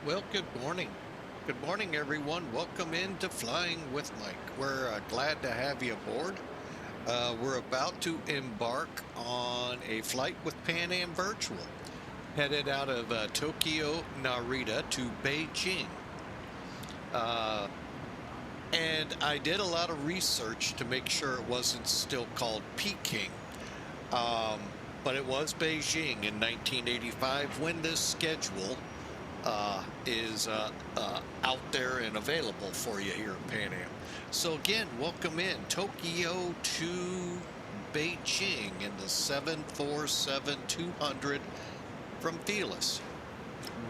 Well, good morning. Good morning, everyone. Welcome into Flying with Mike. We're glad to have you aboard. We're about to embark on a flight with Pan Am Virtual, headed out of Tokyo-Narita to Beijing. And I did a lot of research to make sure it wasn't still called Peking. But it was Beijing in 1985 when this schedule is out there and available for you here at Pan Am. So again, welcome in Tokyo to Beijing in the 747-200 from Felis.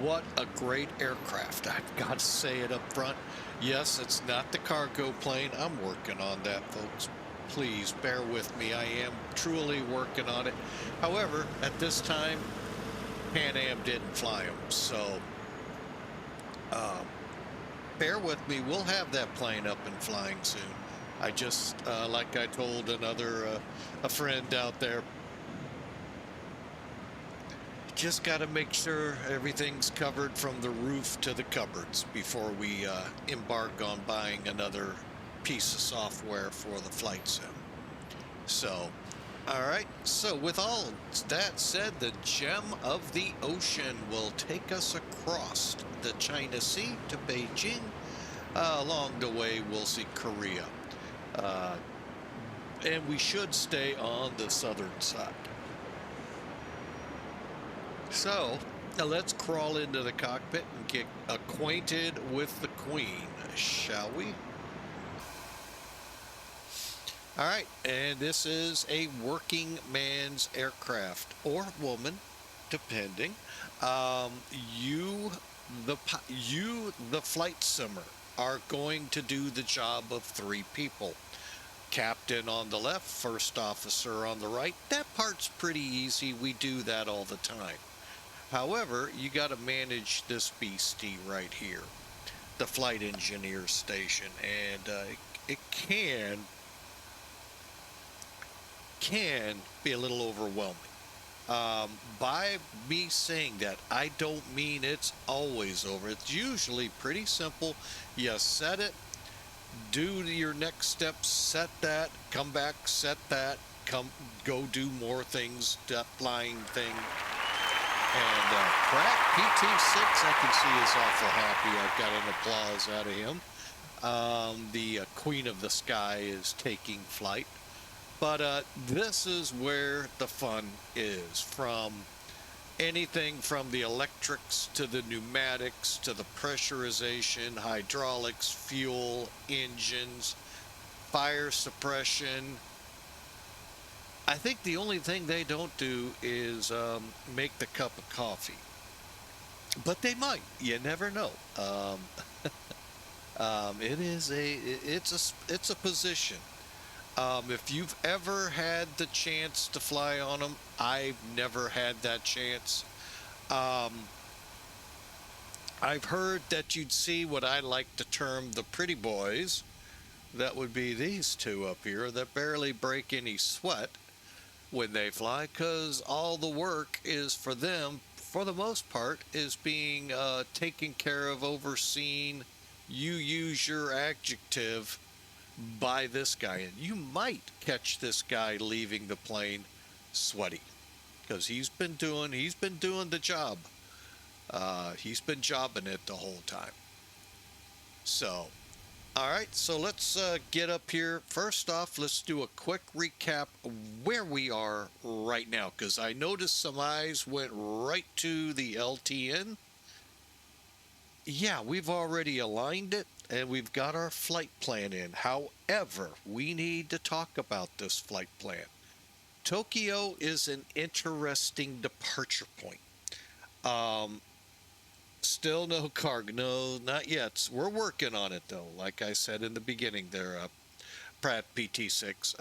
What a great aircraft. I've got to say it up front. Yes, it's not the cargo plane. I'm working on that, folks. Please bear with me. I am truly working on it. However, at this time, Pan Am didn't fly them, so bear with me. We'll have that plane up and flying soon. I just, like I told a friend out there, just got to make sure everything's covered from the roof to the cupboards before we embark on buying another piece of software for the flight sim. So, all right. So with all that said, the gem of the ocean will take us across the China Sea to Beijing. Along the way, we'll see Korea. And we should stay on the southern side. So now let's crawl into the cockpit and get acquainted with the Queen, shall we? All right, and this is a working man's aircraft, or woman, depending. You, the flight simmer, are going to do the job of 3 people. Captain on the left, first officer on the right. That part's pretty easy. We do that all the time. However, you got to manage this beastie right here, the flight engineer station, and it can be a little overwhelming. By me saying that, I don't mean it's always over. It's usually pretty simple. You set it, do your next step, set that, come back, set that, go do more things, that flying thing. And Pratt PT6, I can see is awful happy. I've got an applause out of him. The Queen of the Sky is taking flight. But this is where the fun is, from anything from the electrics to the pneumatics to the pressurization, hydraulics, fuel, engines, fire suppression. I think the only thing they don't do is make the cup of coffee. But they might. You never know. It's a position. If you've ever had the chance to fly on them, I've never had that chance. I've heard that you'd see what I like to term the pretty boys. That would be these two up here that barely break any sweat when they fly, because all the work is for them, for the most part, is being taken care of, overseen. You use your adjective by this guy, and you might catch this guy leaving the plane sweaty, because he's been doing the job. He's been jobbing it the whole time. So, all right, so let's get up here. First off, let's do a quick recap where we are right now, because I noticed some eyes went right to the LTN. Yeah, we've already aligned it, and we've got our flight plan in. However, we need to talk about this flight plan. Tokyo is an interesting departure point. Still no cargo. No, not yet. We're working on it, though. Like I said in the beginning there, Pratt PT6.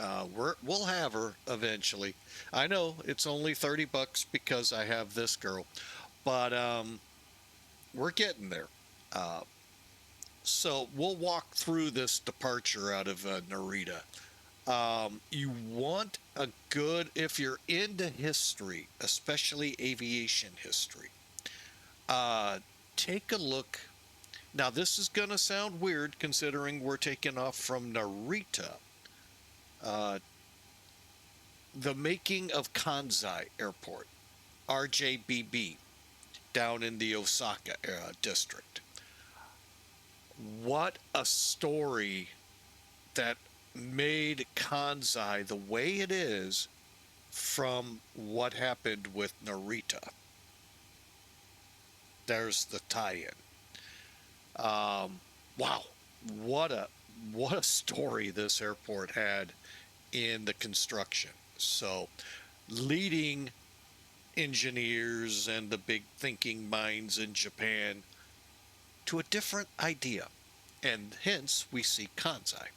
We'll have her eventually. I know it's only $30 because I have this girl, but we're getting there. So we'll walk through this departure out of Narita. You want a good, if you're into history, especially aviation history, take a look. Now, this is going to sound weird considering we're taking off from Narita. Uh, the making of Kansai Airport, RJBB, down in the Osaka district. What a story that made Kansai the way it is from what happened with Narita. There's the tie-in. Wow, what a story this airport had in the construction. So, leading engineers and the big thinking minds in Japan to a different idea, and hence we see Kansai.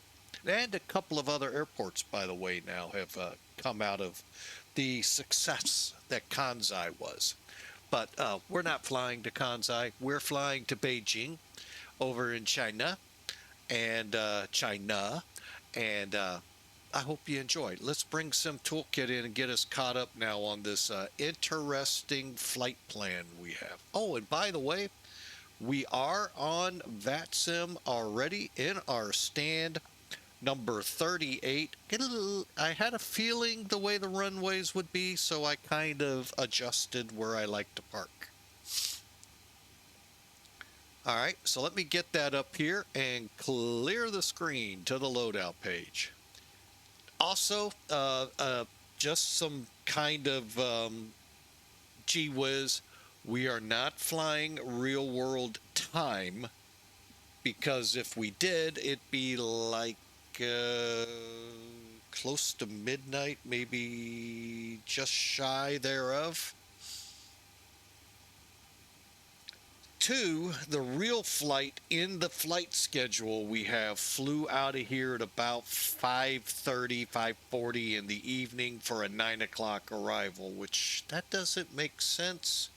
And a couple of other airports, by the way, now have come out of the success that Kansai was. But we're not flying to Kansai. We're flying to Beijing over in China. And I hope you enjoyed. Let's bring some Toolkit in and get us caught up now on this interesting flight plan we have. Oh, and by the way, we are on VATSIM already in our stand number 38. I had a feeling the way the runways would be, so I kind of adjusted where I like to park. All right, so let me get that up here and clear the screen to the loadout page. Also, just some kind of gee whiz, we are not flying real world time, because if we did, it'd be like close to midnight, maybe just shy thereof. 2, the real flight in the flight schedule we have flew out of here at about 5:30, 5:40 in the evening for a 9 o'clock arrival, which that doesn't make sense.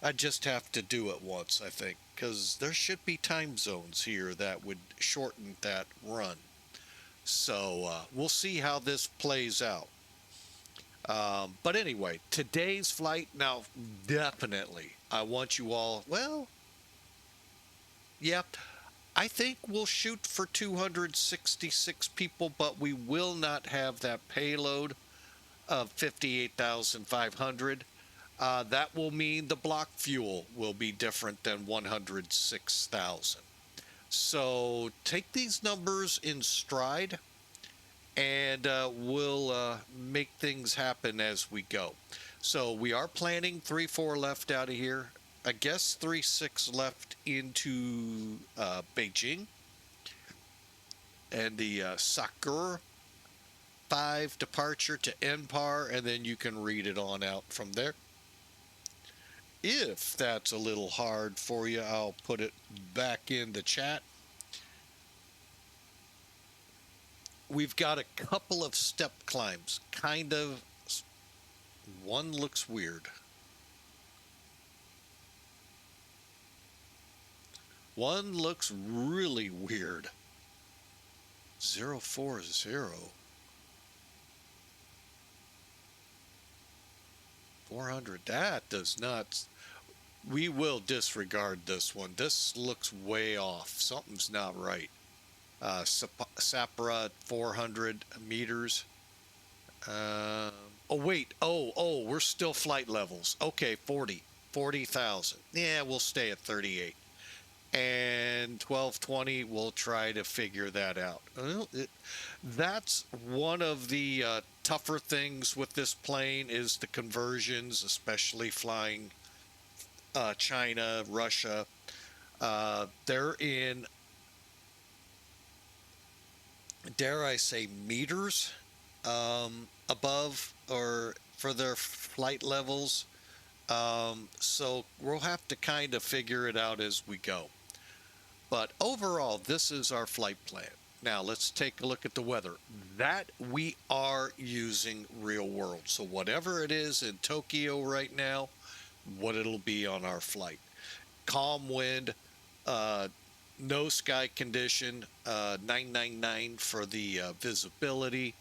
I just have to do it once, I think, because there should be time zones here that would shorten that run. So we'll see how this plays out. But anyway, today's flight, now definitely, I want you all, well, yeah, I think we'll shoot for 266 people, but we will not have that payload of 58,500. That will mean the block fuel will be different than 106,000. So take these numbers in stride, and we'll make things happen as we go. So we are planning 3-4 left out of here. I guess 3-6 left into Beijing, and the Sakura 5 departure to NPAR, and then you can read it on out from there. If that's a little hard for you, I'll put it back in the chat. We've got a couple of step climbs. Kind of. One looks weird. One looks really weird. 040. 400. That does not. We will disregard this one. This looks way off. Something's not right. Sapra 400 meters. Oh, wait. Oh, we're still flight levels. Okay, 40,000. Yeah, we'll stay at 38. And 1220, we'll try to figure that out. That's one of the tougher things with this plane, is the conversions, especially flying China, Russia. They're in, dare I say, meters above or for their flight levels. So we'll have to kind of figure it out as we go. But overall, this is our flight plan. Now let's take a look at the weather. That we are using real world. So whatever it is in Tokyo right now, what it'll be on our flight. Calm wind, no sky condition, 999 for the visibility,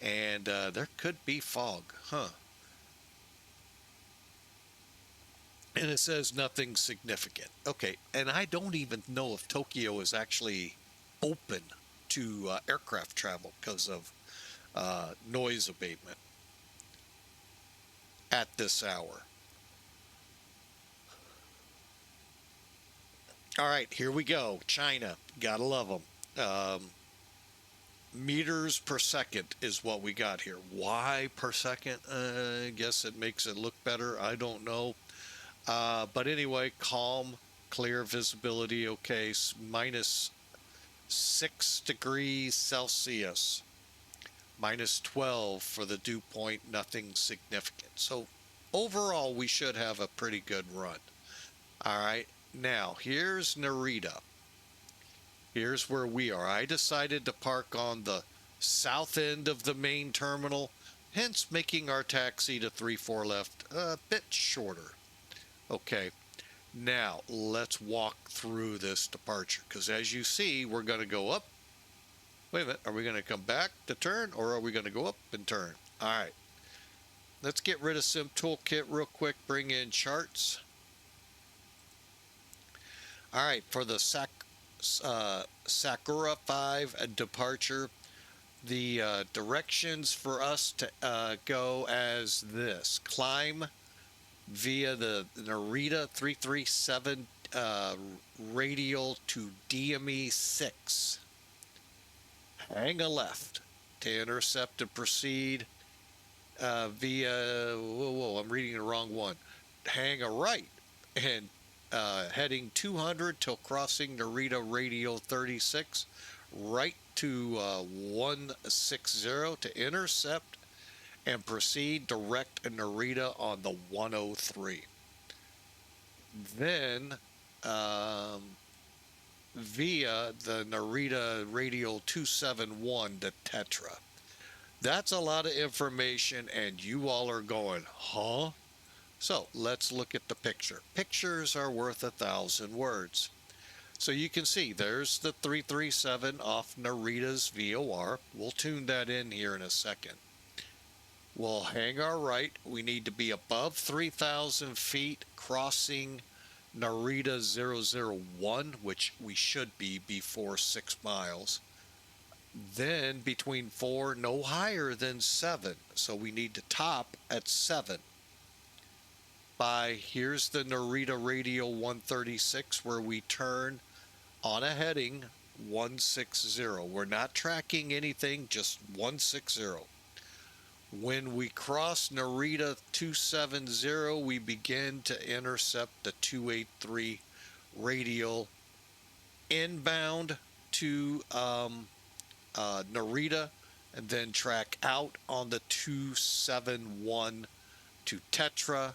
and there could be fog, huh? and it says nothing significant. Okay, and I don't even know if Tokyo is actually open to aircraft travel because of noise abatement at this hour. All right, here we go. China, gotta love them. Meters per second is what we got here. Why per second? I guess it makes it look better. I don't know. But anyway, calm, clear visibility. Okay, minus 6 degrees Celsius, minus 12 for the dew point, nothing significant. So overall, we should have a pretty good run. All right, now here's Narita. Here's where we are. I decided to park on the south end of the main terminal, hence making our taxi to 34 left a bit shorter. Okay, now let's walk through this departure, because as you see, we're going to go up. Wait a minute, are we going to come back to turn, or are we going to go up and turn? All right, let's get rid of Sim Toolkit real quick, bring in charts. All right, for the Sakura 5 departure, the directions for us to go as this: climb via the Narita 337 radial to DME 6. Hang a left to intercept and proceed via, whoa, I'm reading the wrong one. Hang a right and heading 200 till crossing Narita radial 36, right to 160 to intercept and proceed direct Narita on the 103. Then via the Narita radial 271 to Tetra. That's a lot of information, and you all are going, huh? So let's look at the picture. Pictures are worth 1,000 words. So you can see there's the 337 off Narita's VOR. We'll tune that in here in a second. We'll hang our right. We need to be above 3,000 feet crossing Narita 001, which we should be before 6 miles. Then between 4, no higher than 7. So we need to top at 7. Here's the Narita radial 136, where we turn on a heading 160. We're not tracking anything, just 160. When we cross Narita 270, we begin to intercept the 283 radial inbound to Narita, and then track out on the 271 to Tetra,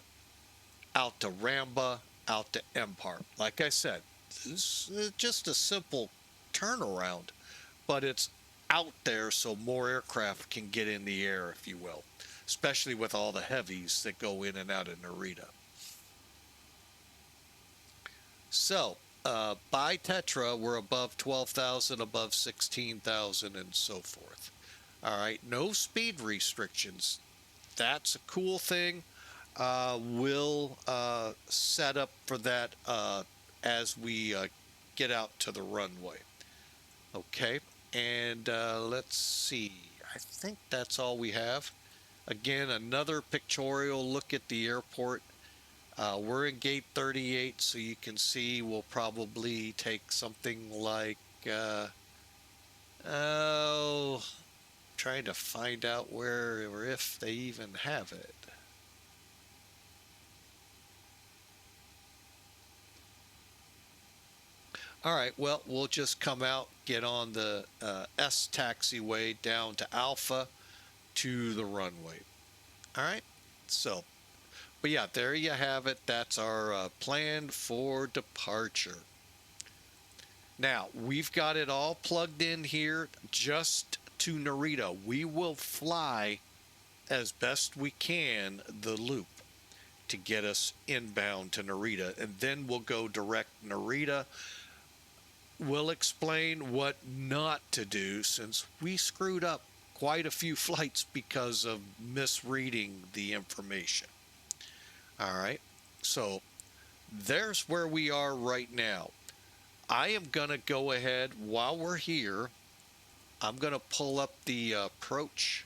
out to Ramba, out to Empire. Like I said, this is just a simple turnaround, but it's out there so more aircraft can get in the air, if you will, especially with all the heavies that go in and out of Narita. So by Tetra, we're above 12,000, above 16,000, and so forth. All right, no speed restrictions. That's a cool thing. We'll set up for that as we get out to the runway. Okay, and let's see. I think that's all we have. Again, another pictorial look at the airport. We're in gate 38, so you can see we'll probably take something like, trying to find out where or if they even have it. All right, well, we'll just come out, get on the S taxiway down to Alpha to the runway. All right, so, but yeah, there you have it. That's our plan for departure. Now, we've got it all plugged in here just to Narita. We will fly as best we can the loop to get us inbound to Narita, and then we'll go direct Narita. We'll explain what not to do, since we screwed up quite a few flights because of misreading the information. All right, so there's where we are right now. I am going to go ahead while we're here. I'm going to pull up the approach.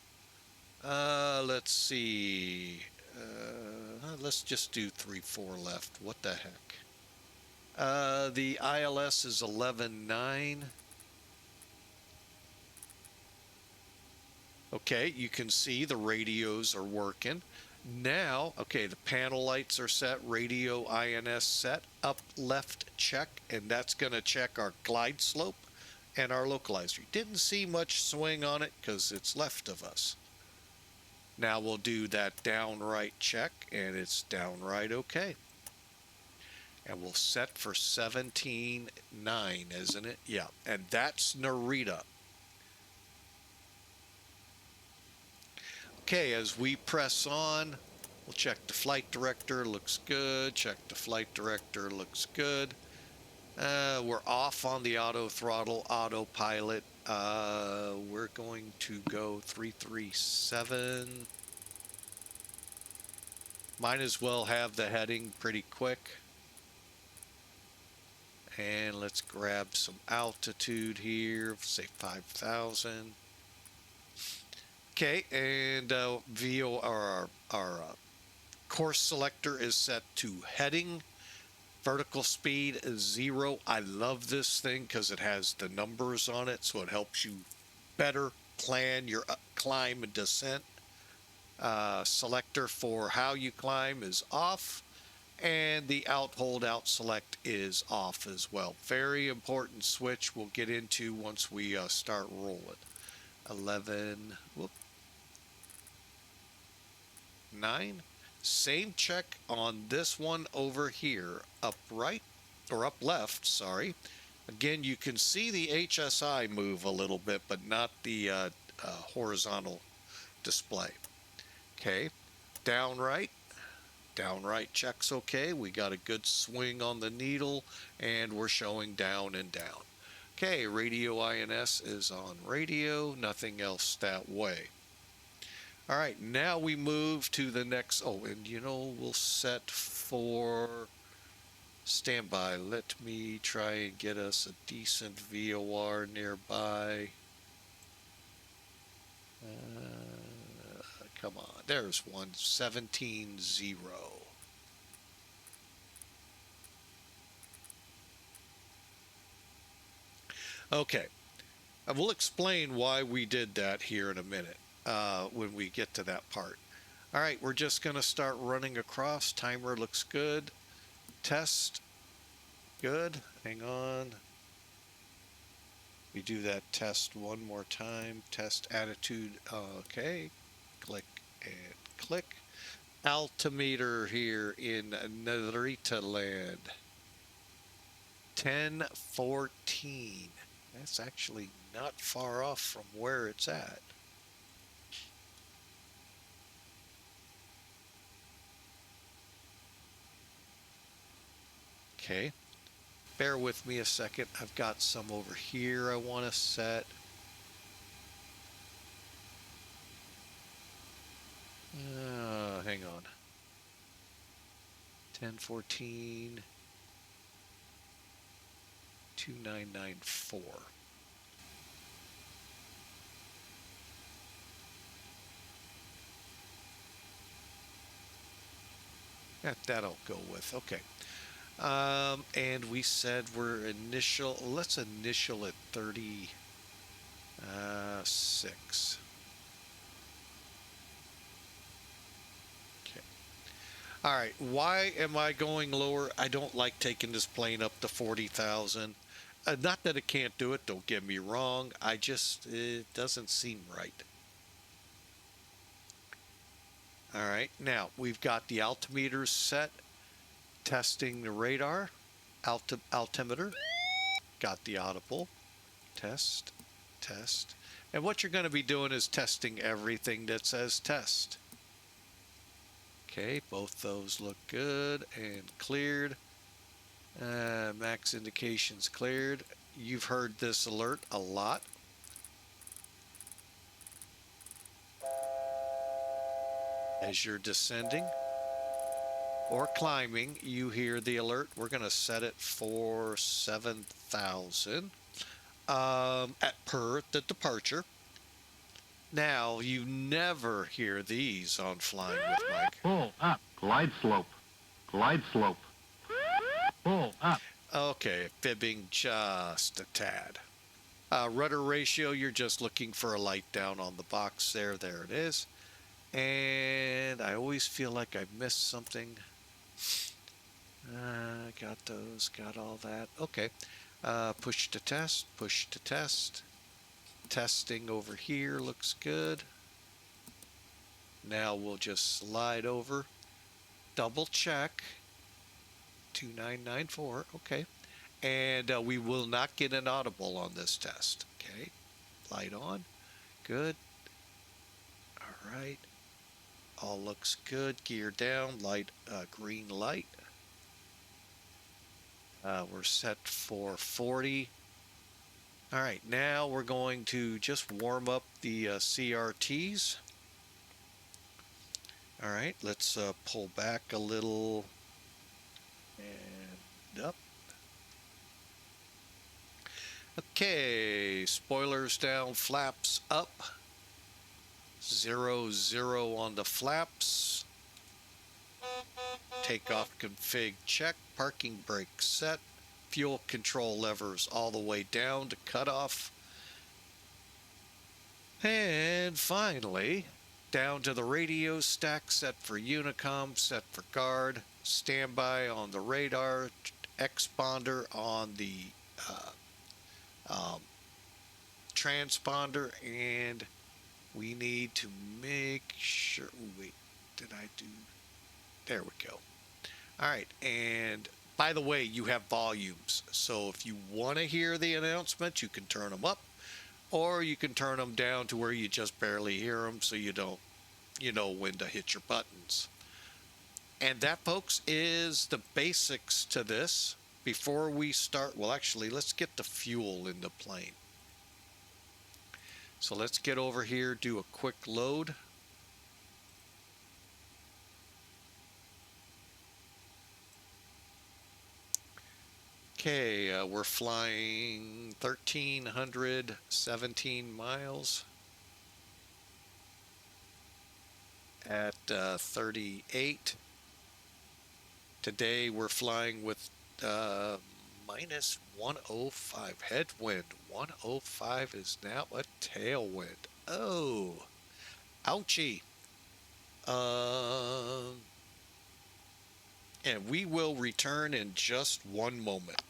Let's see. Let's just do 3, 4 left. What the heck? The ILS is 11.9. Okay, you can see the radios are working. Now, okay, the panel lights are set, radio INS set, up left check, and that's going to check our glide slope and our localizer. Didn't see much swing on it because it's left of us. Now we'll do that down right check, and it's down right okay. And we'll set for 17.9, isn't it? Yeah, and that's Narita. Okay, as we press on, we'll check the flight director, looks good. Check the flight director, looks good. We're off on the auto throttle, autopilot. We're going to go 337. Might as well have the heading pretty quick. And let's grab some altitude here, say 5,000. Okay, and our course selector is set to heading. Vertical speed is 0. I love this thing because it has the numbers on it, so it helps you better plan your climb and descent. Selector for how you climb is off, and the hold out select is off as well. Very important switch we'll get into once we start rolling. 11, whoop, 9. Same check on this one over here, up right, or up left, sorry. Again, you can see the HSI move a little bit, but not the horizontal display. Okay, down right check's okay. We got a good swing on the needle, and we're showing down and down. Okay, radio INS is on radio, nothing else that way. All right, now we move to the next, and we'll set for standby. Let me try and get us a decent VOR nearby. Come on, there's one, 17.0. Okay, I will explain why we did that here in a minute when we get to that part. All right, we're just going to start running across. Timer looks good. Test, good. Hang on. We do that test one more time. Test attitude, okay. Click and click. Altimeter here in Narita land. 1014. That's actually not far off from where it's at. Okay. Bear with me a second. I've got some over here I want to set. Hang on. 1014. 2994. That'll go with. Okay. And we said let's initial at 36. Okay. All right. Why am I going lower? I don't like taking this plane up to 40,000. Not that it can't do it, don't get me wrong. It doesn't seem right. All right, now we've got the altimeters set, testing the radar, altimeter, got the audible, test. And what you're going to be doing is testing everything that says test. Okay, both those look good and cleared. Max indications cleared. You've heard this alert a lot. As you're descending. or climbing, you hear the alert. We're going to set it for 7,000 at per the departure. Now, you never hear these on Flying with Mike. Pull up. Glide slope. Glide slope. Pull up. Okay, fibbing just a tad. Rudder ratio, you're just looking for a light down on the box there. There it is. And I always feel like I missed something. Got those, got all that. Okay. Push to test, push to test. Testing over here looks good. Now we'll just slide over. Double check. 2994. Okay. And we will not get an audible on this test. Okay. Light on. Good. All right. All looks good. Gear down. Light, green light. We're set for 40. All right. Now we're going to just warm up the CRTs. All right. Let's pull back a little and up. Okay, spoilers down, flaps up. 0, 0 on the flaps. Takeoff config check. Parking brake set. Fuel control levers all the way down to cutoff. And finally, down to the radio stack, set for Unicom, set for guard. Standby on the radar. Exponder on the transponder, and we need to make sure. Wait, did I do? There we go. All right, and by the way, you have volumes, so if you want to hear the announcements, you can turn them up, or you can turn them down to where you just barely hear them, so you don't, you know when to hit your buttons. And that, folks, is the basics to this. Before we start, well, actually, let's get the fuel in the plane. So let's get over here, do a quick load. Okay, we're flying 1,317 miles at 38. Today we're flying with minus 105 headwind. 105 is now a tailwind. Oh, ouchie. And we will return in just one moment.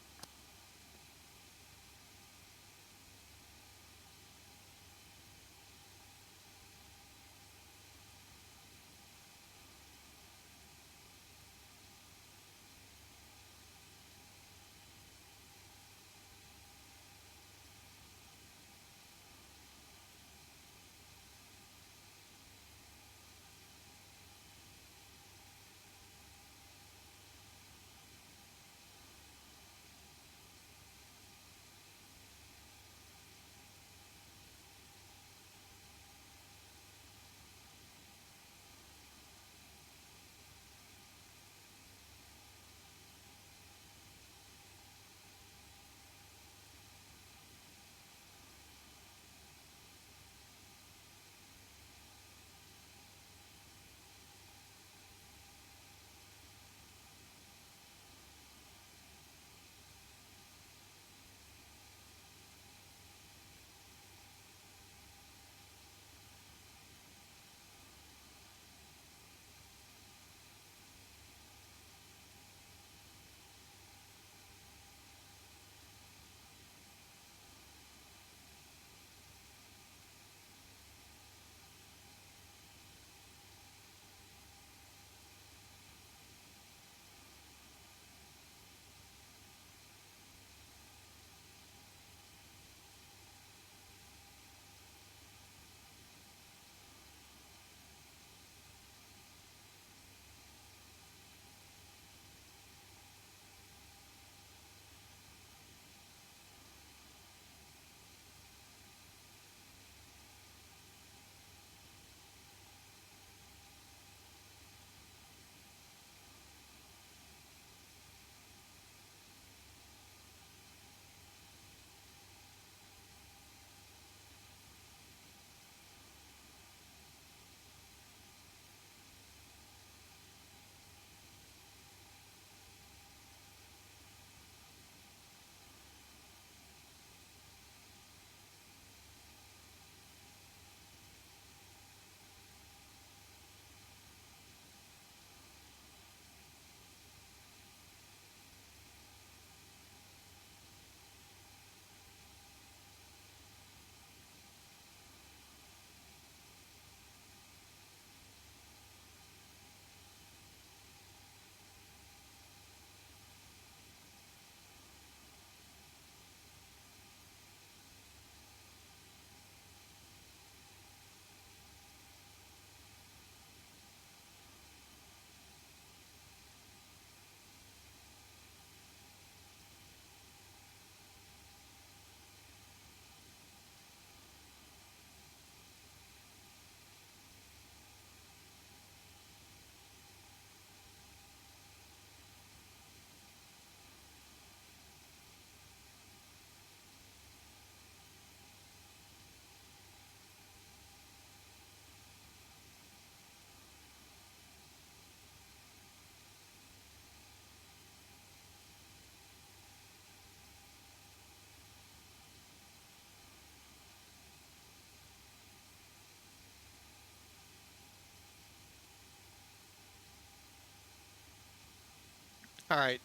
All right,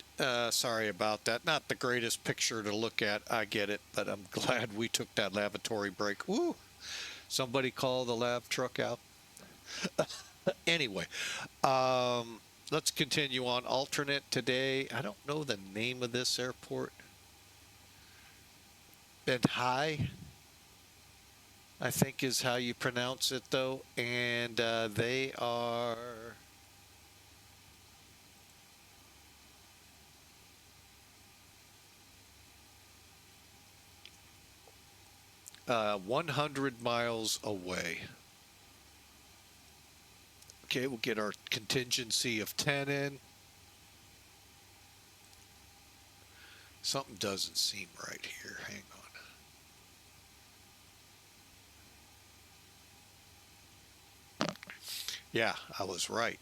sorry about that. Not the greatest picture to look at, I get it, but I'm glad we took that lavatory break. Woo! Somebody call the lav truck out. Anyway, let's continue on. Alternate today. I don't know the name of this airport. Benhai, I think is how you pronounce it, though. And they are... 100 miles away. Okay, we'll get our contingency of 10 in. Something doesn't seem right here. Hang on. Yeah, I was right.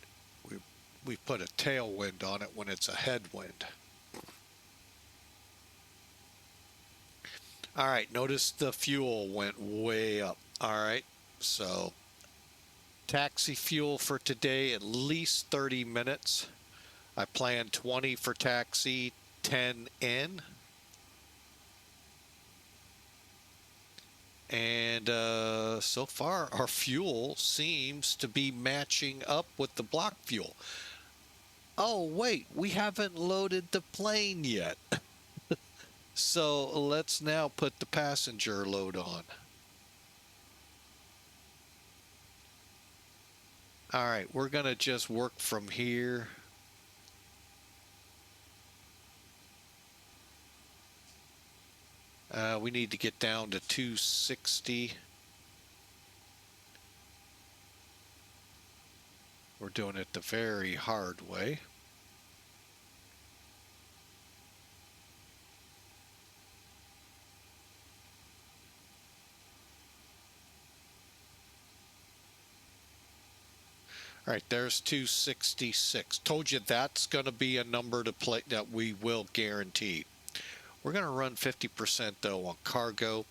We put a tailwind on it when it's a headwind. All right, notice the fuel went way up. All right, so taxi fuel for today, at least 30 minutes. I plan 20 for taxi, 10 in. And so far, our fuel seems to be matching up with the block fuel. Oh, wait, we haven't loaded the plane yet. So let's now put the passenger load on. All right, we're going to just work from here. We need to get down to 260. We're doing it the very hard way. All right, there's 266. Told you that's going to be a number to play that we will guarantee. We're going to run 50% though on cargo,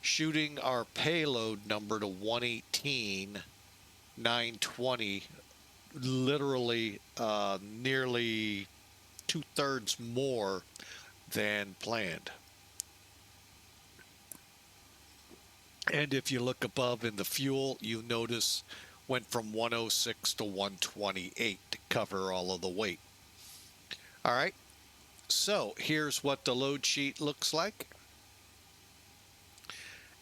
shooting our payload number to 118,920, literally nearly 2/3 more than planned. And if you look above in the fuel, you notice went from 106 to 128 to cover all of the weight. All right, so here's what the load sheet looks like.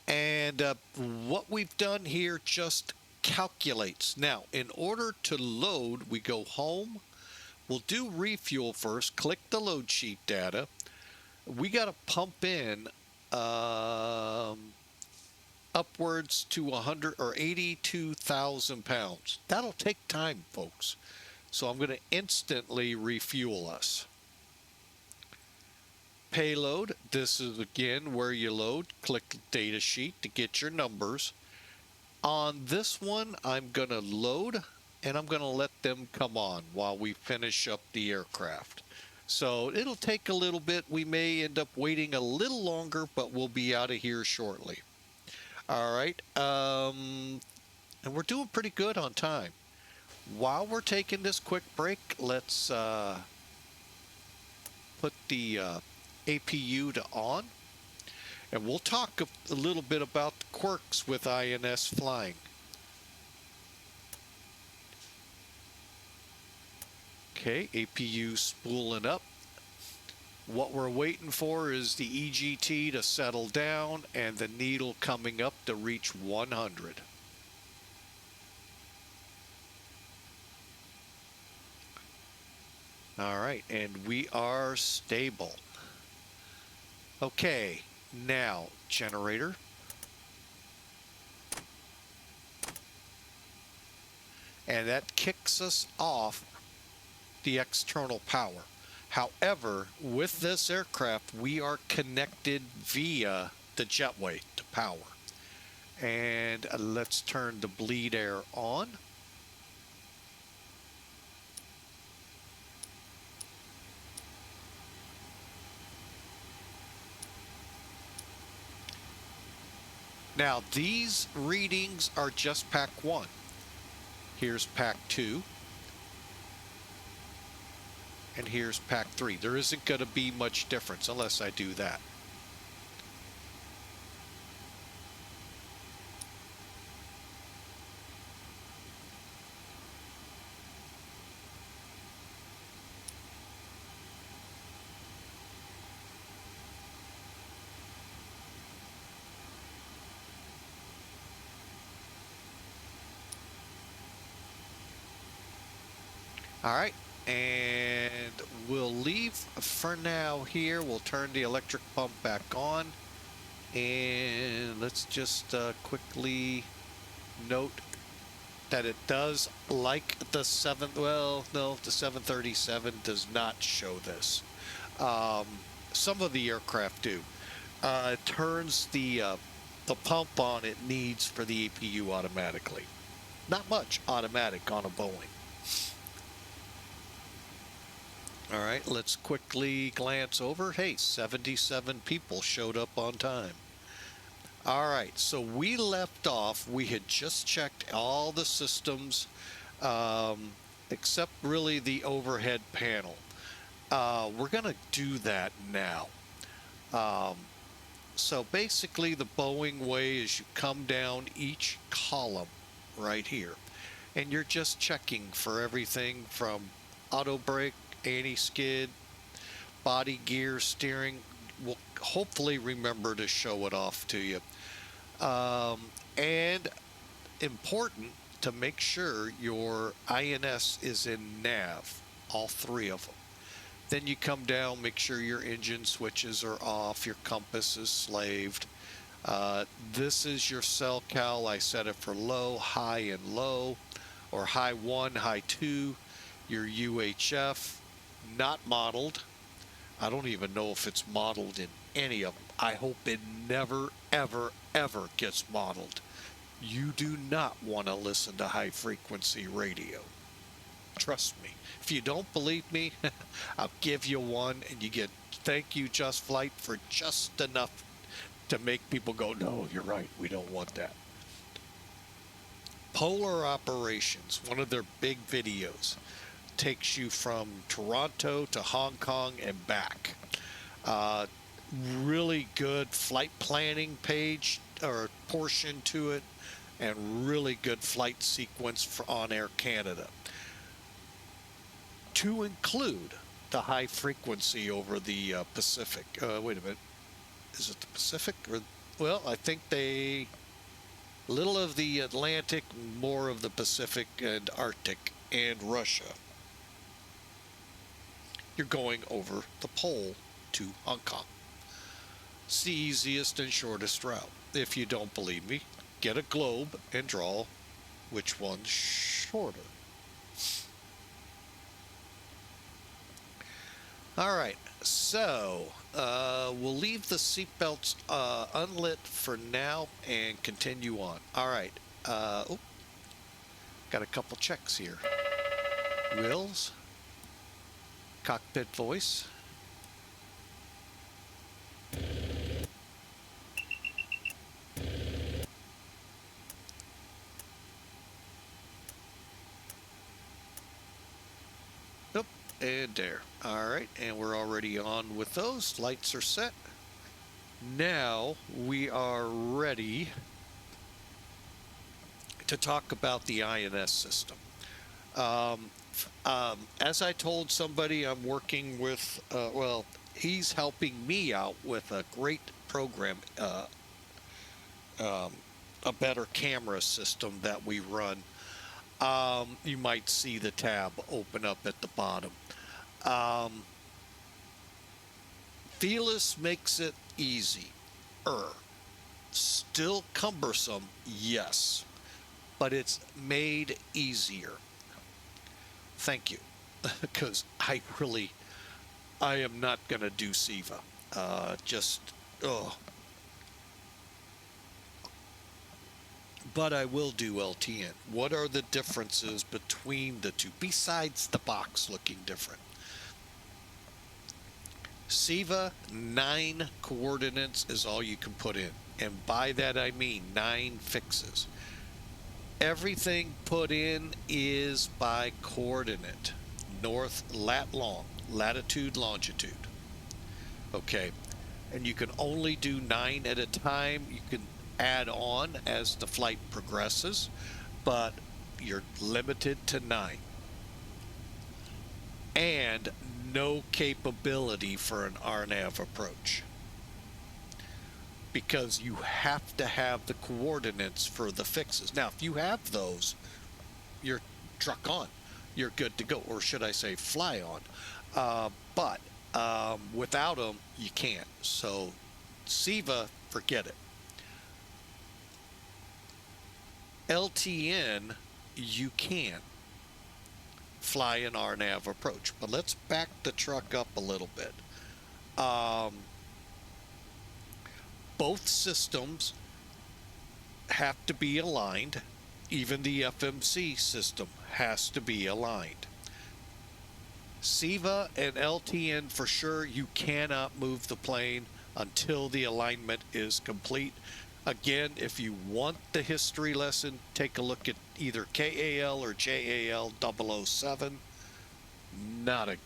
And what we've done here just calculates. Now, in order to load, we go home. We'll do refuel first, click the load sheet data. We got to pump in upwards to 100 or 82,000 pounds. That'll take time, folks. So I'm going to instantly refuel us. Payload, this is again where you load. Click data sheet to get your numbers. On this one, I'm going to load and I'm going to let them come on while we finish up the aircraft. So it'll take a little bit. We may end up waiting a little longer, but we'll be out of here shortly. All right, and we're doing pretty good on time. While we're taking this quick break, let's put the APU to on, and we'll talk a little bit about the quirks with INS flying. Okay, APU spooling up. What we're waiting for is the EGT to settle down and the needle coming up to reach 100. All right, and we are stable. Okay, now generator. And that kicks us off the external power. However, with this aircraft, we are connected via the jetway to power. And let's turn the bleed air on. Now, these readings are just pack 1. Here's pack 2. and here's pack 3. There isn't going to be much difference unless I do that. All right, and we'll leave for now here. We'll turn the electric pump back on, and let's just quickly note that it does, like the 737 does not show this. Some of the aircraft do. It turns the pump on it needs for the APU automatically. Not much automatic on a Boeing. All right, let's quickly glance over. Hey, 77 people showed up on time. All right, so we left off. We had just checked all the systems, except really the overhead panel. We're going to do that now. So basically, the Boeing way is you come down each column right here, and you're just checking for everything from auto brake, anti-skid, body gear, steering. We'll hopefully remember to show it off to you. And important to make sure your INS is in nav, all 3 of them. Then you come down, make sure your engine switches are off, your compass is slaved. This is your cell cal. I set it for low, high, and low, or high 1, high 2. Your UHF, not modeled. I don't even know if it's modeled in any of them. I hope it never, ever, ever gets modeled. You do not want to listen to high frequency radio. Trust me. If you don't believe me, I'll give you one, and you get thank you Just Flight for just enough to make people go, no, you're right, we don't want that. Polar Operations, one of their big videos, takes you from Toronto to Hong Kong and back. Really good flight planning page or portion to it, and really good flight sequence on Air Canada, to include the high frequency over the Pacific. Wait a minute, is it the Pacific? Or, well, I think they, little of the Atlantic, more of the Pacific and Arctic and Russia. You're going over the pole to Hong Kong. It's the easiest and shortest route. If you don't believe me, get a globe and draw which one's shorter. All right, so we'll leave the seatbelts unlit for now and continue on. All right, got a couple checks here. Wheels. Cockpit voice. Nope, and there. All right, and we're already on with those. Lights are set. Now we are ready to talk about the INS system. As I told somebody, I'm working with, well, he's helping me out with a great program, a better camera system that we run. You might see the tab open up at the bottom. Felis makes it easy. Still cumbersome, yes, but it's made easier. Thank you, because I am not going to do SIVA. But I will do LTN. What are the differences between the two, besides the box looking different? SIVA, 9 coordinates is all you can put in. And by that I mean 9 fixes. Everything put in is by coordinate. North lat long. latitude, longitude. Okay, and you can only do 9 at a time. You can add on as the flight progresses, but you're limited to 9. And no capability for an RNAV approach, because you have to have the coordinates for the fixes. Now, if you have those, you're truck on. You're good to go, or should I say fly on. But without them, you can't. So SIVA, forget it. LTN, you can fly an RNAV approach. But let's back the truck up a little bit. Both systems have to be aligned. Even the FMC system has to be aligned. SIVA and LTN, for sure, you cannot move the plane until the alignment is complete. Again, if you want the history lesson, take a look at either KAL or JAL 007. Not a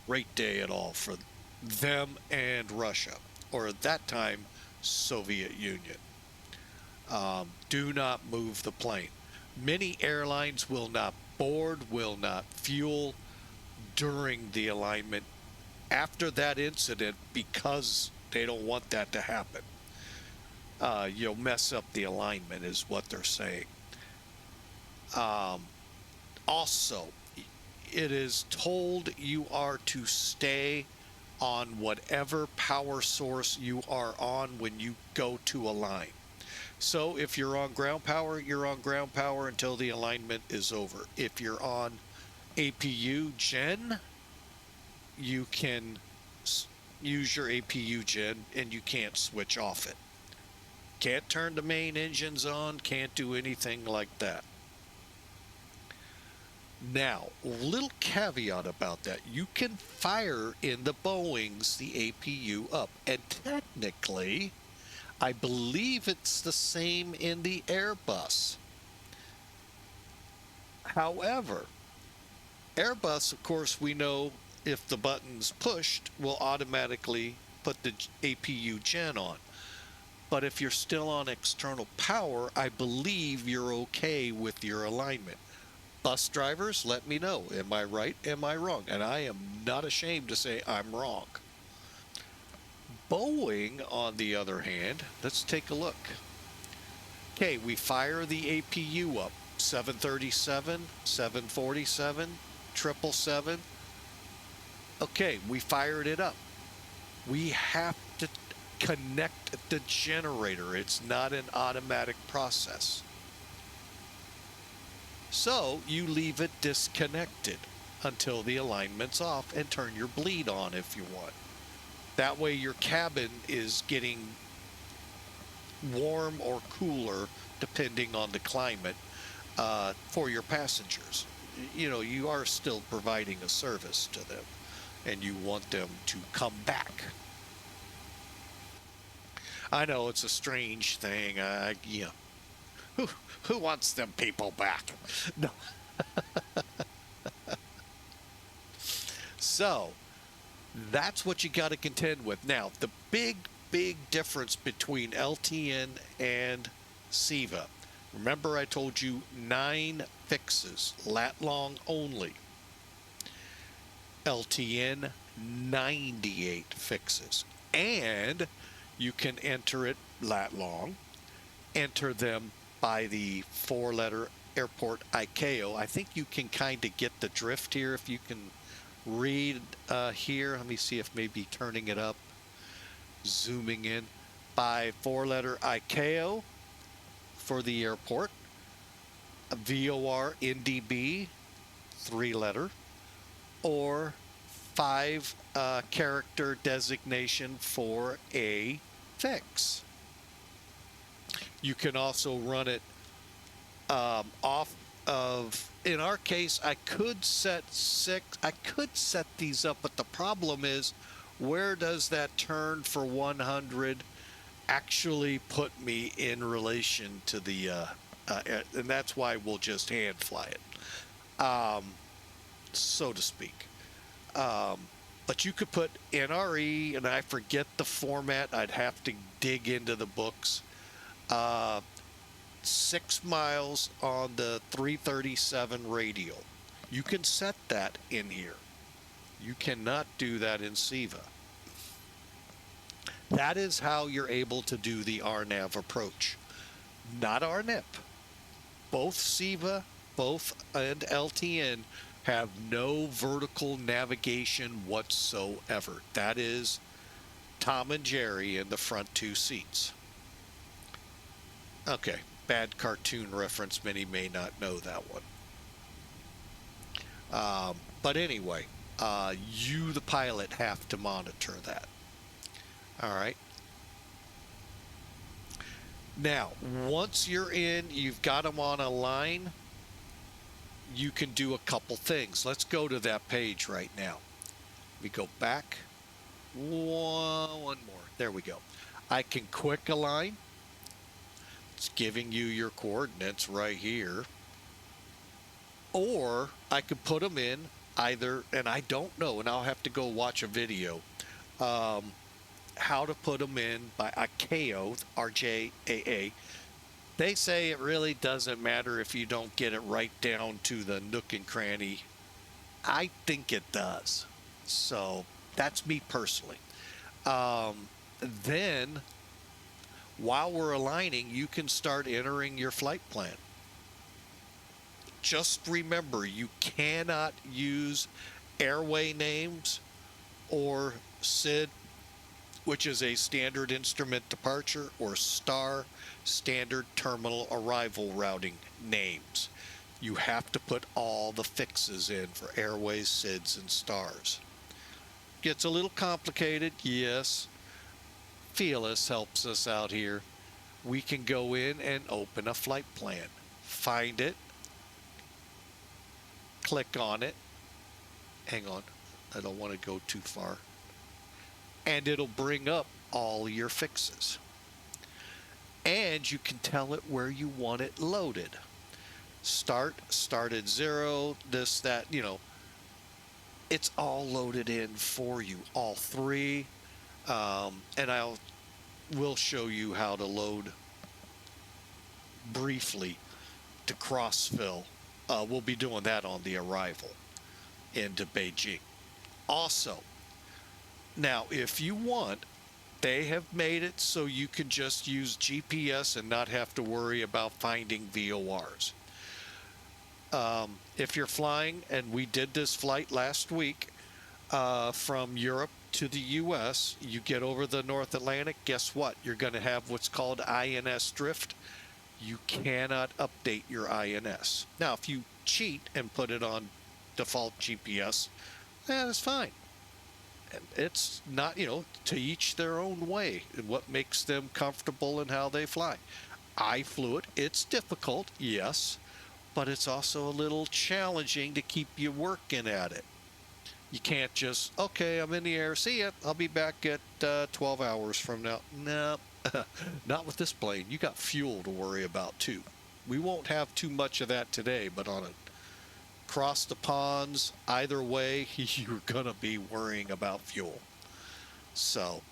great day at all for them and Russia, or at that time, Soviet Union. Do not move the plane. Many airlines will not board, will not fuel during the alignment after that incident, because they don't want that to happen. You'll mess up the alignment is what they're saying. Also, it is told you are to stay on whatever power source you are on when you go to align. So if you're on ground power, you're on ground power until the alignment is over. If you're on APU gen, you can use your APU gen and you can't switch off it. Can't turn the main engines on, can't do anything like that. Now, a little caveat about that. You can fire in the Boeings the APU up, and technically, I believe it's the same in the Airbus. However, Airbus, of course, we know if the button's pushed, will automatically put the APU gen on. But if you're still on external power, I believe you're okay with your alignment. Bus drivers, let me know. Am I right? Am I wrong? And I am not ashamed to say I'm wrong. Boeing, on the other hand, let's take a look. Okay, we fire the APU up. 737, 747, 777. Okay, we fired it up. We have to connect the generator. It's not an automatic process. So you leave it disconnected until the alignment's off and turn your bleed on if you want. That way your cabin is getting warm or cooler depending on the climate for your passengers. You know, you are still providing a service to them and you want them to come back. I know it's a strange thing. You know, who wants them people back? No. So that's what you got to contend with. Now, the big difference between LTN and SIVA. Remember I told you 9 fixes, lat long only. LTN, 98 fixes. And you can enter it lat long, enter them by the 4-letter airport ICAO. I think you can kind of get the drift here if you can read here. Let me see if maybe turning it up, zooming in. By 4-letter ICAO for the airport, a VOR NDB, 3-letter, or 5-character designation for a fix. You can also run it off of, in our case, I could set 6. I could set these up, but the problem is, where does that turn for 100 actually put me in relation to the, and that's why we'll just hand fly it, so to speak. But you could put NRE, and I forget the format. I'd have to dig into the books. 6 miles on the 337 radial. You can set that in here. You cannot do that in SIVA. That is how you're able to do the RNAV approach, not RNIP. Both SIVA, both and LTN have no vertical navigation whatsoever. That is Tom and Jerry in the front 2 seats. Okay, bad cartoon reference. Many may not know that one. But anyway, you, the pilot, have to monitor that. All right. Now, once you're in, you've got them on a line, you can do a couple things. Let's go to that page right now. We go back. One more. There we go. I can quick align. It's giving you your coordinates right here. Or I could put them in either, and I don't know, and I'll have to go watch a video, how to put them in by ICAO, RJAA. They say it really doesn't matter if you don't get it right down to the nook and cranny. I think it does. So that's me personally. Then, while we're aligning, you can start entering your flight plan. Just remember, you cannot use airway names or SID, which is a standard instrument departure, or STAR, standard terminal arrival routing names. You have to put all the fixes in for airways, SIDs, and STARs. Gets a little complicated, yes. Felis helps us out here. We can go in and open a flight plan. Find it. Click on it. Hang on. I don't want to go too far. And it'll bring up all your fixes. And you can tell it where you want it loaded. Start at 0, this, that, you know. It's all loaded in for you, all 3. And we'll show you how to load briefly to cross-fill. We'll be doing that on the arrival into Beijing. Also, now if you want, they have made it so you can just use GPS and not have to worry about finding VORs. If you're flying, and we did this flight last week from Europe to the U.S., you get over the North Atlantic, guess what? You're going to have what's called INS drift. You cannot update your INS. Now, if you cheat and put it on default GPS, that's fine. And it's not, to each their own way and what makes them comfortable and how they fly. I flew it. It's difficult, yes, but it's also a little challenging to keep you working at it. You can't just, okay, I'm in the air, see ya, I'll be back at 12 hours from now. No, not with this plane. You got fuel to worry about too. We won't have too much of that today, but on across the ponds, either way, you're gonna be worrying about fuel. So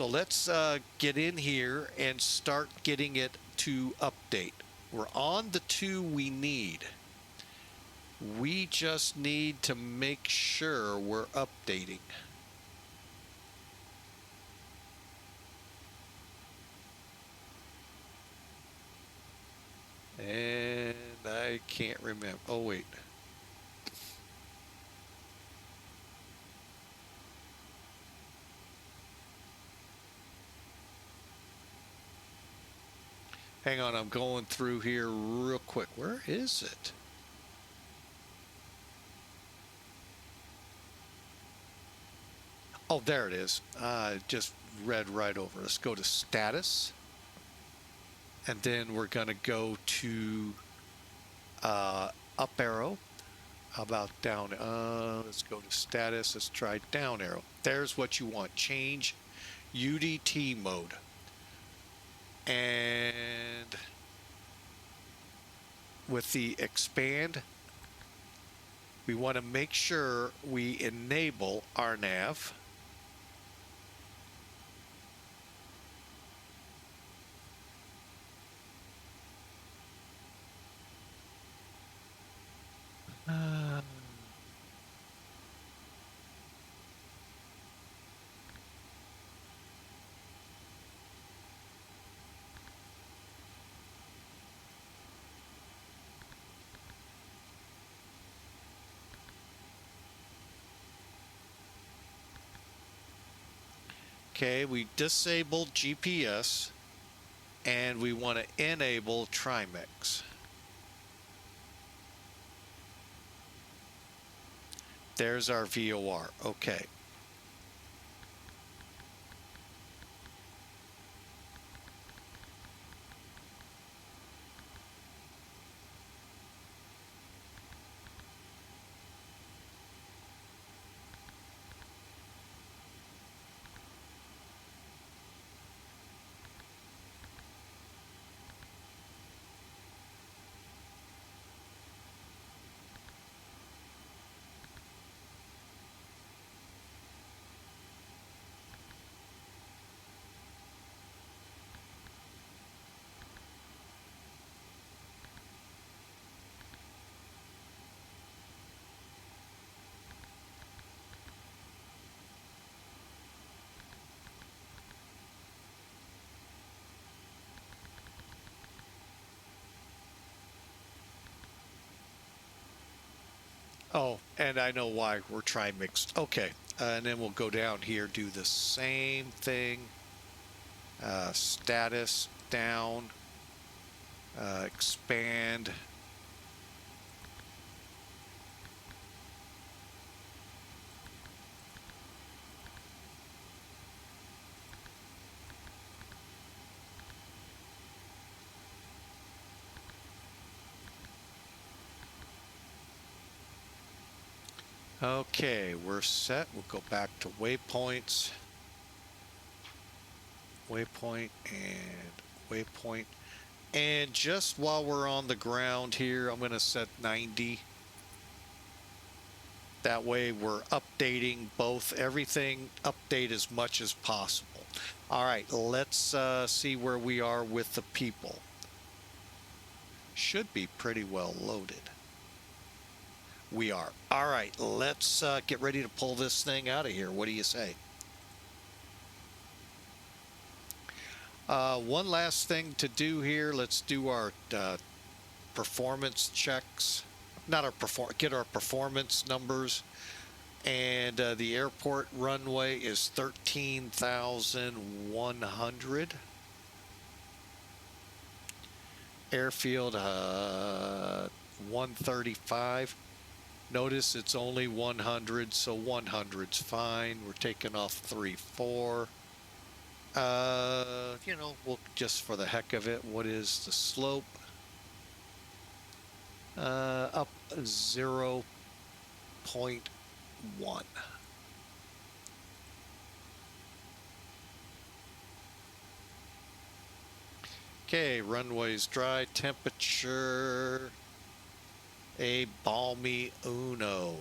let's get in here and start getting it to update. We're on the 2 we need. We just need to make sure we're updating. And I can't remember. Oh, wait. Hang on, I'm going through here real quick. Where is it? Oh, there it is. I just read right over. Let's go to status. And then we're going to go to up arrow. How about down? Let's go to status. Let's try down arrow. There's what you want. Change UDT mode. And with the expand, we want to make sure we enable our nav. Okay, we disabled GPS and we want to enable Trimix. There's our VOR. Okay. Oh, and I know why we're Trimixed. Okay, and then we'll go down here, do the same thing. Status down, expand. Okay, we're set. We'll go back to waypoints. Waypoint and waypoint. And just while we're on the ground here, I'm going to set 90. That way we're updating both, everything, update as much as possible. All right, let's see where we are with the people. Should be pretty well loaded. We are. All right, let's get ready to pull this thing out of here. What do you say? One last thing to do here. Let's do our performance checks. Not our get our performance numbers. And the airport runway is 13,100. Airfield 135. Notice it's only 100, so 100's fine. We're taking off 34. You know, we'll just for the heck of it, what is the slope? Up 0.1. Okay, runways dry, temperature a balmy uno.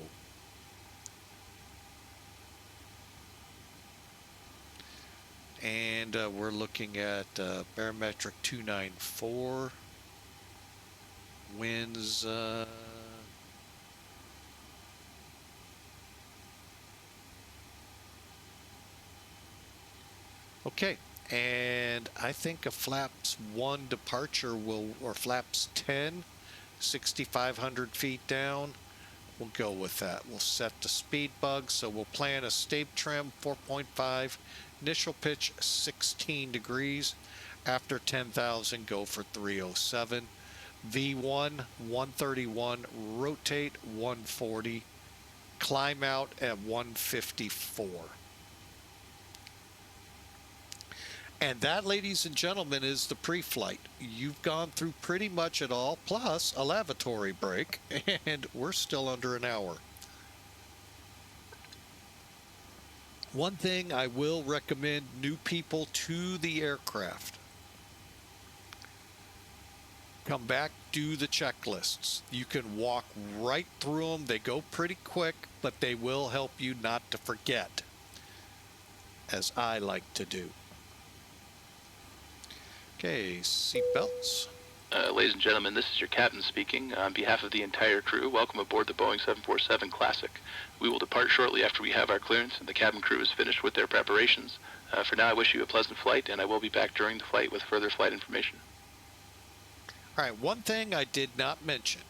And we're looking at barometric 294. Winds okay, and I think a flaps 1 departure will, or flaps 10, 6,500 feet down, we'll go with that. We'll set the speed bug, so we'll plan a state trim 4.5, initial pitch 16 degrees, after 10,000 go for 307, V1 131, rotate 140, climb out at 154. And that, ladies and gentlemen, is the pre-flight. You've gone through pretty much it all, plus a lavatory break, and we're still under an hour. One thing I will recommend new people to the aircraft. Come back, do the checklists. You can walk right through them. They go pretty quick, but they will help you not to forget, as I like to do. Okay, seatbelts. Ladies and gentlemen, this is your captain speaking. On behalf of the entire crew, welcome aboard the Boeing 747 Classic. We will depart shortly after we have our clearance and the cabin crew is finished with their preparations. For now, I wish you a pleasant flight, and I will be back during the flight with further flight information. All right, one thing I did not mention.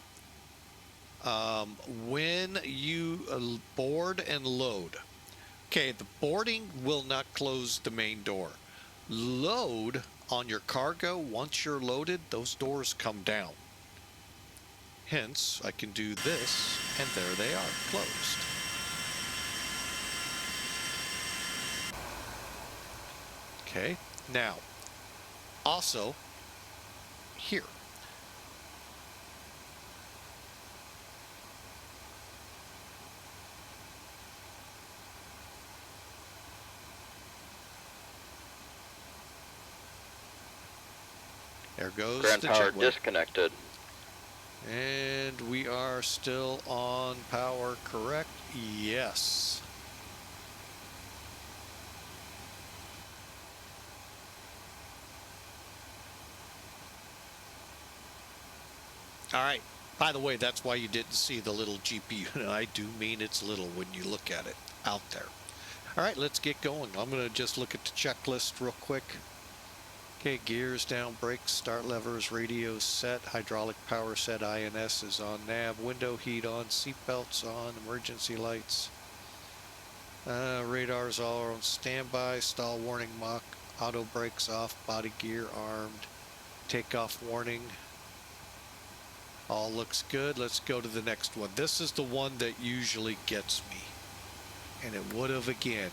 When you board and load, okay, the boarding will not close the main door. Load on your cargo, once you're loaded, those doors come down. Hence, I can do this, and there they are, closed. Okay, now, also, here. There goes Ground the power jetway. disconnected. And we are still on power, correct? Yes. All right. By the way, that's why you didn't see the little GPU. And I do mean it's little when you look at it out there. All right, let's get going. I'm going to just look at the checklist real quick. Okay, gears down, brakes, start levers, radio set, hydraulic power set, INS is on, nav, window heat on, seatbelts on, emergency lights, radars all on standby, stall warning mock, auto brakes off, body gear armed, takeoff warning. All looks good. Let's go to the next one. This is the one that usually gets me, and it would have again.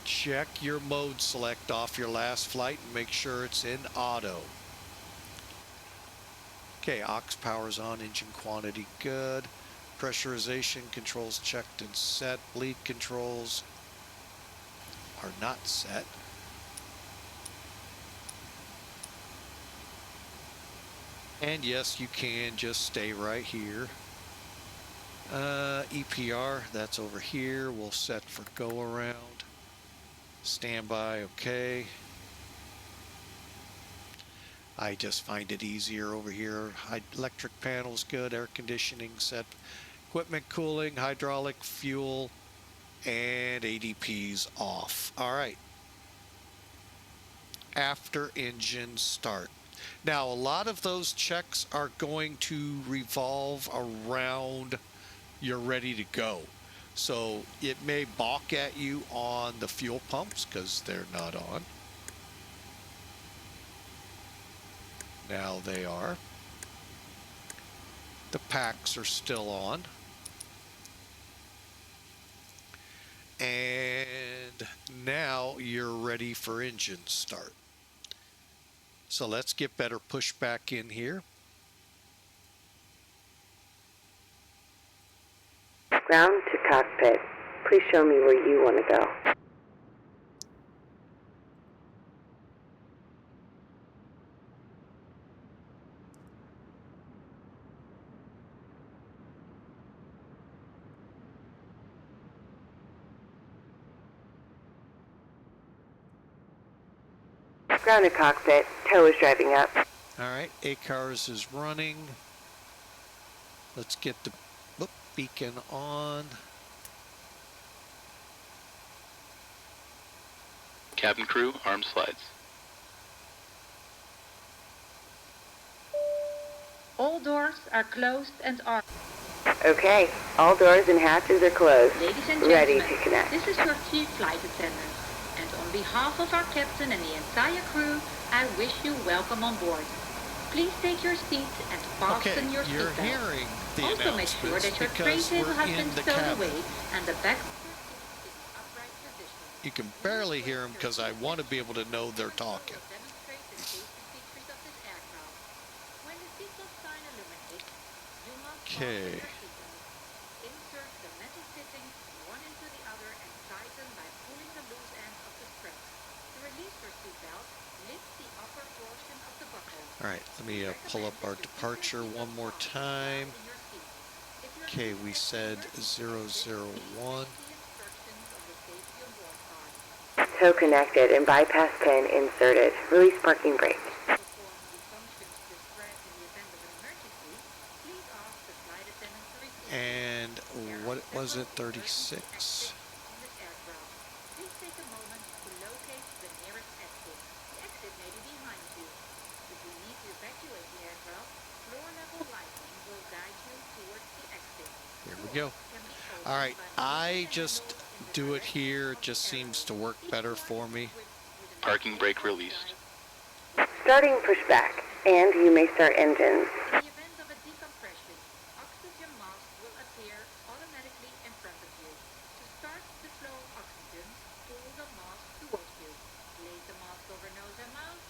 Check your mode select off your last flight and make sure it's in auto. Okay, aux power's on, engine quantity good. Pressurization controls checked and set. Bleed controls are not set. And yes, you can just stay right here. EPR, that's over here. We'll set for go around. Standby, okay. I just find it easier over here. Electric panels good, air conditioning set, equipment cooling, hydraulic fuel, and ADP's off. All right. After engine start. Now, a lot of those checks are going to revolve around you're ready to go. So it may balk at you on the fuel pumps because they're not on. Now they are. The packs are still on. And now you're ready for engine start. So let's get better push back in here. Ground to cockpit. Please show me where you want to go. Ground to cockpit. Tow is driving up. All right, ACARS is running. Let's get the beacon on. Cabin crew, arm slides. All doors are closed and armed. Okay, all doors and hatches are closed. Ladies and Ready gentlemen, to connect. this is your chief flight attendant. And on behalf of our captain and the entire crew, I wish you welcome on board. Please take your seat and fasten your you're seatbelt. hearing the Also make sure that your tray because table we're has in been the stowed cabin. away and the back seat is in upright position. You can barely hear them because I want to be able to know they're talking. Demonstrate the safety features of this aircraft. When the seatbelt sign illuminates, you must Okay. fasten your seatbelt. Insert the metal fittings one into the other and tighten by pulling the loose end of the strap. To release your seatbelt, Lift the upper portion of the buckle. All right, let me pull up our departure one more time. Okay, we said 001. Tow connected and bypass pin inserted. Release parking brake. And what was it, 36? Please take a moment to locate the nearest exit. The exit may be behind you. If you need to evacuate the aircraft, floor level lighting will guide you towards the exit. Here we go. All right, I just do it here. It just seems to work better for me. Parking brake released. Starting pushback, and you may start engines. In the event of a decompression, oxygen mask will appear automatically in front of you. To start the flow of oxygen, pull the mask towards you. Place the mask over nose and mouth,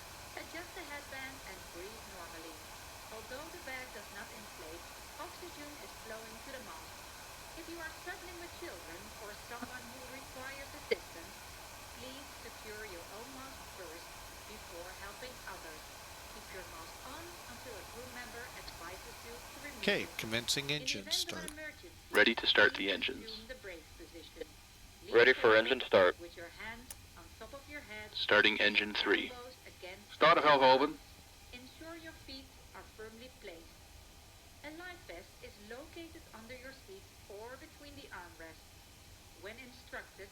adjust the headband, and breathe normally. Although the bag does not inflate, oxygen is flowing to the mask. If you are struggling with children or someone who requires assistance, please secure your own mask first before helping others. Keep your mask on until a crew member advises you to remove Okay, it. commencing In the engine event of start. an emergency, Ready to start the please engines. assume the brake position. Ready Lean for forward engine start. with your hands on top of your head. Starting engine 3. Elbows against Start the valve ground. open. Ensure your feet are firmly placed. A life vest is located under your seat or between the armrests. When instructed,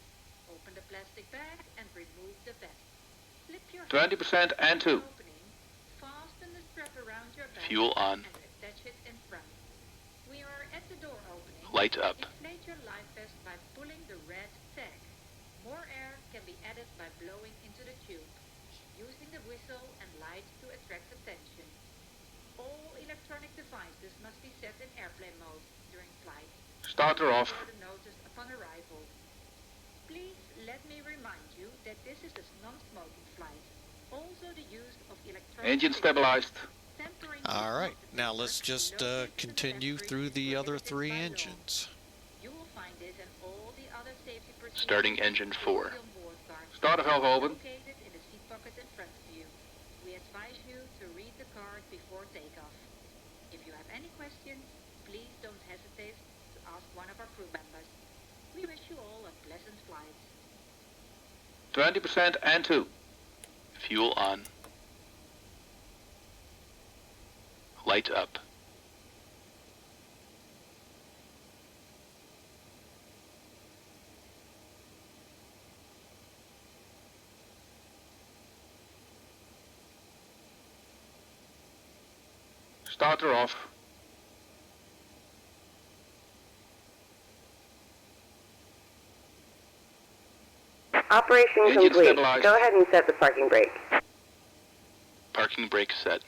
open the plastic bag and remove the vest. Slip your 20% and 2. opening, fasten the strap around your bag Fuel on. and attach it in front. We are at the door opening. Light up. Inflate your life vest by pulling the red tag. More air can be added by blowing into the tube, using the whistle and light to attract attention. All electronic devices must be set in airplane mode during flight. Starter off. The notice upon arrival. Please let me remind you that this is a non-smoking flight. Also the use of electronic Engine stabilized. tempering All right, smoke now detectors let's just located in the continue factory through the is other prohibited three by law. engines. You will find it and all the other safety procedures Starting engine 4. on board card Starter valve open. located in the seat pocket in front of you. We advise you to read the card before takeoff. If you have any questions, please don't hesitate to ask one of our crew members. We wish you all a pleasant flight. 20% and 2. Fuel on. Light up. Starter off. Operation Engine complete. stabilized. Go ahead and set the parking brake. Parking brake set.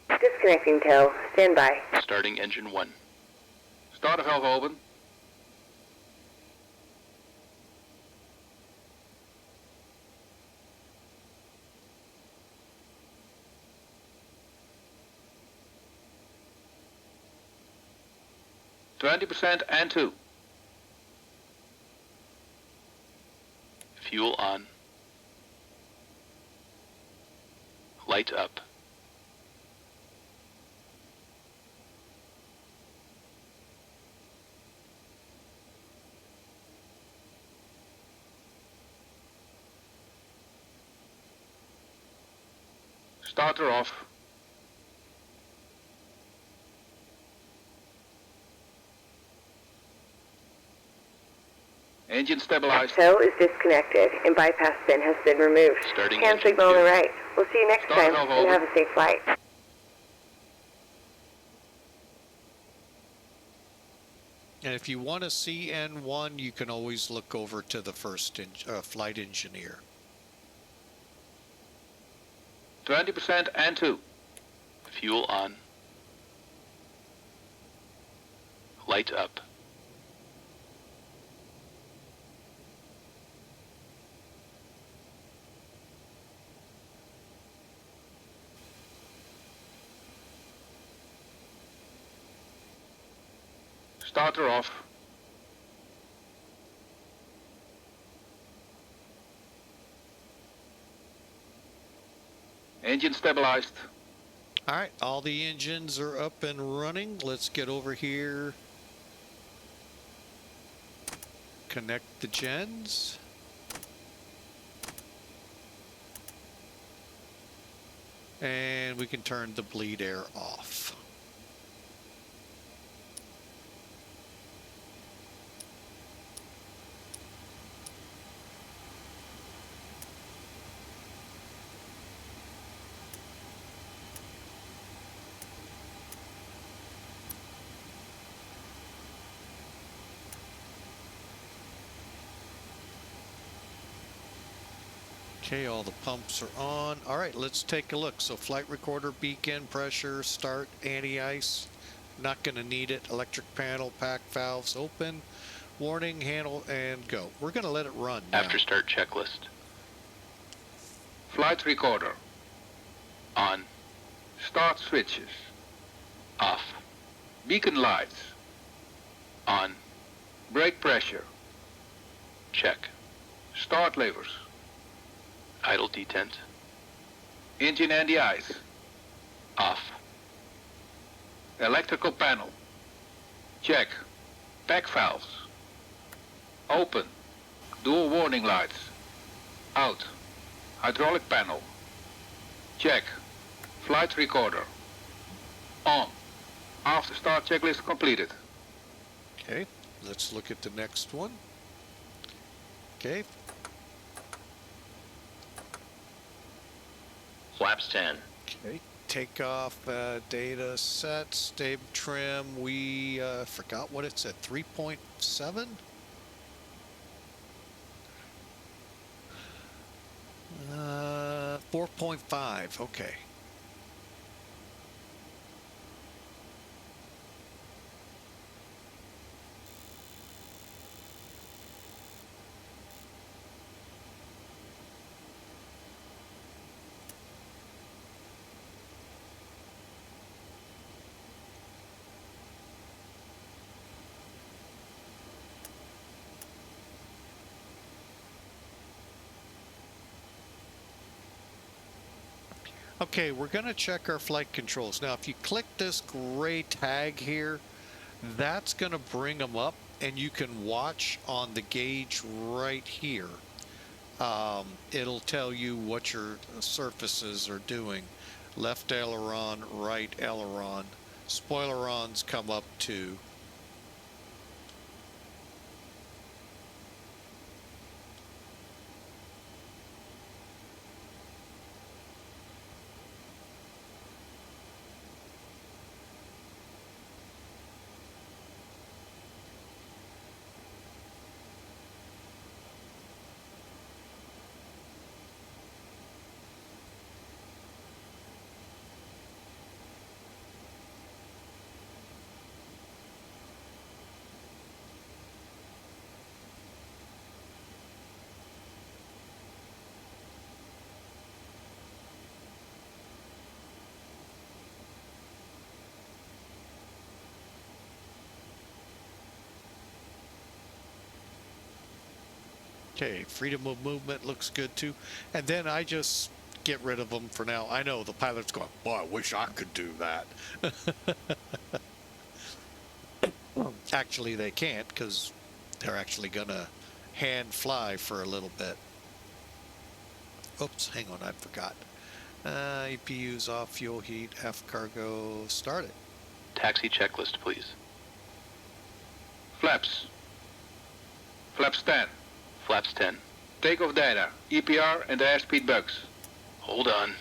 Disconnecting tow. Stand by. Starting engine 1. Starter valve open. %20 and 2. Fuel on. Light up. Starter off. Engine stabilized. Tow is disconnected and bypass pin has been removed. Starting Hand engine signal on 2. the right. We'll see you next Start time valve and open. have a safe flight. And if you want to see N1, you can always look over to the first flight engineer. 20% and 2. Fuel on. Light up. Starter off. Engine stabilized. All right, all the engines are up and running. Let's get over here. Connect the gens. And we can turn the bleed air off. Okay, all the pumps are on. All right, let's take a look. So flight recorder, beacon, pressure, start, anti-ice. Not going to need it. Electric panel, pack valves open. Warning, handle, and go. We're going to let it run now. After start checklist. Flight recorder. On. Start switches. Off. Beacon lights. On. Brake pressure. Check. Start levers. Idle detent. Engine anti-ice. Off. Electrical panel. Check. Pack valves. Open. Dual warning lights. Out. Hydraulic panel. Check. Flight recorder. On. After start checklist completed. Okay, let's look at the next one. Okay, Flaps 10. okay. Takeoff data set, stab trim. We forgot what it said. 3.7. 4.5. Okay. Okay, we're going to check our flight controls. Now, if you click this gray tag here, that's going to bring them up, and you can watch on the gauge right here. It'll tell you what your surfaces are doing. Left aileron, right aileron. Spoilerons come up too. Okay, freedom of movement looks good too. And then I just get rid of them for now. I know the pilot's going, boy, I wish I could do that. Actually, they can't because they're actually going to hand fly for a little bit. Oops, hang on, I forgot. EPU's off, fuel heat, F cargo, start it. Taxi checklist, please. Flaps. Flaps 10. Flaps 10. Takeoff data. EPR and airspeed bugs. Hold on.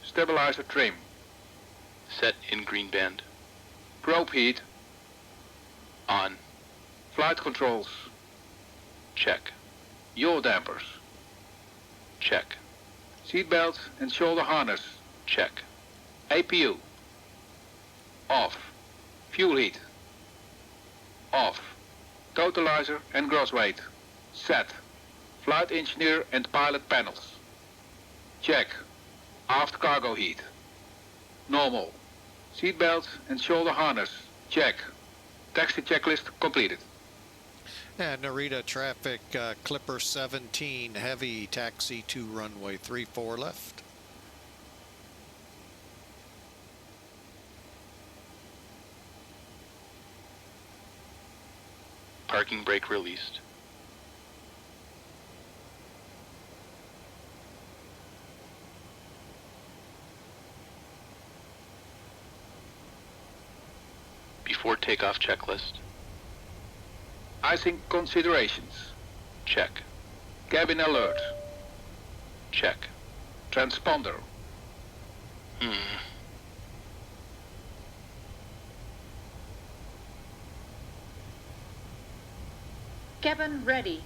Stabilizer trim. Set in green band. Probe heat. On. Flight controls. Check. Yaw dampers. Check. Seatbelt and shoulder harness. Check. APU. Off. Fuel heat. Off. Totalizer and gross weight. Set. Flight engineer and pilot panels. Check. Aft cargo heat. Normal. Seatbelt and shoulder harness. Check. Taxi checklist completed. And Narita traffic, Clipper 17, heavy, taxi to runway 34 left. Parking brake released. Before takeoff checklist. Icing considerations. Check. Cabin alert. Check. Transponder. Cabin ready.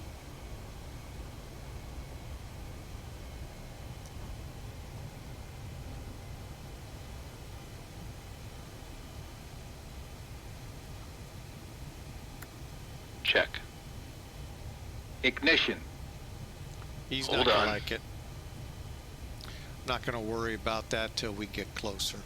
Check. Ignition. He's Hold not going on. to like it. Not going to worry about that till we get closer.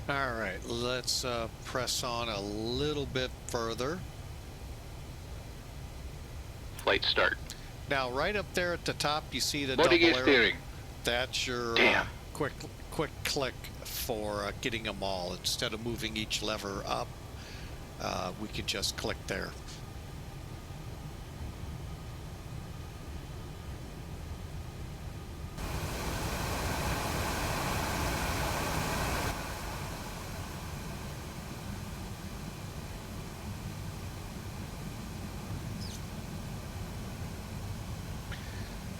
All right, let's press on a little bit further. Flight start. Now, right up there at the top, you see the Body gear double arrow. steering. That's your Damn. quick click for getting them all. Instead of moving each lever up, we can just click there.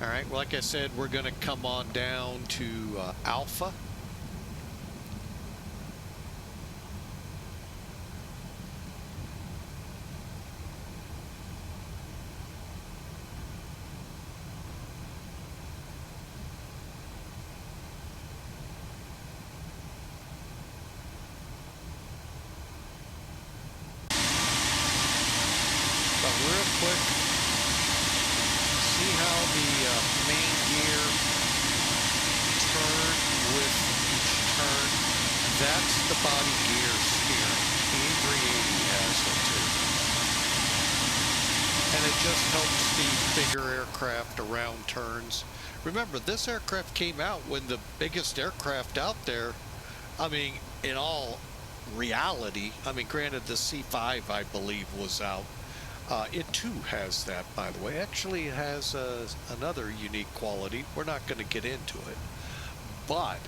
All right, well, like I said, we're going to come on down to Alpha. But real quick, see how the main gear turn with each turn? That's the body gear steering. The A380 has it too. And it just helps the bigger aircraft around turns. Remember, this aircraft came out when the biggest aircraft out there, I mean, in all reality, I mean, granted the C5, I believe, was out. It too has that, by the way. Actually, it has another unique quality. We're not going to get into it. But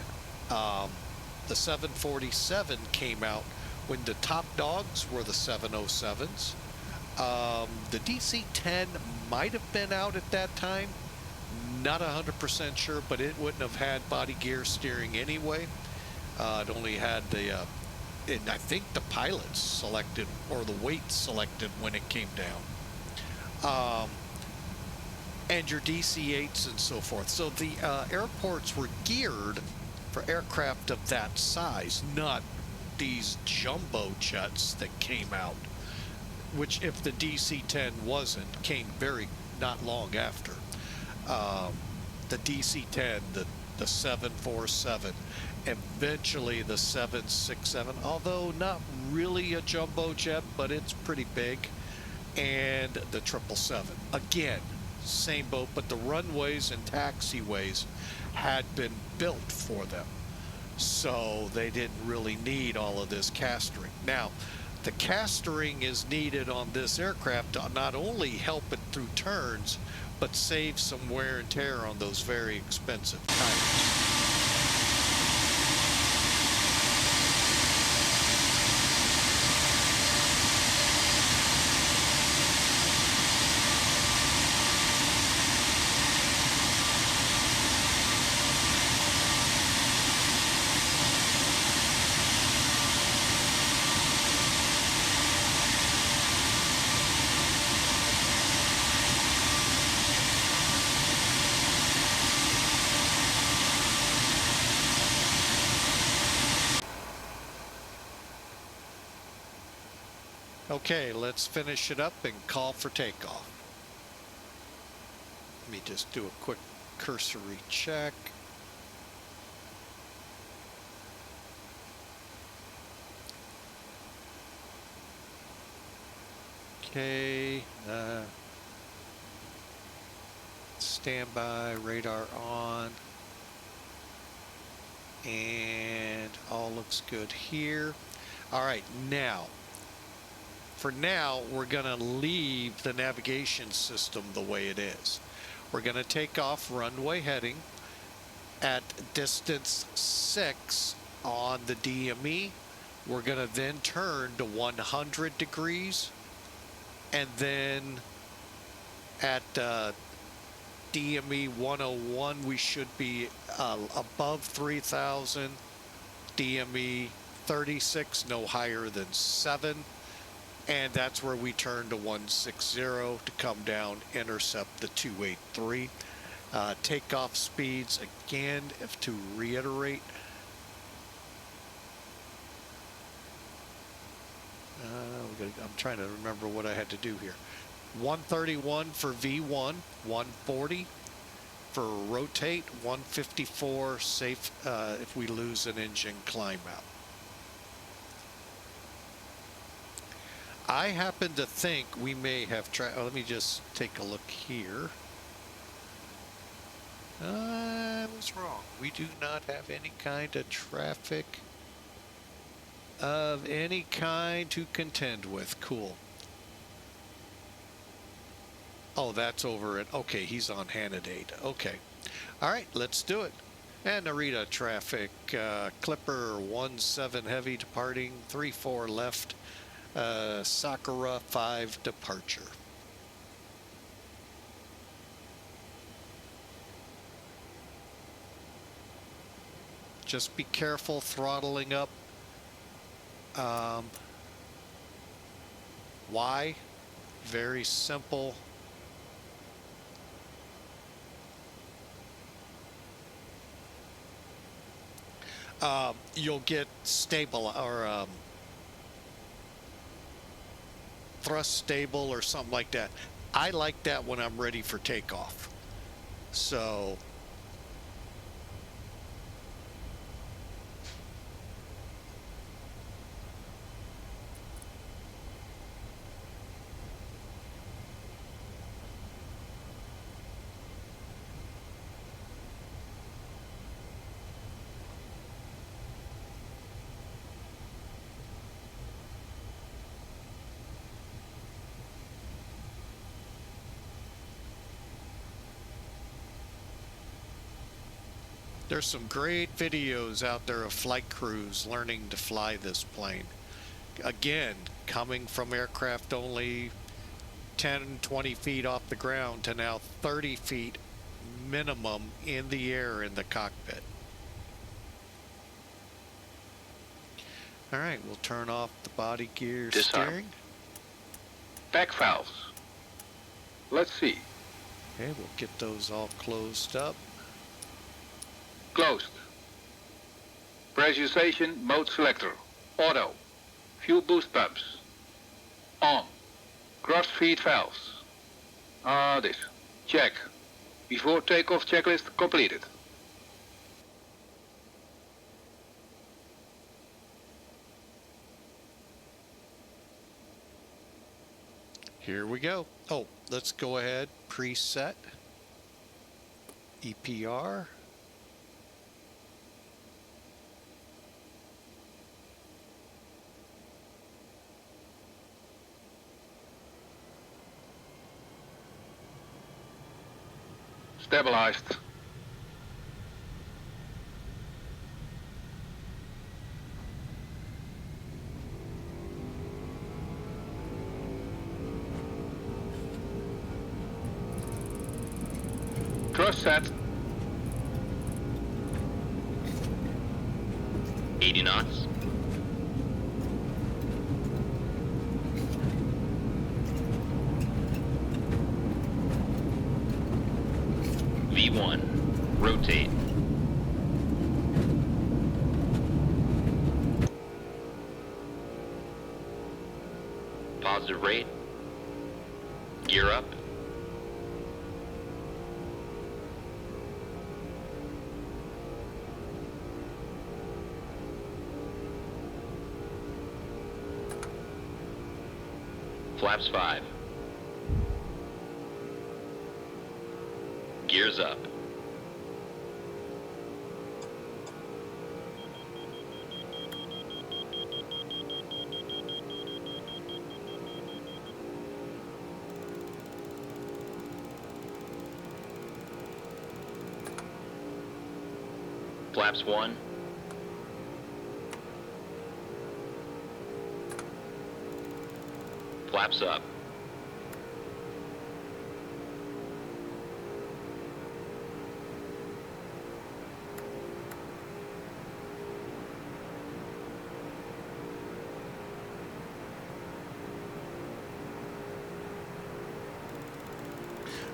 the 747 came out when the top dogs were the 707s. The DC-10 might have been out at that time. Not 100% sure, but it wouldn't have had body gear steering anyway. It only had the... and I think the pilots selected, or the weight selected when it came down. And your DC-8s and so forth. So the airports were geared for aircraft of that size, not these jumbo jets that came out, which if the DC-10 wasn't, came very not long after. The DC-10, the 747, eventually the 767, although not really a jumbo jet, but it's pretty big, and the 777. Again, same boat, but the runways and taxiways had been built for them, so they didn't really need all of this castering. Now, the castering is needed on this aircraft to not only help it through turns, but save some wear and tear on those very expensive tires. Okay, let's finish it up and call for takeoff. Let me just do a quick cursory check. Okay, standby, radar on, and all looks good here. All right, now, for now, we're going to leave the navigation system the way it is. We're going to take off runway heading at distance 6 on the DME. We're going to then turn to 100 degrees, and then at DME 101 we should be above 3,000. DME 36 no higher than 7. And that's where we turn to 160 to come down, intercept the 283. Takeoff speeds, again, if to reiterate, I'm trying to remember what I had to do here. 131 for V1, 140 for rotate, 154 safe if we lose an engine climb out. I happen to think we may have let me just take a look here. I was wrong. We do not have any kind of traffic of any kind to contend with. Cool. Oh, that's over at, okay, he's on Hanadate. Okay. All right, let's do it. And Narita traffic, Clipper 17 heavy departing, 34 left. Sakura 5 departure. Just be careful throttling up. Why? Very simple. You'll get stable or thrust stable or something like that. I like that when I'm ready for takeoff. So there's some great videos out there of flight crews learning to fly this plane. Again, coming from aircraft only 10, 20 feet off the ground to now 30 feet minimum in the air in the cockpit. All right, we'll turn off the body gear steering. Back valves. Let's see. Okay, we'll get those all closed up. Closed. Pressurization mode selector. Auto. Fuel boost pumps. On. Cross feed valves. This. Check. Before takeoff checklist completed. Here we go. Oh, let's go ahead. Preset. EPR. Stabilized. Thrust set. 80 knots. V1. Rotate. Positive rate. Gear up. Flaps 5. Gears up. Flaps 1. Flaps up.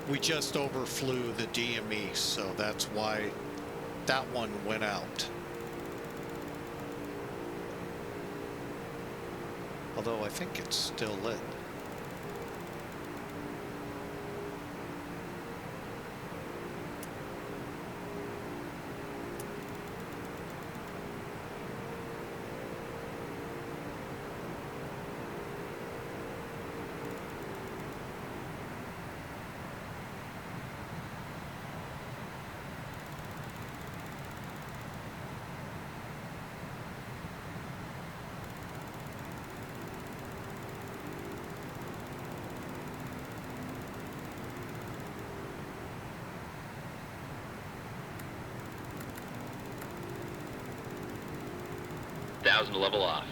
We just overflew the DME, so that's why that one went out. Although I think it's still lit. To level off.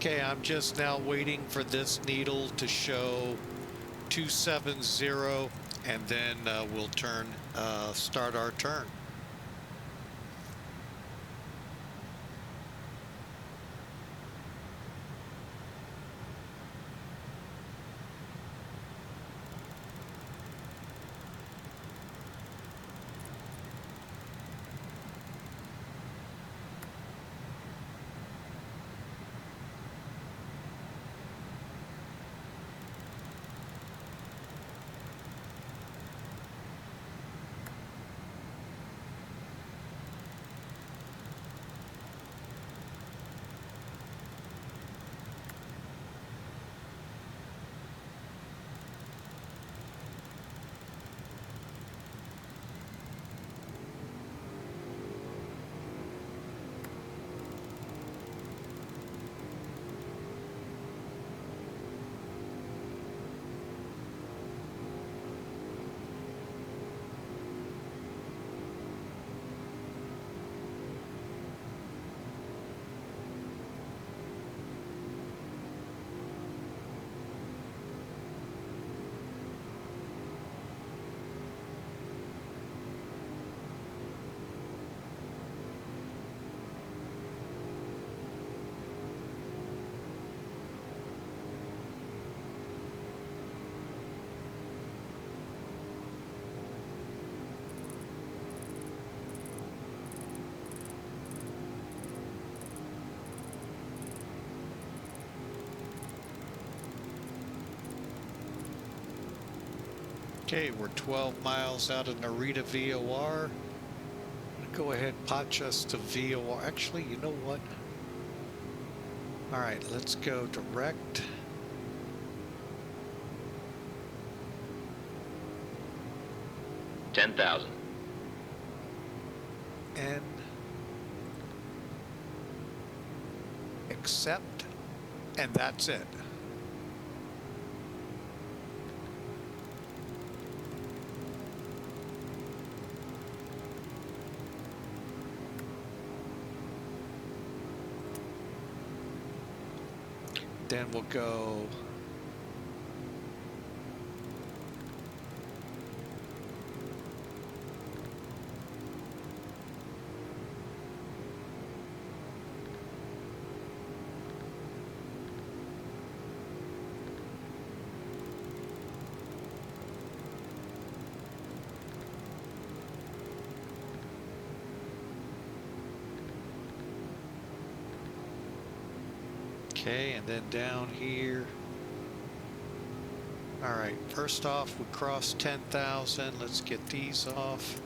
Okay, I'm just now waiting for this needle to show 270, and then we'll start our turn. Okay, we're 12 miles out of Narita VOR. Go ahead, patch us to VOR. Actually, you know what? All right, let's go direct. $10,000. And accept, and that's it. Then we'll go okay, and then down here. All right, first off, we crossed 10,000. Let's get these off.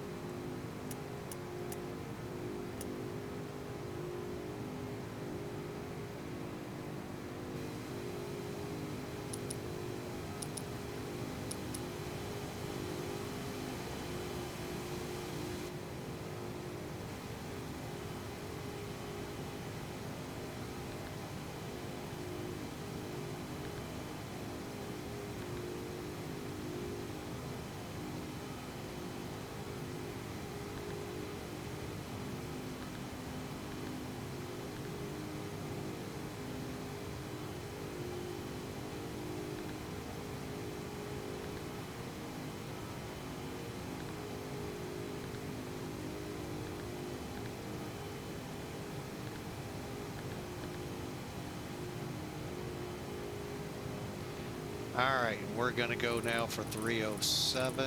All right, we're gonna go now for 307.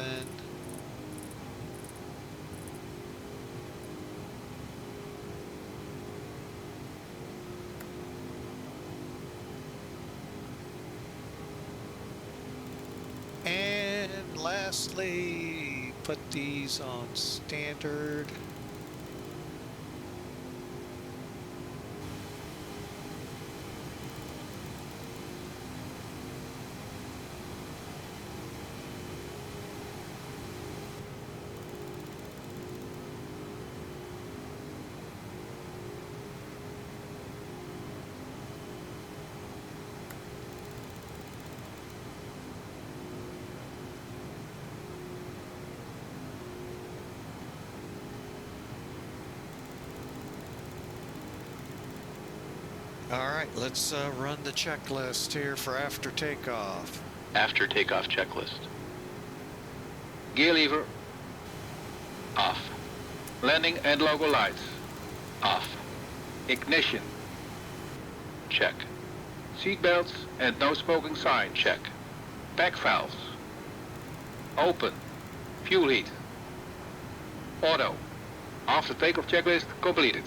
And lastly, put these on standard. All right, let's run the checklist here for after takeoff. After takeoff checklist. Gear lever. Off. Landing and logo lights. Off. Ignition. Check. Seat belts and no smoking sign. Check. Pack valves. Open. Fuel heat. Auto. After takeoff checklist completed.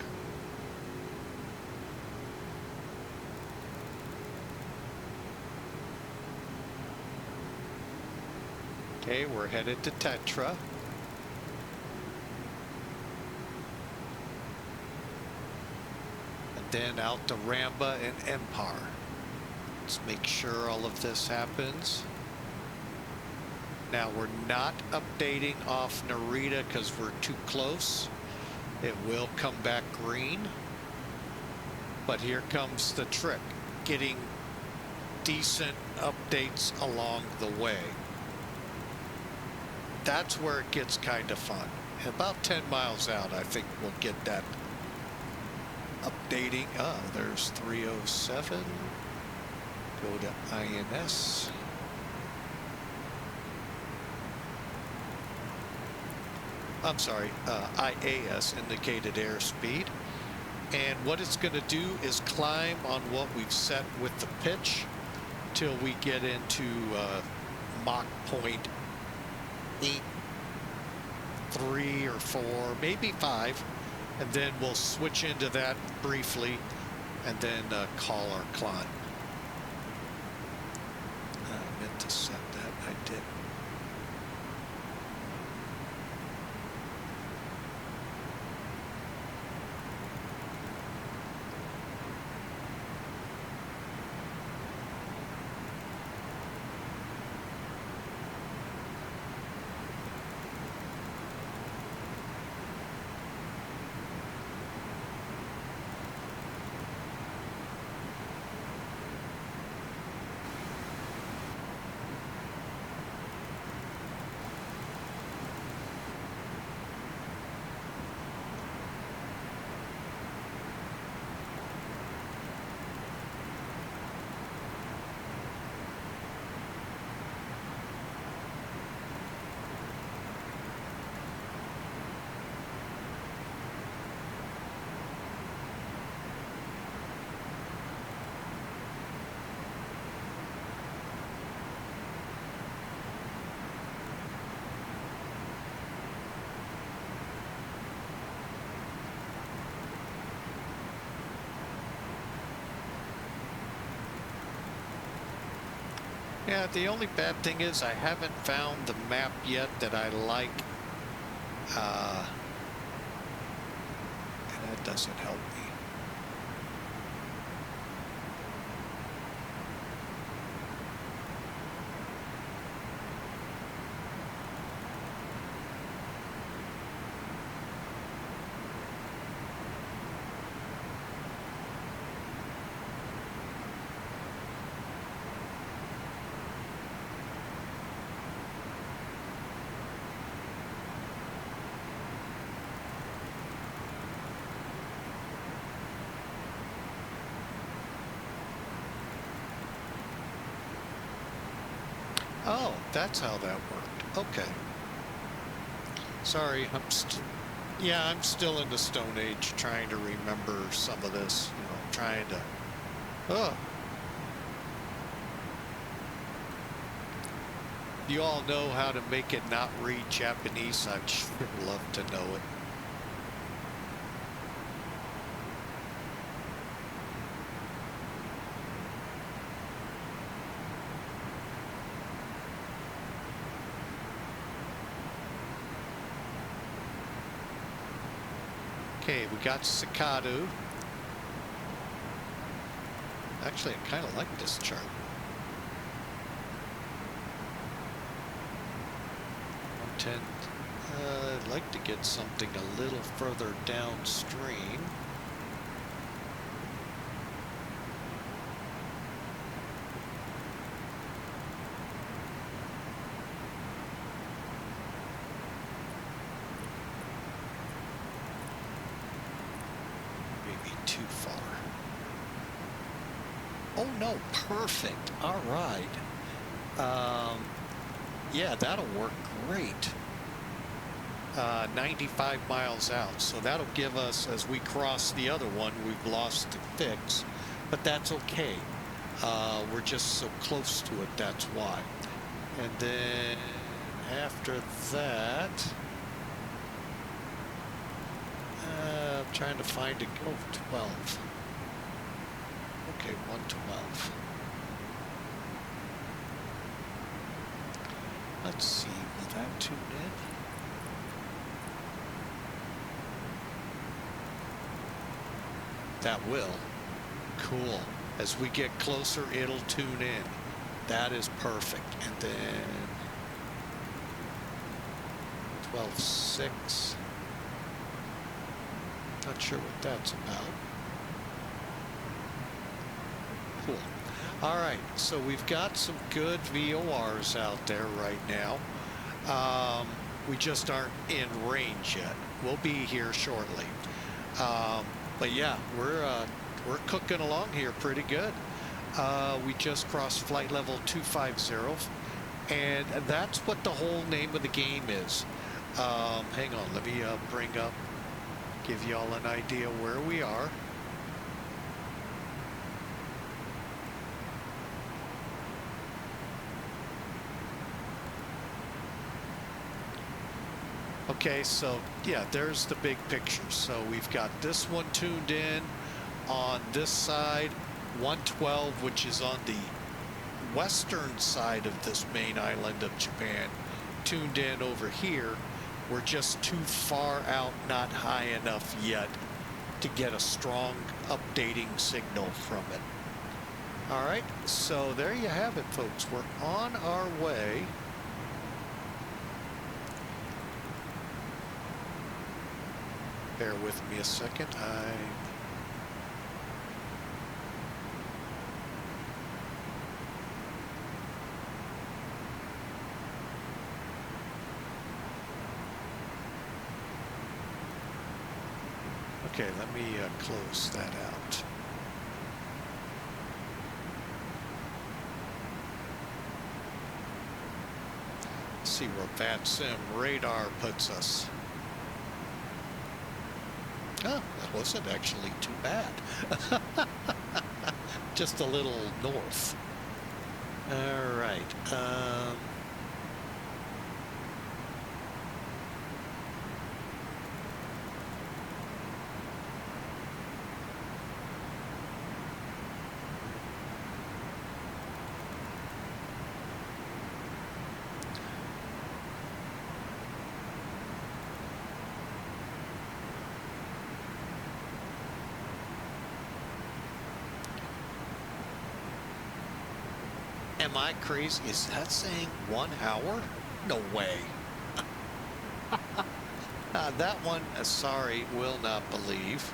Okay, we're headed to Tetra. And then out to Ramba and Empire. Let's make sure all of this happens. Now we're not updating off Narita because we're too close. It will come back green. But here comes the trick. Getting decent updates along the way. That's where it gets kind of fun. About 10 miles out, I think we'll get that updating. Oh, there's 307. Go to INS. I'm sorry, IAS, indicated airspeed. And what it's going to do is climb on what we've set with the pitch till we get into Mach point 8, 3 or 4, maybe 5, and then we'll switch into that briefly and then call our climb. I meant to set that, I didn't. Yeah, the only bad thing is I haven't found the map yet that I like. And that doesn't help me. Oh, that's how that worked. Okay. Sorry, I'm still in the Stone Age trying to remember some of this, you know, trying to, You all know how to make it not read Japanese? I'd sure love to know it. Okay, we got Sakatu. Actually, I kind of like this chart. 110. I'd like to get something a little further downstream. Too far. Oh no, perfect. All right. Yeah, that'll work great. 95 miles out. So that'll give us, as we cross the other one, we've lost the fix, but that's okay. We're just so close to it, that's why. And then after that, I'm trying to find it. Oh, 12. Okay, 112. Let's see, will that tune in? That will. Cool. As we get closer, it'll tune in. That is perfect. And then 12.6. Not sure what that's about. Cool. All right, so we've got some good VORs out there right now. We just aren't in range yet. We'll be here shortly. But yeah, we're cooking along here pretty good. We just crossed flight level 250, and that's what the whole name of the game is. Hang on, let me bring up, give you all an idea where we are. Okay, so yeah, there's the big picture. So we've got this one tuned in on this side, 112, which is on the western side of this main island of Japan, tuned in over here. We're just too far out, not high enough yet to get a strong updating signal from it. All right, so there you have it, folks. We're on our way. Bear with me a second. Okay, let me close that out. Let's see where VATSIM radar puts us. Oh, that wasn't actually too bad. Just a little north. All right. Am I crazy? Is that saying 1 hour? No way. That one, sorry, will not believe.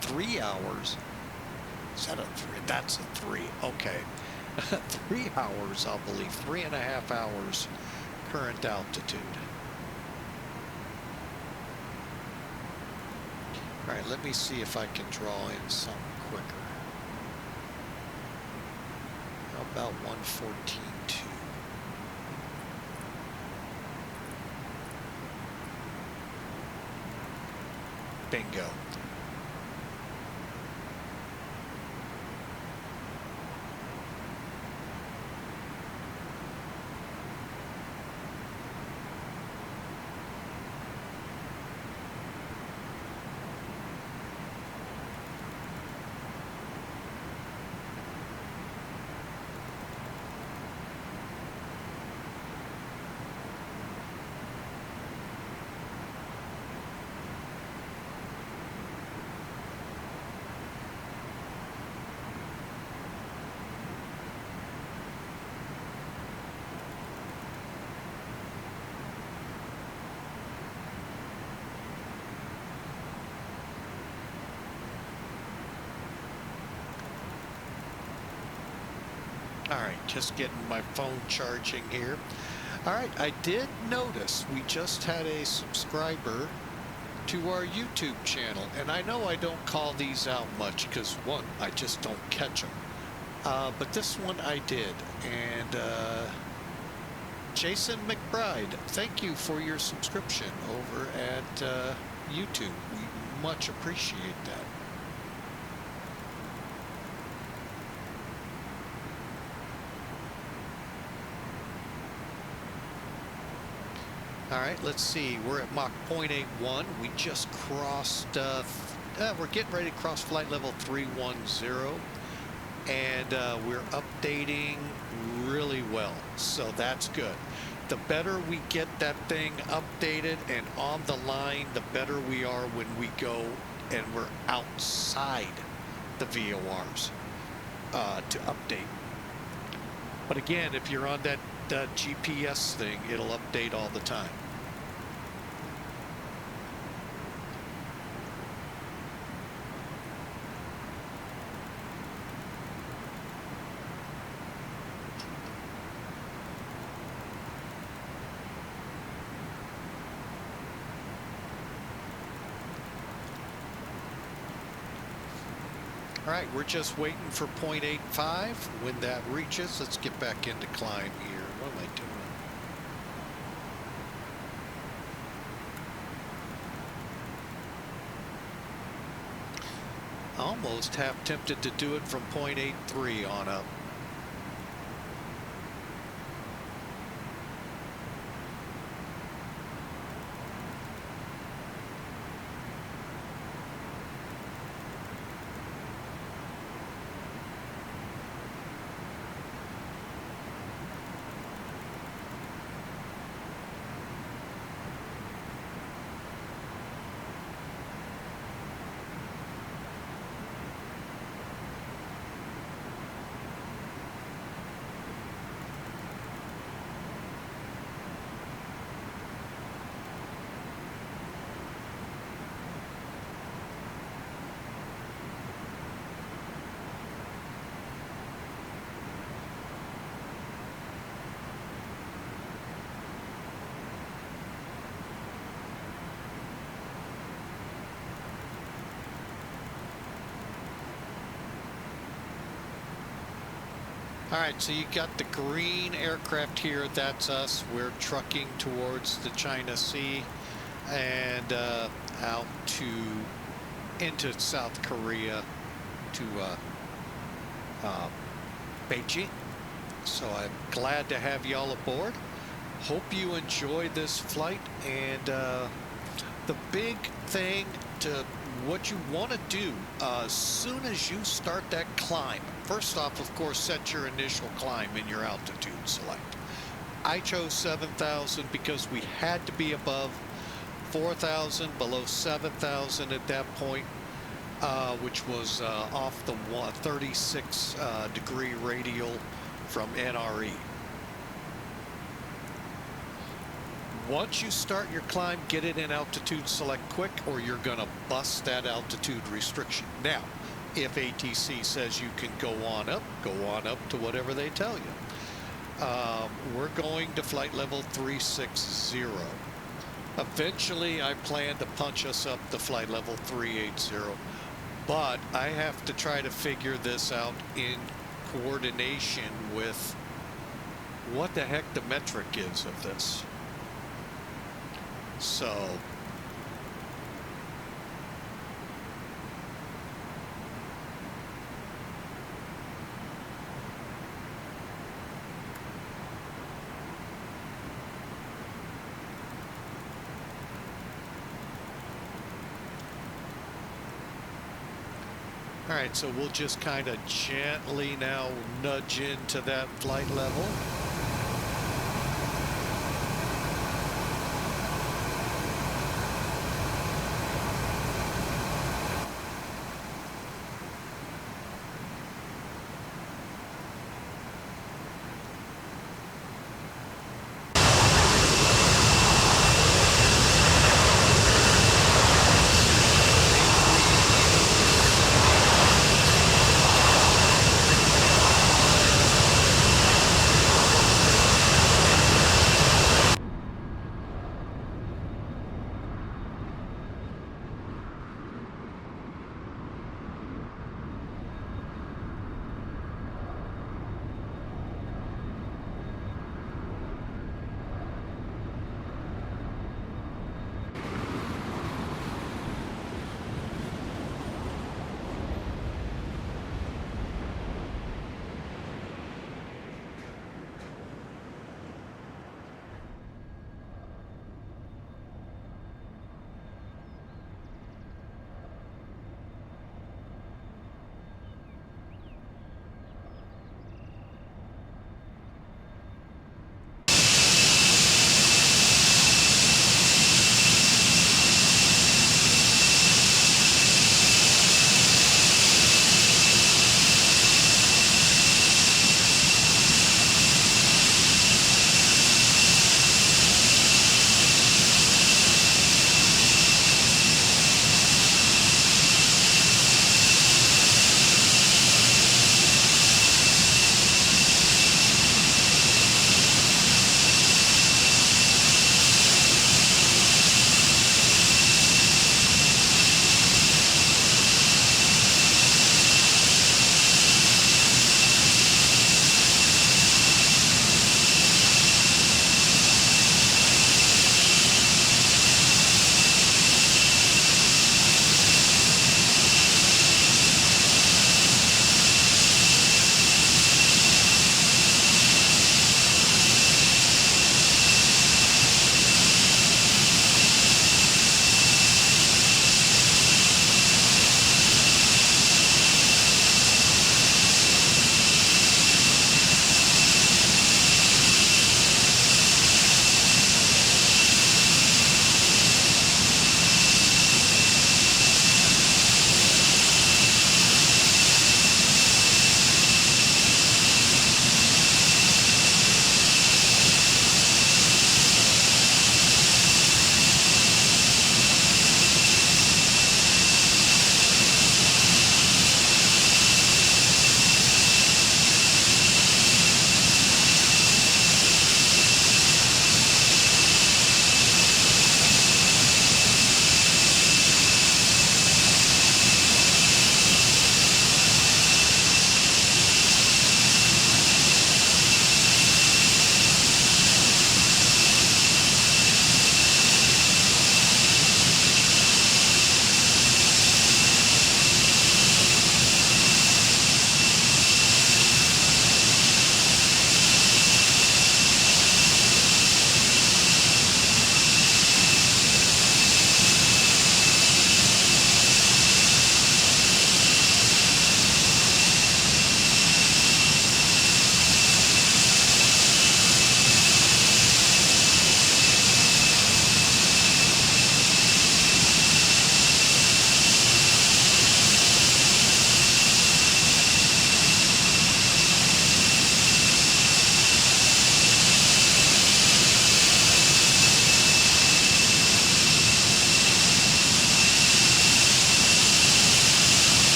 3 hours? Is that a 3? That's a 3. Okay. 3 hours, I'll believe. 3.5 hours current altitude. All right, let me see if I can draw in something quicker. How about 114.2? Bingo. All right, just getting my phone charging here. All right, I did notice we just had a subscriber to our YouTube channel, and I know I don't call these out much because, one, I just don't catch them. But this one I did, and Jason McBride, thank you for your subscription over at YouTube. We much appreciate that. All right, let's see. We're at Mach 0.81. We just crossed, we're getting ready to cross flight level 310. And we're updating really well. So that's good. The better we get that thing updated and on the line, the better we are when we go and we're outside the VORs to update. But again, if you're on that GPS thing, it'll update all the time. All right, we're just waiting for 0.85. When that reaches, let's get back into climb here. What am I doing? Almost half tempted to do it from 0.83 on up. All right, so you got the green aircraft here. That's us. We're trucking towards the China Sea and out into South Korea to Beijing. So I'm glad to have y'all aboard. Hope you enjoyed this flight. And the big thing to what you want to do as soon as you start that climb, first off, of course, set your initial climb in your altitude select. I chose 7,000 because we had to be above 4,000, below 7,000 at that point, which was off the 36 degree radial from NRE. Once you start your climb, get it in altitude select quick, or you're going to bust that altitude restriction. Now, if ATC says you can go on up to whatever they tell you. We're going to flight level 360. Eventually, I plan to punch us up to flight level 380, but I have to try to figure this out in coordination with what the heck the metric is of this. So all right, so we'll just kind of gently now nudge into that flight level.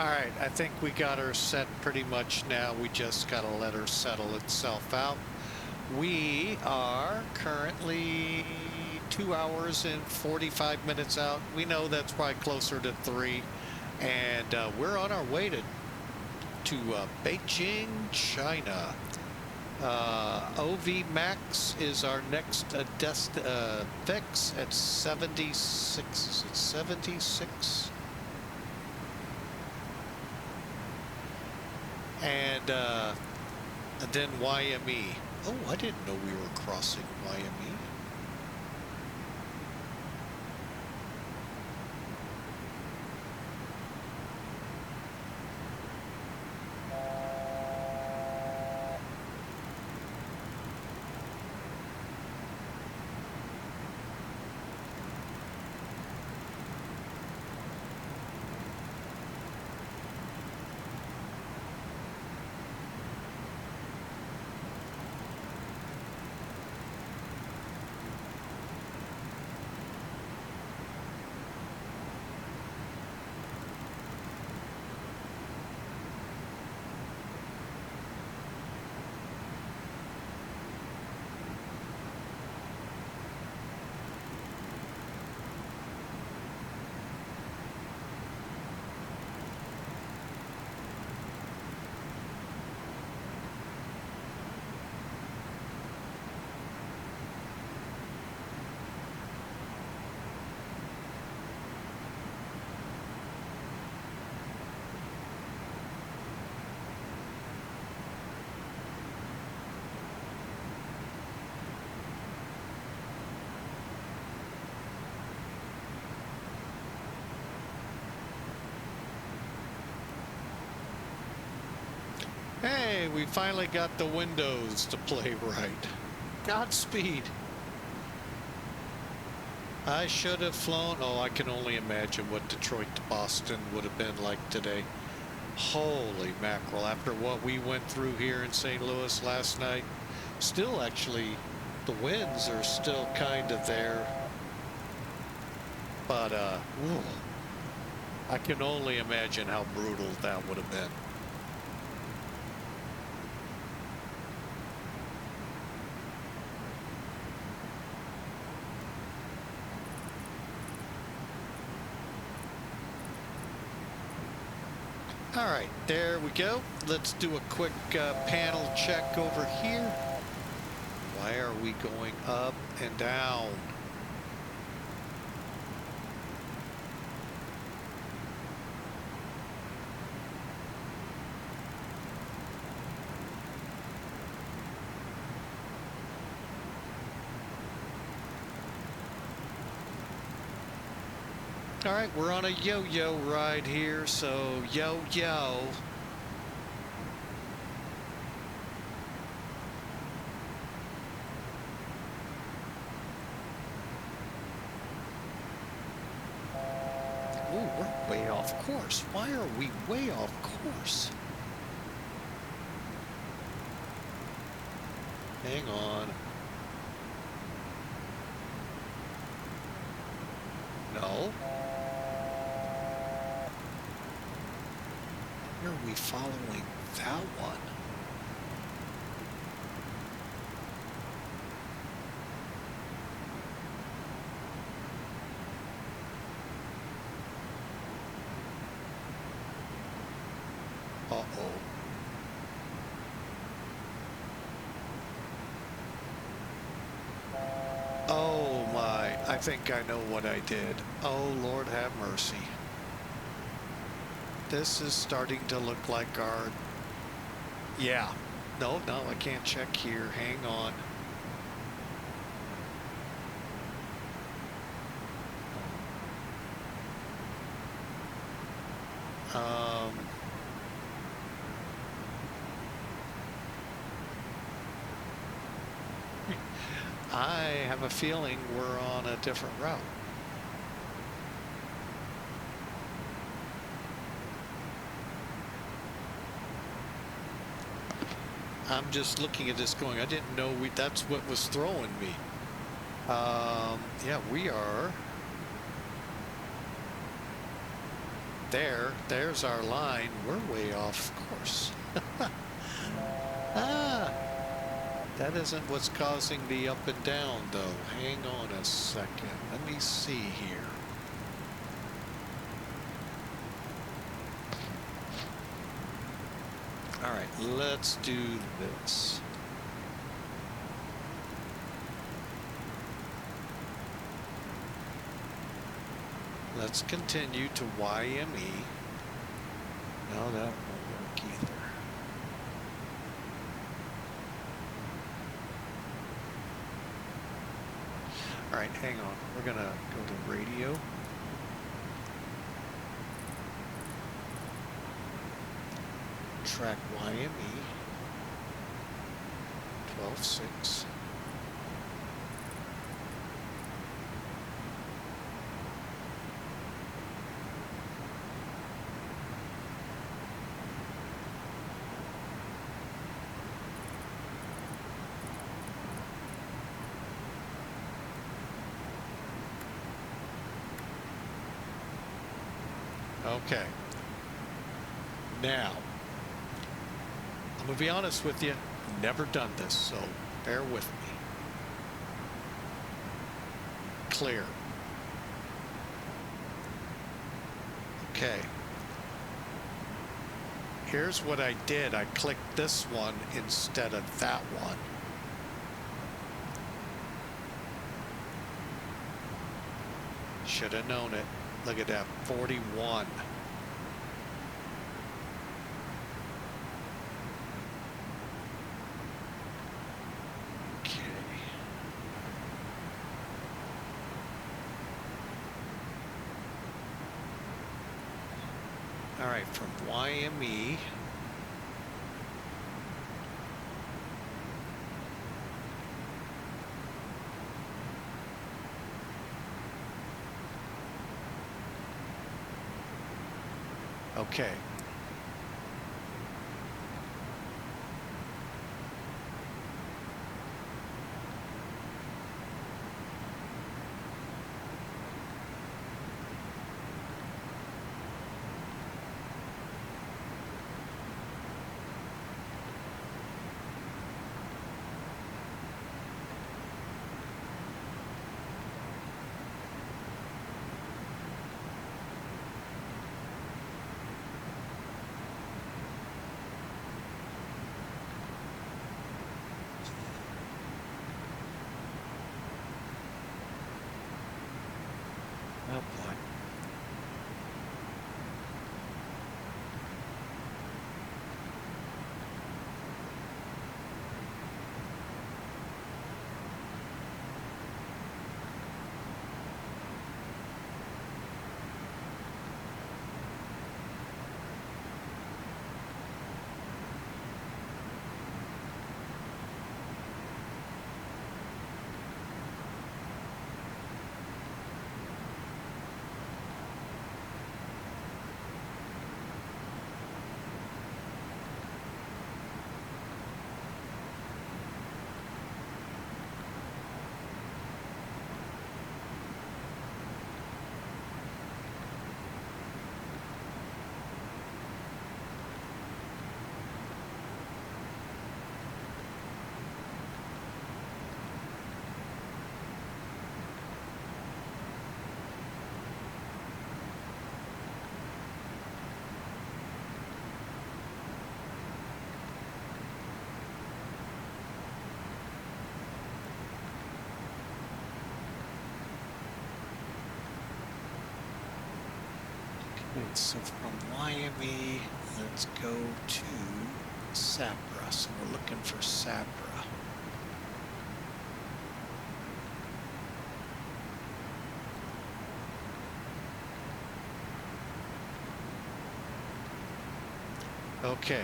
All right, I think we got her set pretty much now. We just got to let her settle itself out. We are currently 2 hours and 45 minutes out. We know that's probably closer to 3. And we're on our way to Beijing, China. OV Max is our next fix at 76. Is it 76? And then YME. Oh, I didn't know we were crossing YME. Hey, we finally got the windows to play right. Godspeed. I should have flown. Oh, I can only imagine what Detroit to Boston would have been like today. Holy mackerel. After what we went through here in St. Louis last night, still actually, the winds are still kind of there. But, I can only imagine how brutal that would have been. All right, there we go. Let's do a quick panel check over here. Why are we going up and down? All right, we're on a yo-yo ride here, so yo-yo. Ooh, we're way off course. Why are we way off course? Hang on. No. Why are we following that one? Uh-oh. Oh my, I think I know what I did. Oh, Lord have mercy. This is starting to look like our... Yeah. No, I can't check here. Hang on. I have a feeling we're on a different route. I'm just looking at this going, I didn't know that's what was throwing me. Yeah, we are. There's our line. We're way off course. Ah, that isn't what's causing the up and down, though. Hang on a second. Let me see here. All right, let's do this. Let's continue to YME. No, that won't work either. All right, hang on. We're gonna go to radio. Track YME 12.6. Okay. Now, I'm going to be honest with you, never done this, so bear with me. Clear. Okay. Here's what I did. I clicked this one instead of that one. Should have known it. Look at that, 41. Okay. All right, from YME. Okay. Oh boy. Okay, so from YME, let's go to Sabra. So we're looking for Sabra. Okay.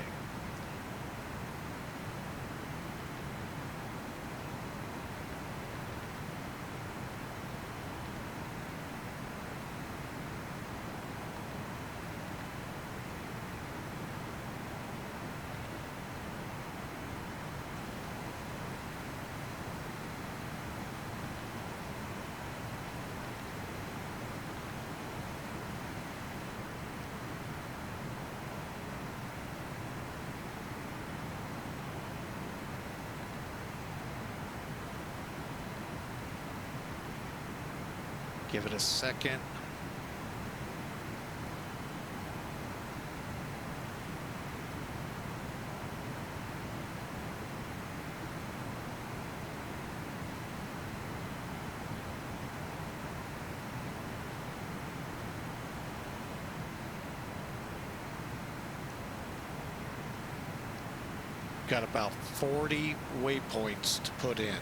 Give it a second. Got about 40 waypoints to put in.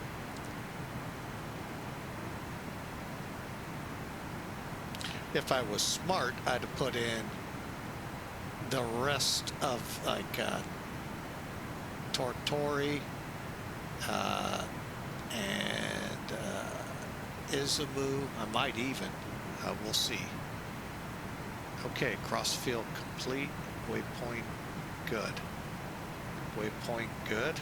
If I was smart, I'd have put in the rest of like Tortori and Izumu. I might even. We'll see. Okay, crossfield complete. Waypoint good. Waypoint good.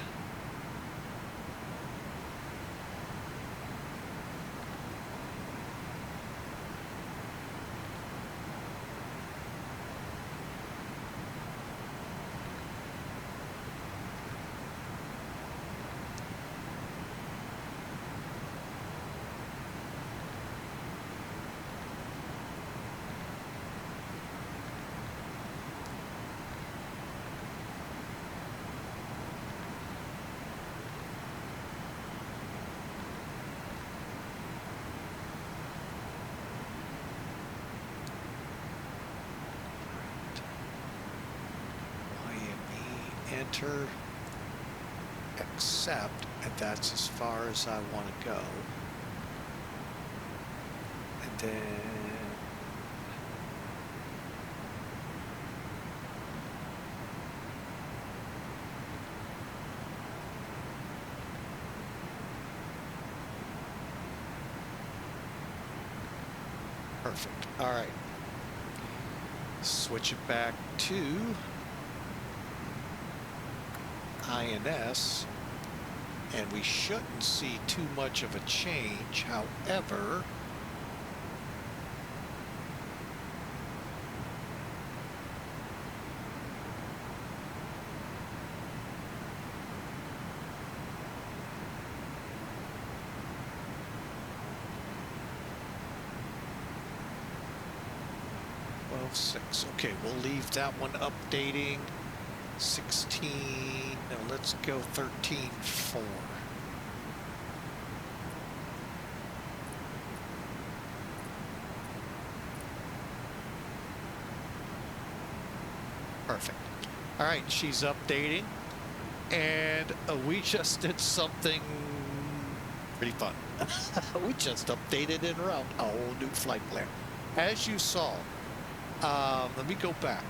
Enter, accept, and that's as far as I want to go. And then perfect. All right. Switch it back to INS, and we shouldn't see too much of a change. However, okay, we'll leave that one updating. 16, now let's go 13.4. Perfect. All right, she's updating, and we just did something pretty fun. We just updated en route a whole new flight plan. As you saw, let me go back.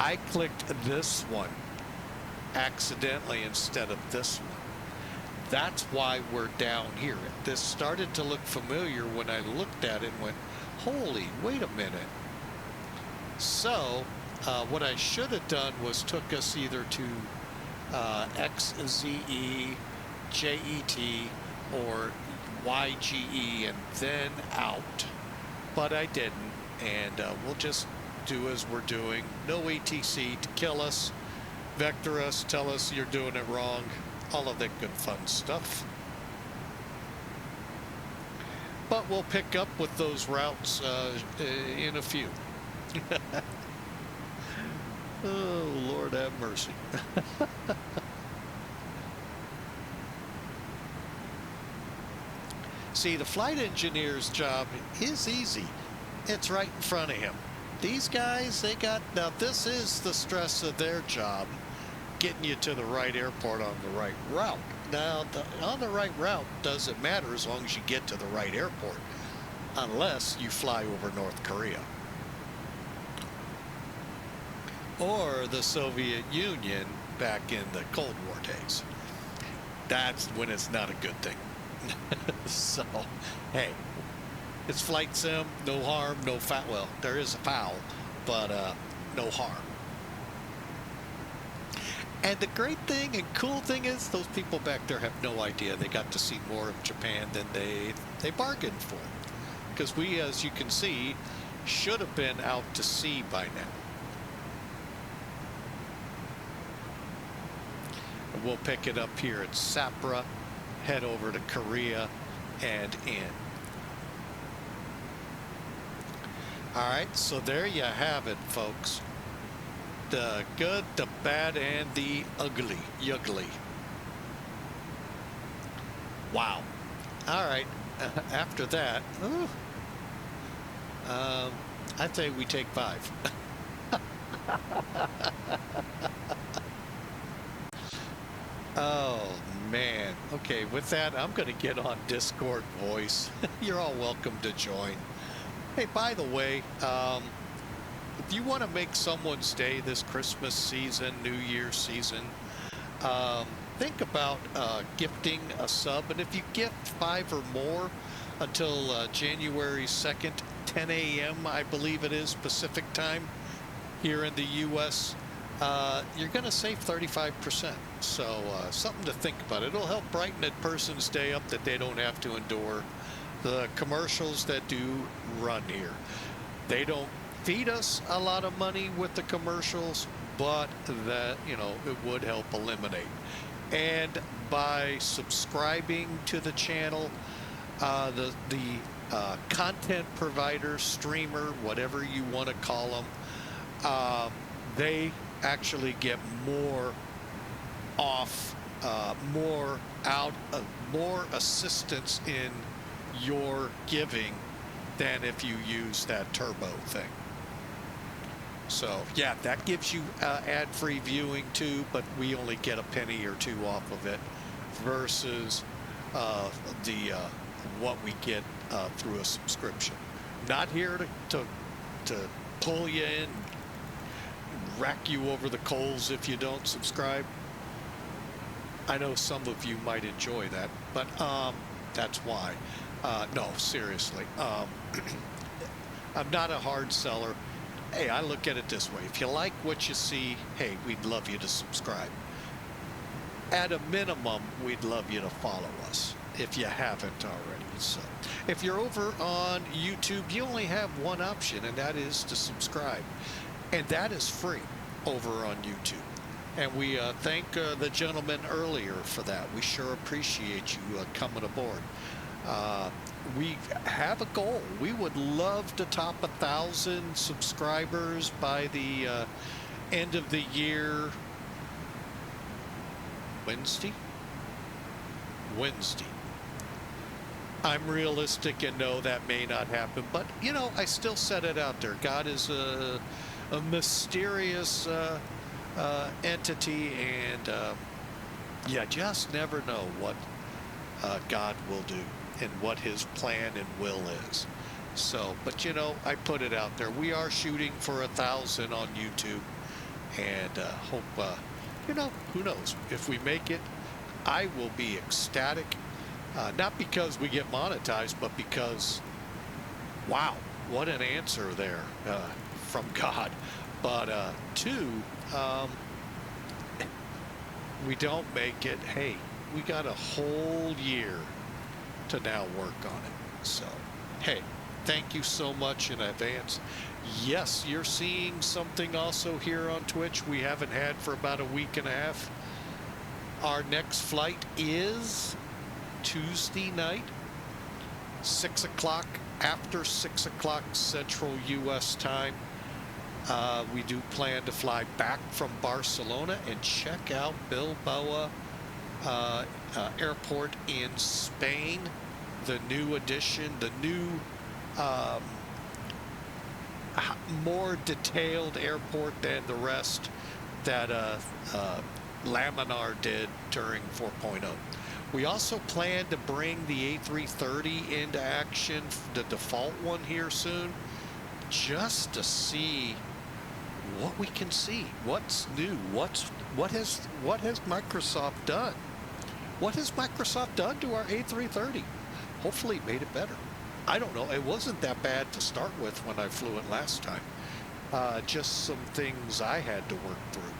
I clicked this one accidentally instead of this one. That's why we're down here. This started to look familiar when I looked at it and went, holy, wait a minute. So what I should have done was took us either to XZE, JET, or YGE and then out, but I didn't, and we'll just do as we're doing. No ATC to kill us, vector us, tell us you're doing it wrong, all of that good fun stuff. But we'll pick up with those routes in a few. Oh, Lord have mercy. See, the flight engineer's job is easy. It's right in front of him. These guys, they got, now this is the stress of their job, getting you to the right airport on the right route. Now, on the right route doesn't matter as long as you get to the right airport, unless you fly over North Korea or the Soviet Union back in the Cold War days. That's when it's not a good thing. So, hey, it's flight sim, no harm, no foul. Well, there is a foul, but no harm. And the great thing and cool thing is those people back there have no idea. They got to see more of Japan than they bargained for. Because we, as you can see, should have been out to sea by now. And we'll pick it up here at Sapra, head over to Korea and in. All right, so there you have it, folks. The good, the bad, and the ugly. Yuggly. Wow. All right. After that, I say we take 5. Oh, man. Okay, with that, I'm going to get on Discord voice. You're all welcome to join. Hey, by the way, if you want to make someone's day this Christmas season, New Year season, think about gifting a sub. And if you gift 5 or more until January 2nd, 10 a.m., I believe it is, Pacific time here in the U.S., you're going to save 35%. So something to think about. It'll help brighten a person's day up that they don't have to endure the commercials that do run here. They don't feed us a lot of money with the commercials, but that, you know, it would help eliminate. And by subscribing to the channel, the content provider, streamer, whatever you want to call them, they actually get more off, more assistance in your giving than if you use that turbo thing. So yeah, that gives you ad-free viewing too, but we only get a penny or 2 off of it versus what we get through a subscription. Not here to pull you in, rack you over the coals if you don't subscribe. I know some of you might enjoy that, but that's why. No, seriously. I'm not a hard seller. Hey, I look at it this way. If you like what you see, hey, we'd love you to subscribe. At a minimum, we'd love you to follow us if you haven't already. So if you're over on YouTube, you only have one option, and that is to subscribe. And that is free over on YouTube. And we thank the gentleman earlier for that. We sure appreciate you coming aboard. We have a goal. We would love to top 1,000 subscribers by the end of the year. Wednesday. I'm realistic and know that may not happen, but you know, I still set it out there. God is a mysterious entity, and you just never know what God will do and what his plan and will is. So, but you know, I put it out there. We are shooting for 1,000 on YouTube, and hope, you know, who knows? If we make it, I will be ecstatic. Not because we get monetized, but because, wow, what an answer there from God. But 2, we don't make it, hey, we got a whole year to now work on it. So, hey, thank you so much in advance. Yes, you're seeing something also here on Twitch we haven't had for about a week and a half. Our next flight is Tuesday night, 6 o'clock, after 6 o'clock Central U.S. time. We do plan to fly back from Barcelona and check out Bilbao airport in Spain, the new addition, the new more detailed airport than the rest that Laminar did during 4.0. We also plan to bring the A330 into action, the default one here soon, just to see what we can see, what's new, what has Microsoft done? What has Microsoft done to our A330? Hopefully it made it better. I don't know. It wasn't that bad to start with when I flew it last time. Just some things I had to work through.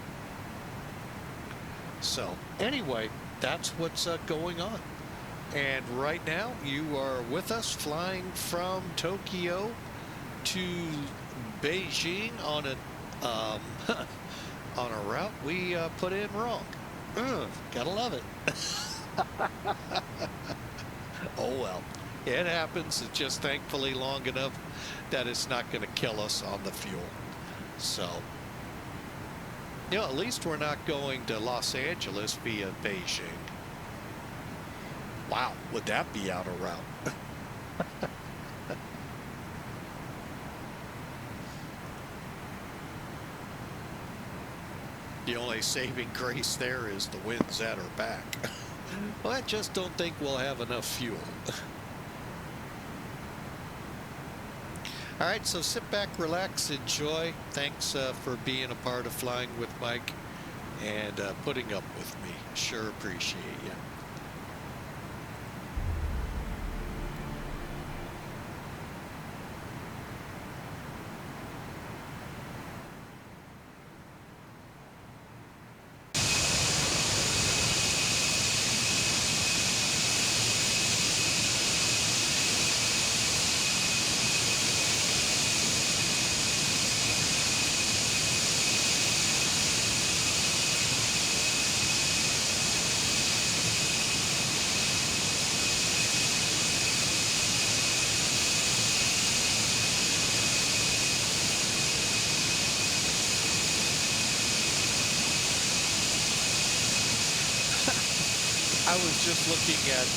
So anyway, that's what's going on. And right now you are with us flying from Tokyo to Beijing on a on a route we put in wrong. Gotta love it. Oh well. It happens. It's just thankfully long enough that it's not going to kill us on the fuel. So, you know, at least we're not going to Los Angeles via Beijing. Wow, would that be out of route? The only saving grace there is the winds at our back. Well, I just don't think we'll have enough fuel. All right, so sit back, relax, enjoy. Thanks for being a part of Flying with Mike and putting up with me. Sure appreciate you. I was just looking at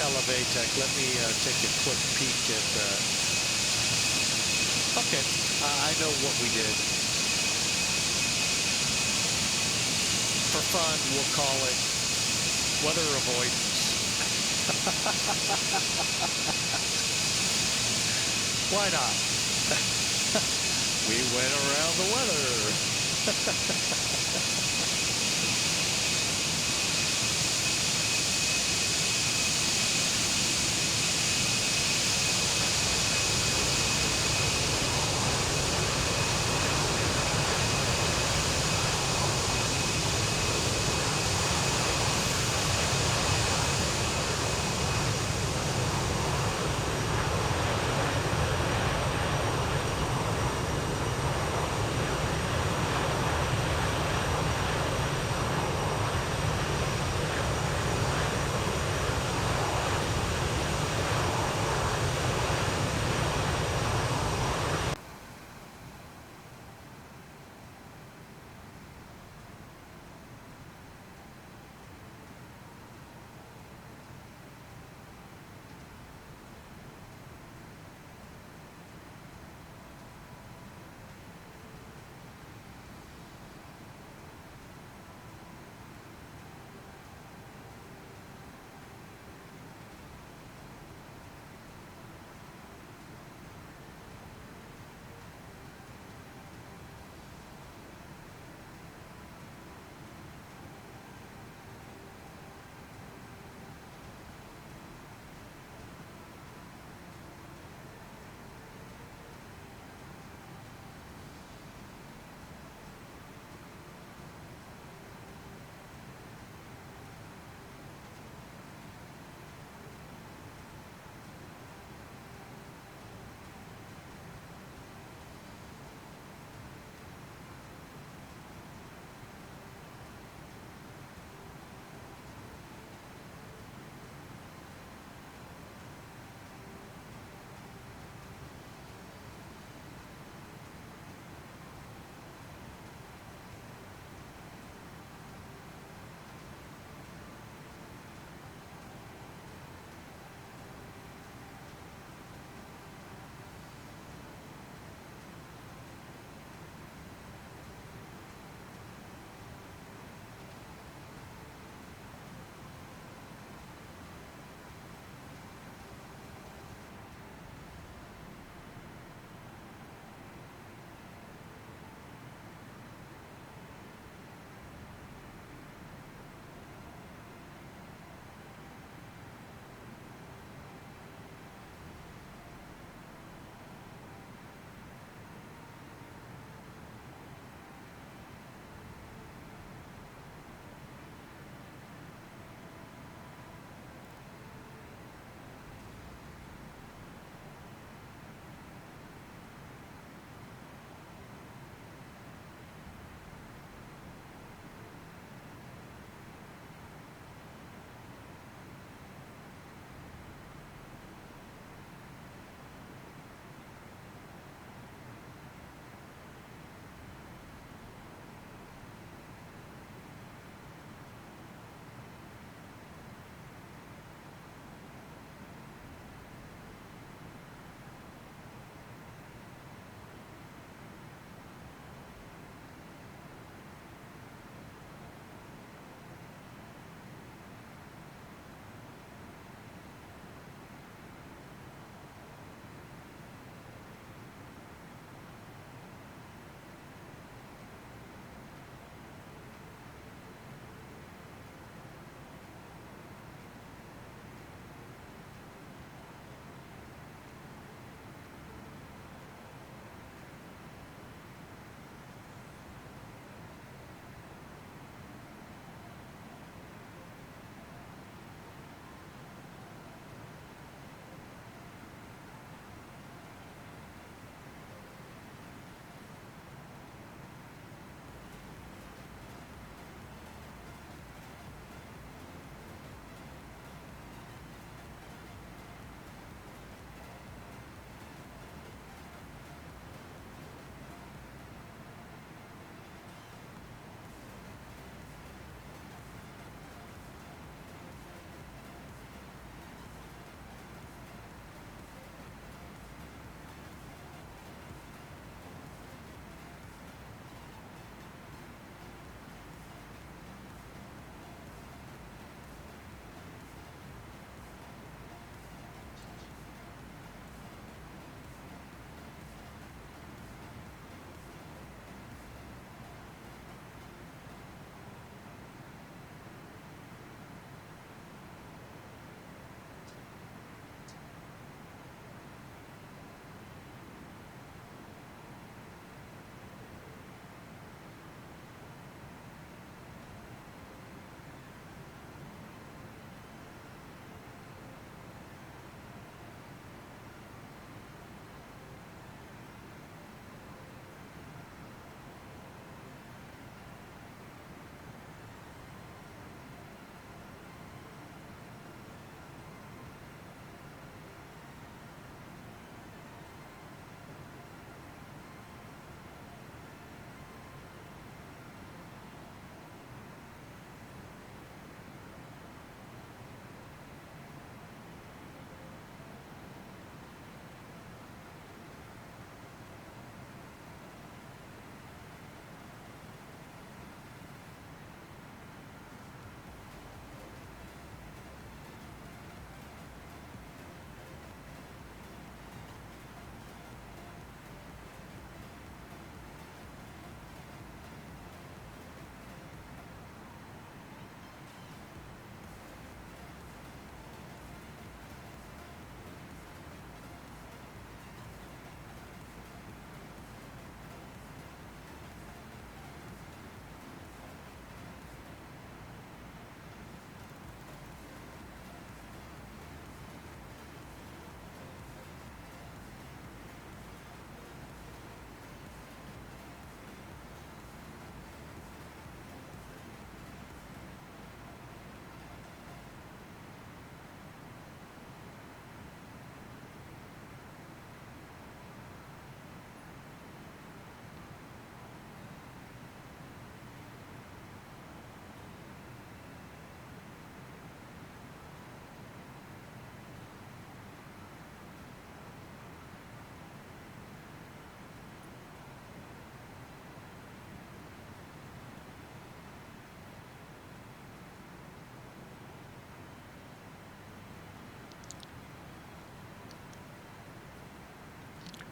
Elevatech. Let me take a quick peek at okay, I know what we did. For fun, we'll call it weather avoidance. Why not? We went around the weather.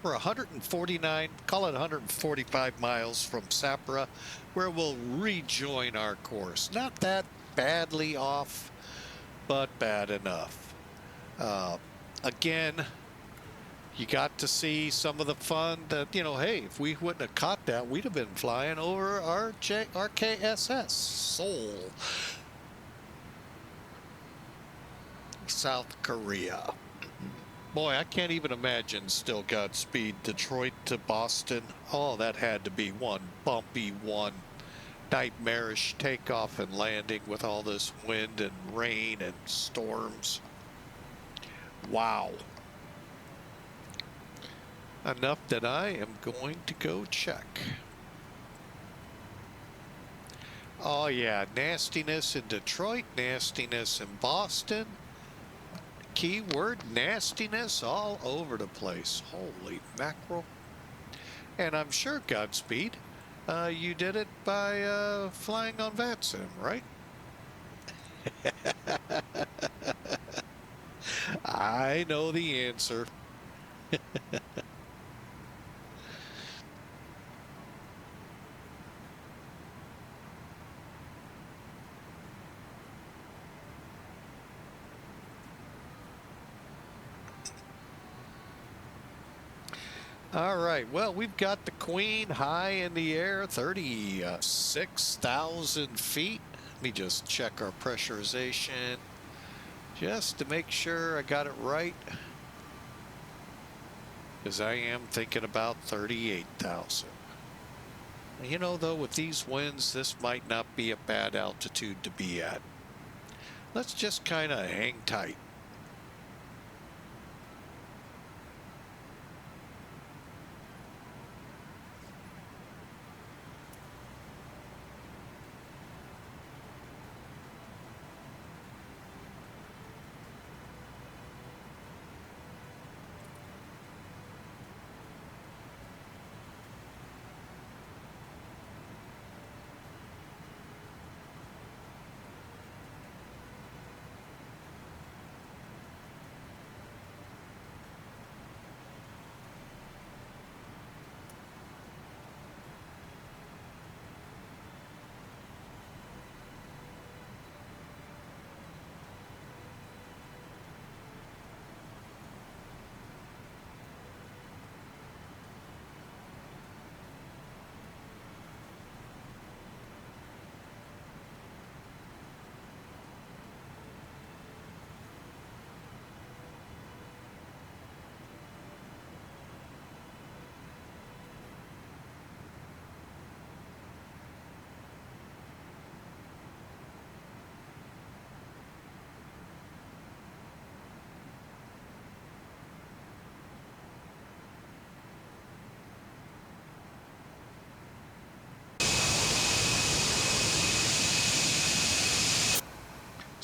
We're 149, call it 145 miles from Sapra, where we'll rejoin our course. Not that badly off, but bad enough. Again, you got to see some of the fun that, you know, hey, if we wouldn't have caught that, we'd have been flying over RKSS Seoul, South Korea. Boy, I can't even imagine still Godspeed Detroit to Boston. Oh, that had to be one bumpy, one nightmarish takeoff and landing with all this wind and rain and storms. Wow. Enough that I am going to go check. Oh yeah, nastiness in Detroit, nastiness in Boston. Keyword nastiness all over the place. Holy mackerel. And I'm sure, Godspeed, you did it by flying on VATSIM, right? I know the answer. All right, well, we've got the Queen high in the air, 36,000 feet. Let me just check our pressurization just to make sure I got it right, because I am thinking about 38,000. You know, though, with these winds, this might not be a bad altitude to be at. Let's just kind of hang tight.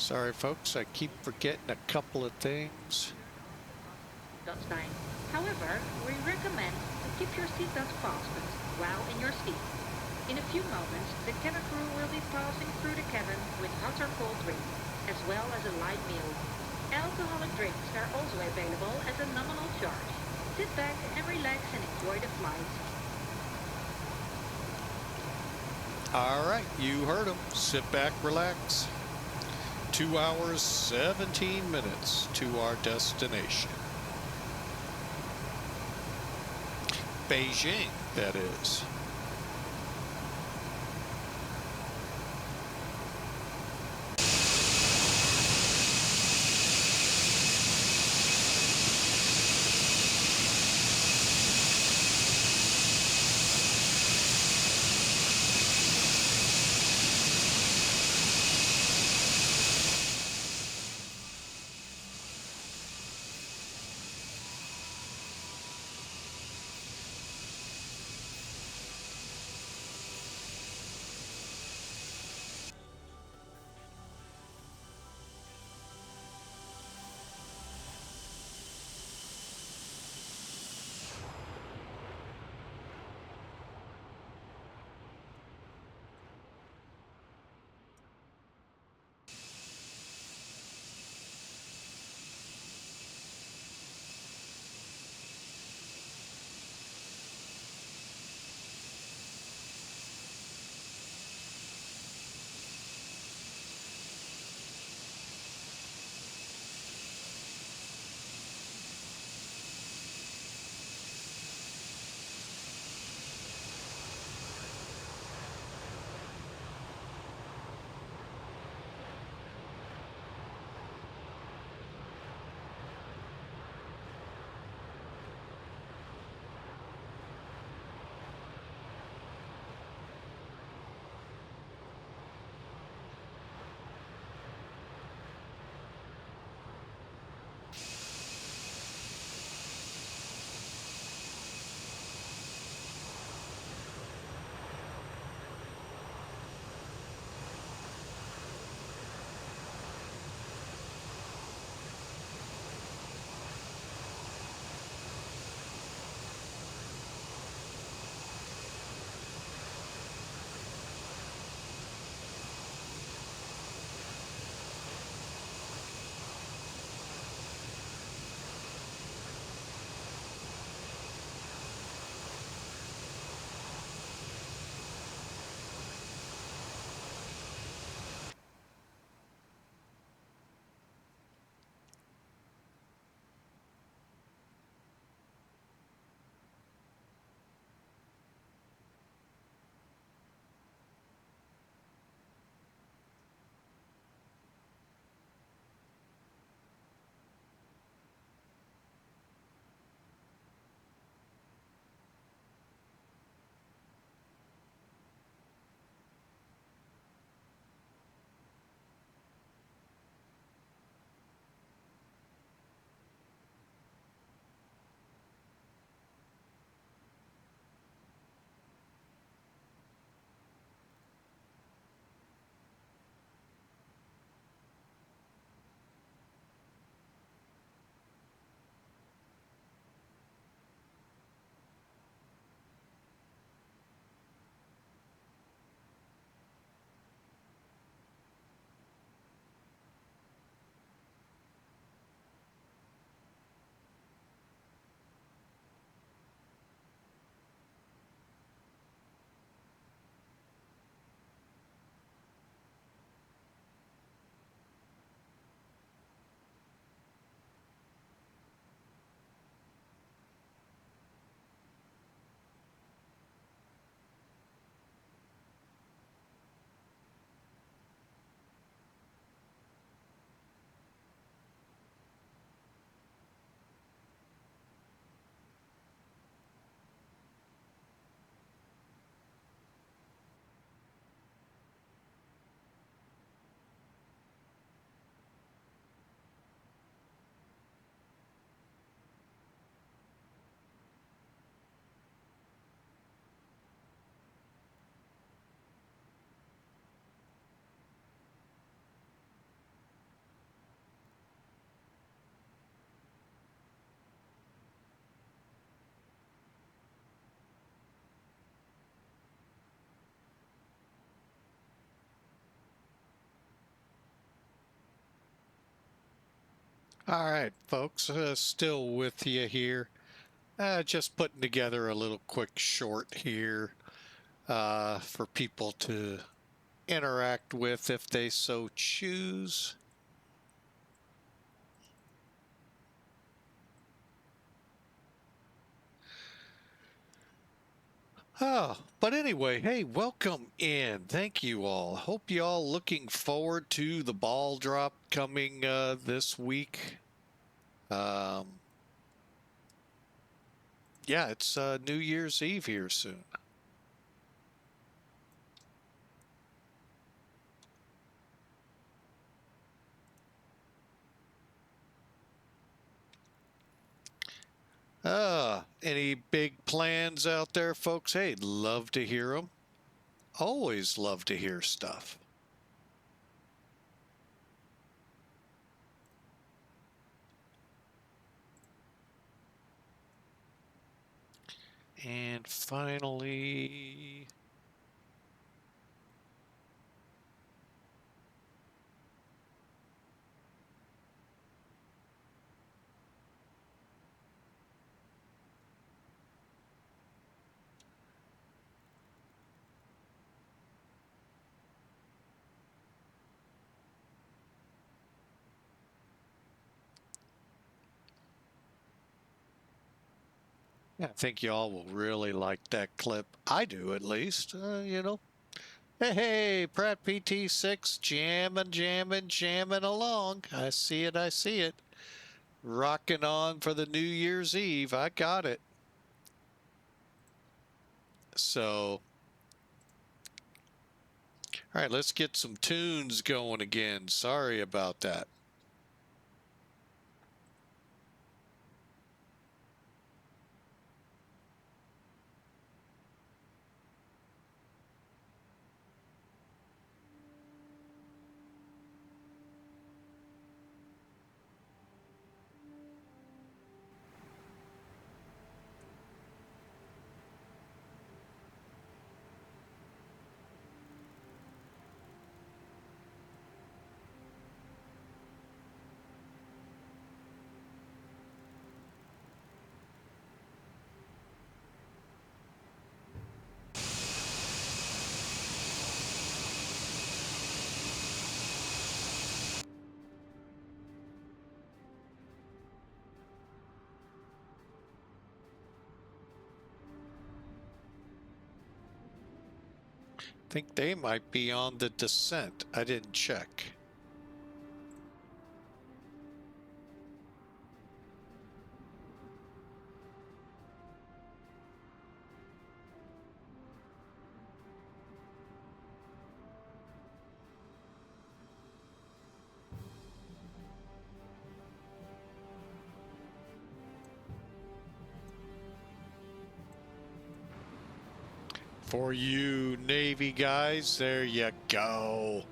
Sorry, folks, I keep forgetting a couple of things. Time. However, we recommend to keep your seatbelt fastened while in your seat. In a few moments, the cabin crew will be passing through the cabin with hot or cold drinks, as well as a light meal. Alcoholic drinks are also available at a nominal charge. Sit back and relax and enjoy the flight. All right, you heard them. Sit back, relax. 2 hours, 17 minutes to our destination. Beijing, that is. All right, folks, still with you here. Just putting together a little quick short here for people to interact with if they so choose. Oh, but anyway, hey, welcome in. Thank you all. Hope you all looking forward to the ball drop coming this week. Yeah, it's New Year's Eve here soon. Any big plans out there, folks? Hey, love to hear them. Always love to hear stuff. And finally, I think y'all will really like that clip. I do, at least, you know. Hey, Pratt PT6 jamming along. I see it, I see it. Rocking on for the New Year's Eve. I got it. So, all right, let's get some tunes going again. Sorry about that. Think they might be on the descent. I didn't check. For you Navy guys, there you go.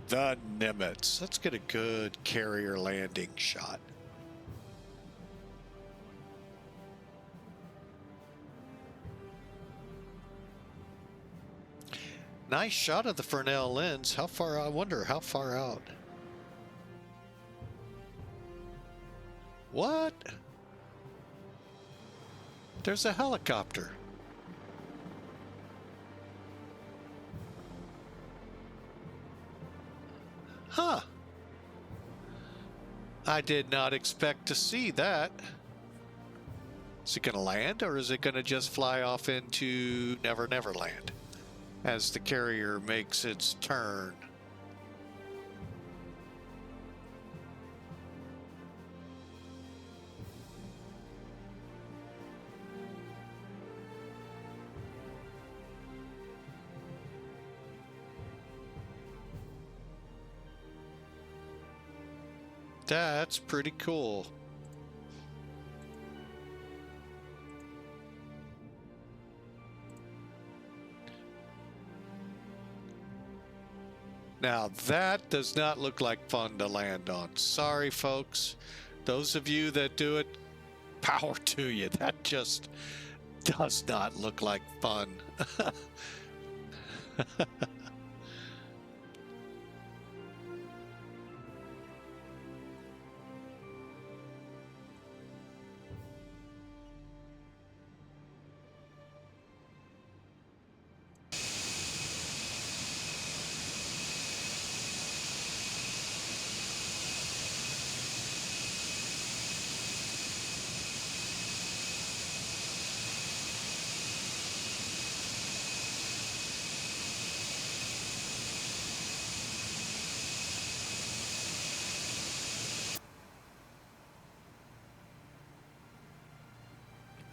The Nimitz. Let's get a good carrier landing shot. Nice shot of the Fresnel lens. How far, I wonder how far out. What? There's a helicopter. Huh. I did not expect to see that. Is it going to land, or is it going to just fly off into Never Never Land as the carrier makes its turn? That's pretty cool. Now that does not look like fun to land on. Sorry, folks. Those of you that do it, power to you. That just does not look like fun.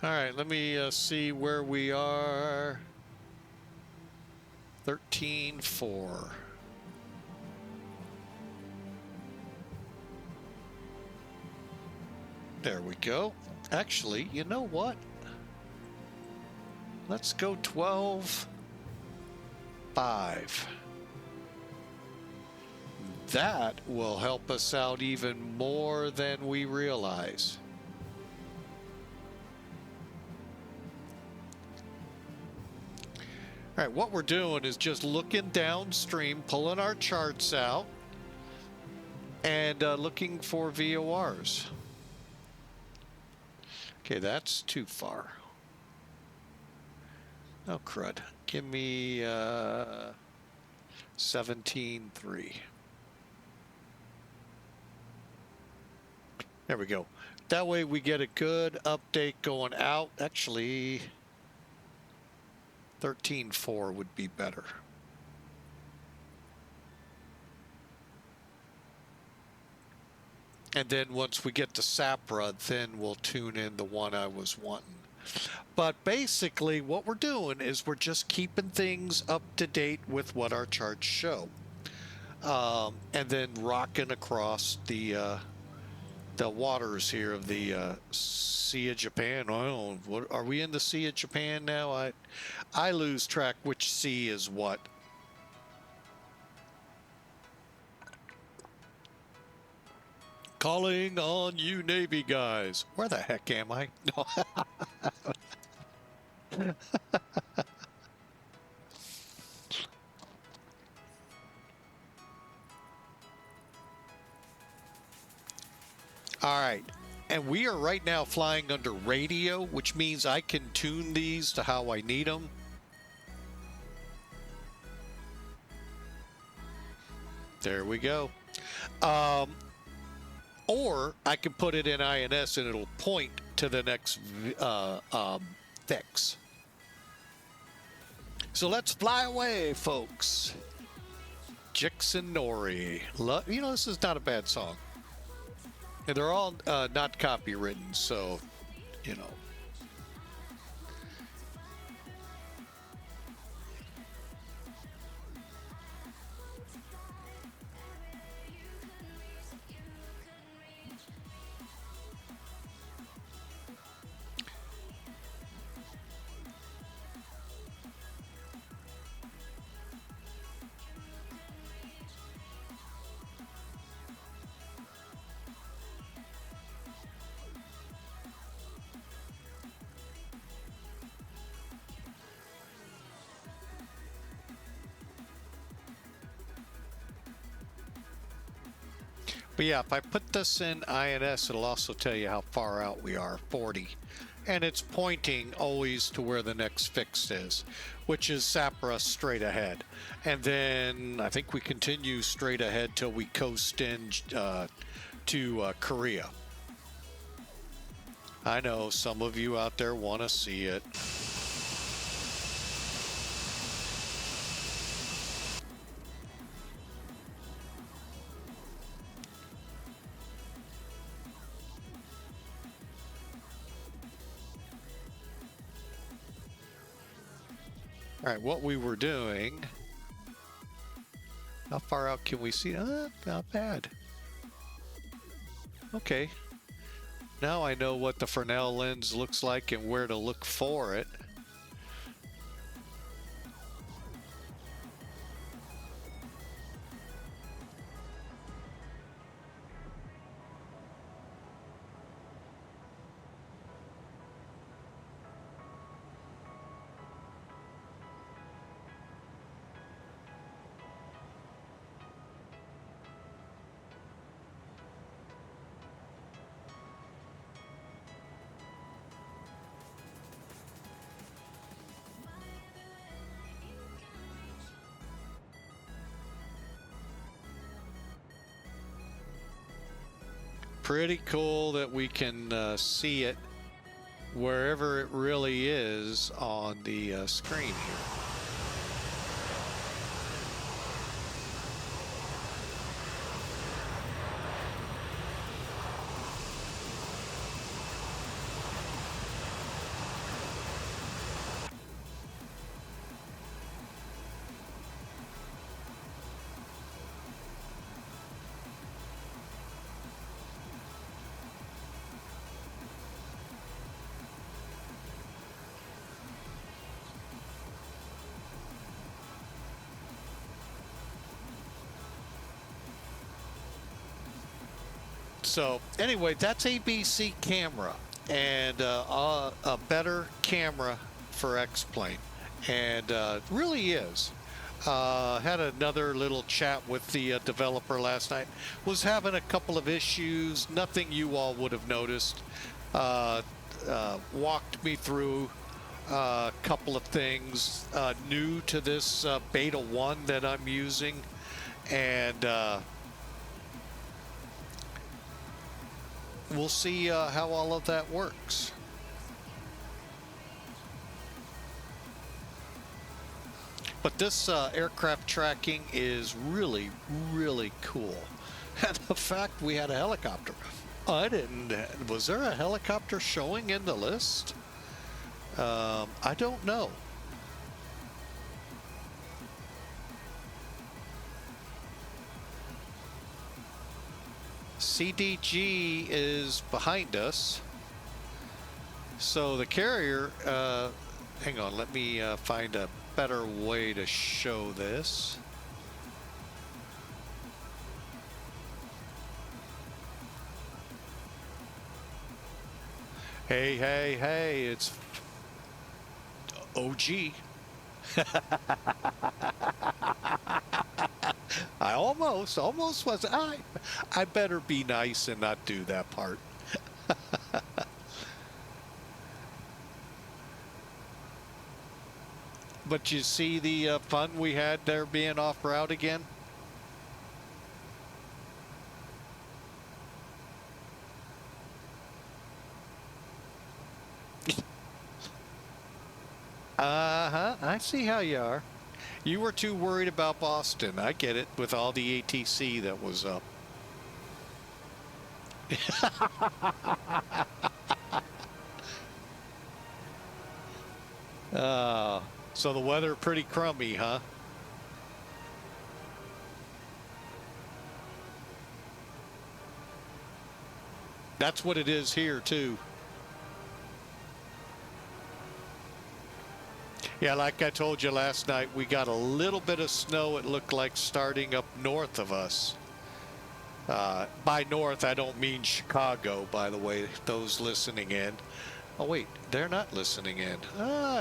All right, let me see where we are. 13.4. There we go. Actually, you know what? Let's go 12.5. That will help us out even more than we realize. All right, what we're doing is just looking downstream, pulling our charts out, and looking for VORs. Okay, that's too far. Oh, crud. Give me 17.3. There we go. That way we get a good update going out. Actually, 13.4 would be better. And then once we get to SAPRA, then we'll tune in the one I was wanting. But basically what we're doing is we're just keeping things up to date with what our charts show. And then rocking across the waters here of the Sea of Japan. Oh, what, are we in the Sea of Japan now? I lose track which sea is what. Calling on you Navy guys. Where the heck am I? No. All right, and we are right now flying under radio, which means I can tune these to how I need them. There we go. Or I can put it in INS and it'll point to the next fix. So let's fly away, folks. Jixon Nori. You know, this is not a bad song. And they're all not copywritten, so, you know. But yeah, if I put this in INS, it'll also tell you how far out we are, 40. And it's pointing always to where the next fix is, which is SAPRA straight ahead. And then I think we continue straight ahead till we coast in to Korea. I know some of you out there want to see it. All right, what we were doing, how far out can we see? Not bad. Okay. Now I know what the Fresnel lens looks like and where to look for it. Pretty cool that we can see it wherever it really is on the screen here. So anyway, that's ABC camera, and a better camera for X-Plane, and really is. Had another little chat with the developer last night. Was having a couple of issues, nothing you all would have noticed. Walked me through a couple of things new to this beta 1 that I'm using, and we'll see how all of that works. But this aircraft tracking is really, really cool. And the fact we had a helicopter. I didn't. Was there a helicopter showing in the list? I don't know. CDG is behind us. So the carrier, hang on, let me find a better way to show this. Hey, hey, hey, it's OG. I almost was. I better be nice and not do that part. But you see the fun we had there being off route again? Uh-huh, I see how you are. You were too worried about Boston. I get it, with all the ATC that was up. So the weather pretty crummy, huh? That's what it is here, too. Yeah, like I told you last night, we got a little bit of snow, it looked like, starting up north of us. By north, I don't mean Chicago, by the way, those listening in. Oh, wait, they're not listening in.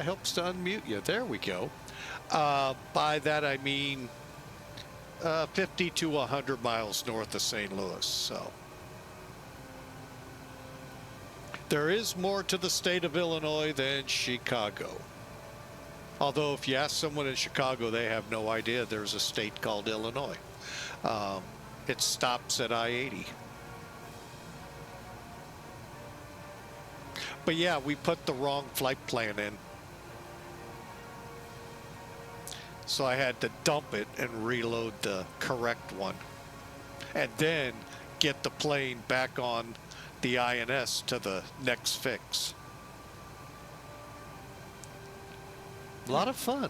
Helps to unmute you. There we go. By that, I mean 50 to 100 miles north of St. Louis, so. There is more to the state of Illinois than Chicago. Although if you ask someone in Chicago, they have no idea there's a state called Illinois. It stops at I-80. But yeah, we put the wrong flight plan in. So I had to dump it and reload the correct one. And then get the plane back on the INS to the next fix. A lot of fun.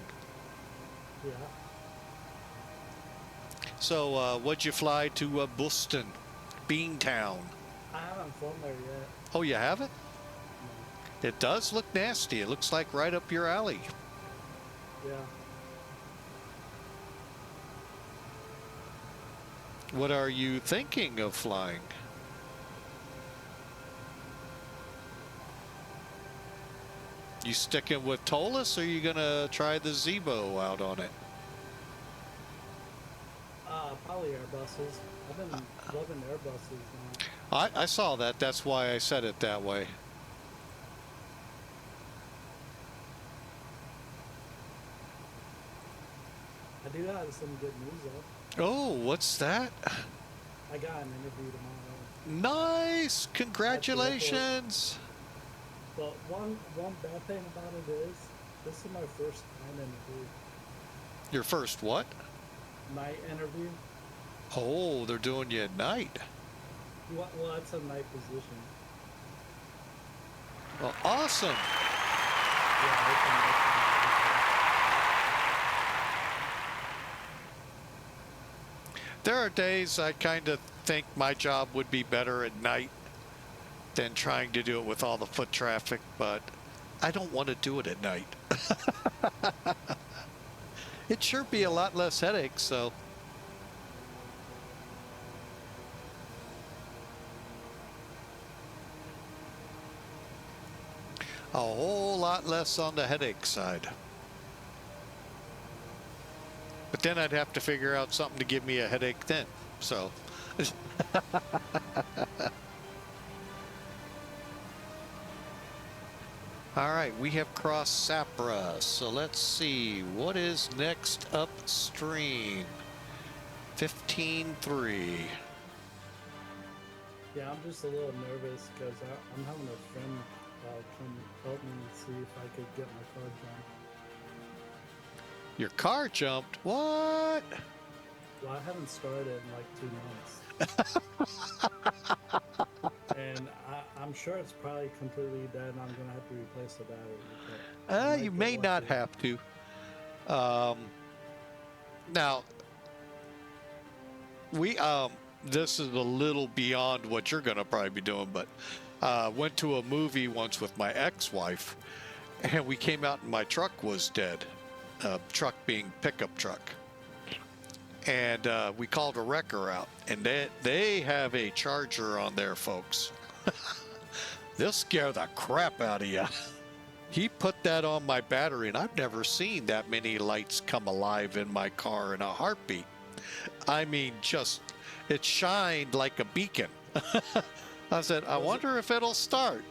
Yeah. So, what'd you fly to Boston, Beantown? I haven't flown there yet. Oh, you haven't? No. It does look nasty. It looks like right up your alley. Yeah. What are you thinking of flying? You sticking with Tolus, or are you gonna try the ZBAA out on it? Probably Airbuses. I've been loving Airbuses now. I saw that. That's why I said it that way. I do have some good news though. Oh, what's that? I got an interview tomorrow. Nice! Congratulations! But one bad thing about it is, this is my first night interview. Your first what? Night interview? Oh, they're doing you at night. Well, that's a night position. Well, awesome! Yeah, it's a night There are days I kind of think my job would be better at night than trying to do it with all the foot traffic, but I don't want to do it at night. It'd sure be a lot less headaches, so. a whole lot less on the headache side. But then I'd have to figure out something to give me a headache then. So. All right, we have crossed Sapra, so let's see what is next upstream. 15-3. Yeah, I'm just a little nervous because I'm having a friend come help me see if I could get my car jumped. Your car jumped? What? Well, I haven't started in like 2 months. And I'm sure it's probably completely dead and I'm going to have to replace the battery. You may not have to. Now, this is a little beyond what you're going to probably be doing, but went to a movie once with my ex-wife, and we came out and my truck was dead. Truck being pickup truck. And we called a wrecker out, and they have a charger on there, folks. They'll scare the crap out of you. He put that on my battery, and I've never seen that many lights come alive in my car in a heartbeat. I mean, just, it shined like a beacon. I said, I wonder if it'll start.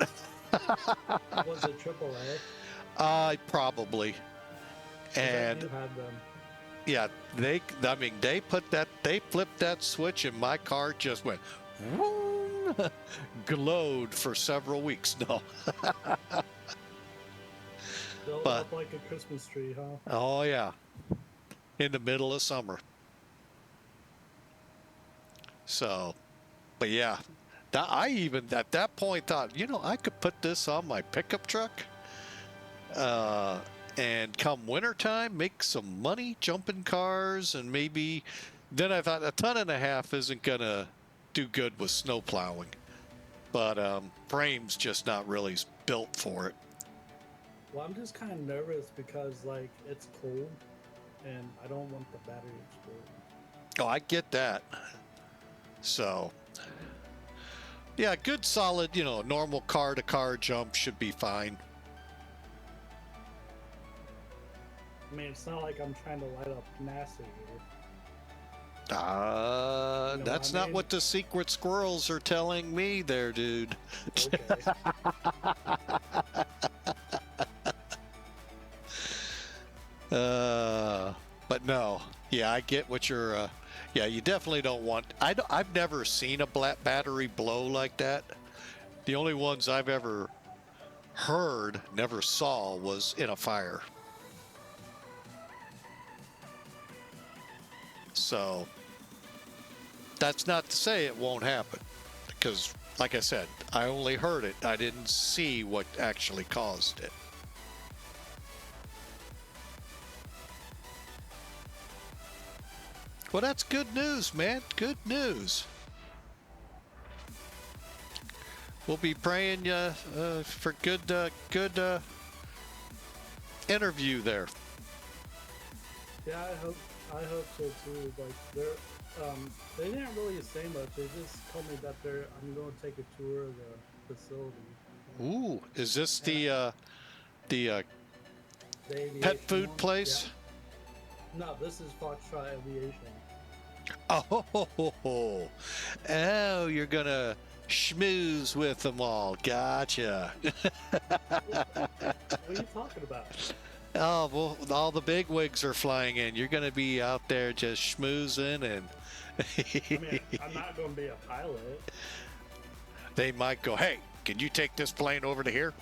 Was it AAA? Probably. And you had them. yeah, they flipped that switch and my car just went whoom, glowed for several weeks. No. Still But- up like a Christmas tree, huh? Oh yeah. In the middle of summer. So, but yeah, I even at that point thought, I could put this on my pickup truck. And come wintertime, make some money jumping cars, and maybe then I thought 1.5 tons isn't gonna do good with snow plowing, but frame's just not really built for it. Well, I'm just kind of nervous because like it's cold, and I don't want the battery exploding. Oh, I get that. So, yeah, good solid, normal car-to-car jump should be fine. I mean, it's not like I'm trying to light up NASA here. That's not what the secret squirrels are telling me there, dude. Okay. But no, yeah, I get what you're, yeah, you definitely don't want, I've never seen a black battery blow like that. The only ones I've ever heard, never saw, was in a fire. So that's not to say it won't happen, because like I said, I only heard it. I didn't see what actually caused it. Well, that's good news, man. Good news. We'll be praying for good interview there. Yeah, I hope so too. Like they didn't really say much. They just told me that I'm going to take a tour of the facility. Ooh, is this the The pet aviation food one? place? Yeah. No, this is Foxtrot Aviation. Oh, you're gonna schmooze with them all. Gotcha. What are you talking about? Oh, well, all the big wigs are flying in. You're gonna be out there just schmoozing, and I mean, I'm not going to be a pilot. they might go, "Hey, can you take this plane over to here?"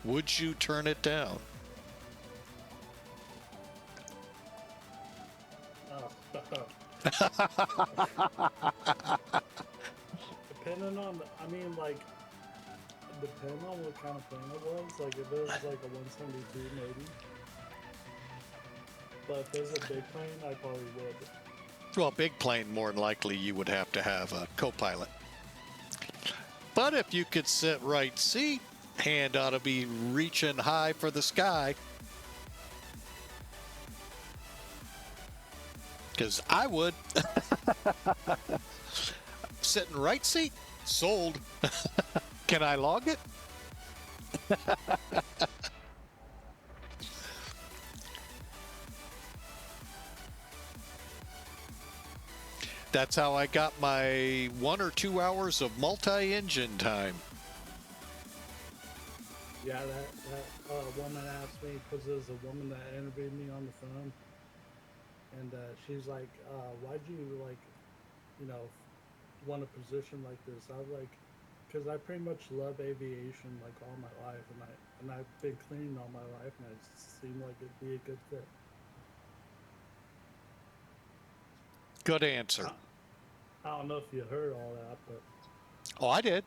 Would you turn it down? Depending on, I mean, like, depending on what kind of plane it was. Like, if it was like a 172, maybe. But if there's a big plane, I probably would. Well, big plane, more than likely, you would have to have a co-pilot. But if you could sit right seat, hand ought to be reaching high for the sky. Because I would. Sitting right seat, sold. Can I log it? That's how I got my 1 or 2 hours of multi-engine time. Yeah, that woman asked me, because there's a woman that interviewed me on the phone, and she's like, why'd you, like, you know, want a position like this? I was like, because I pretty much love aviation, like, all my life, and I've been cleaning all my life, and it just seemed like it'd be a good fit. Good answer. I don't know if you heard all that, but... Oh, I did.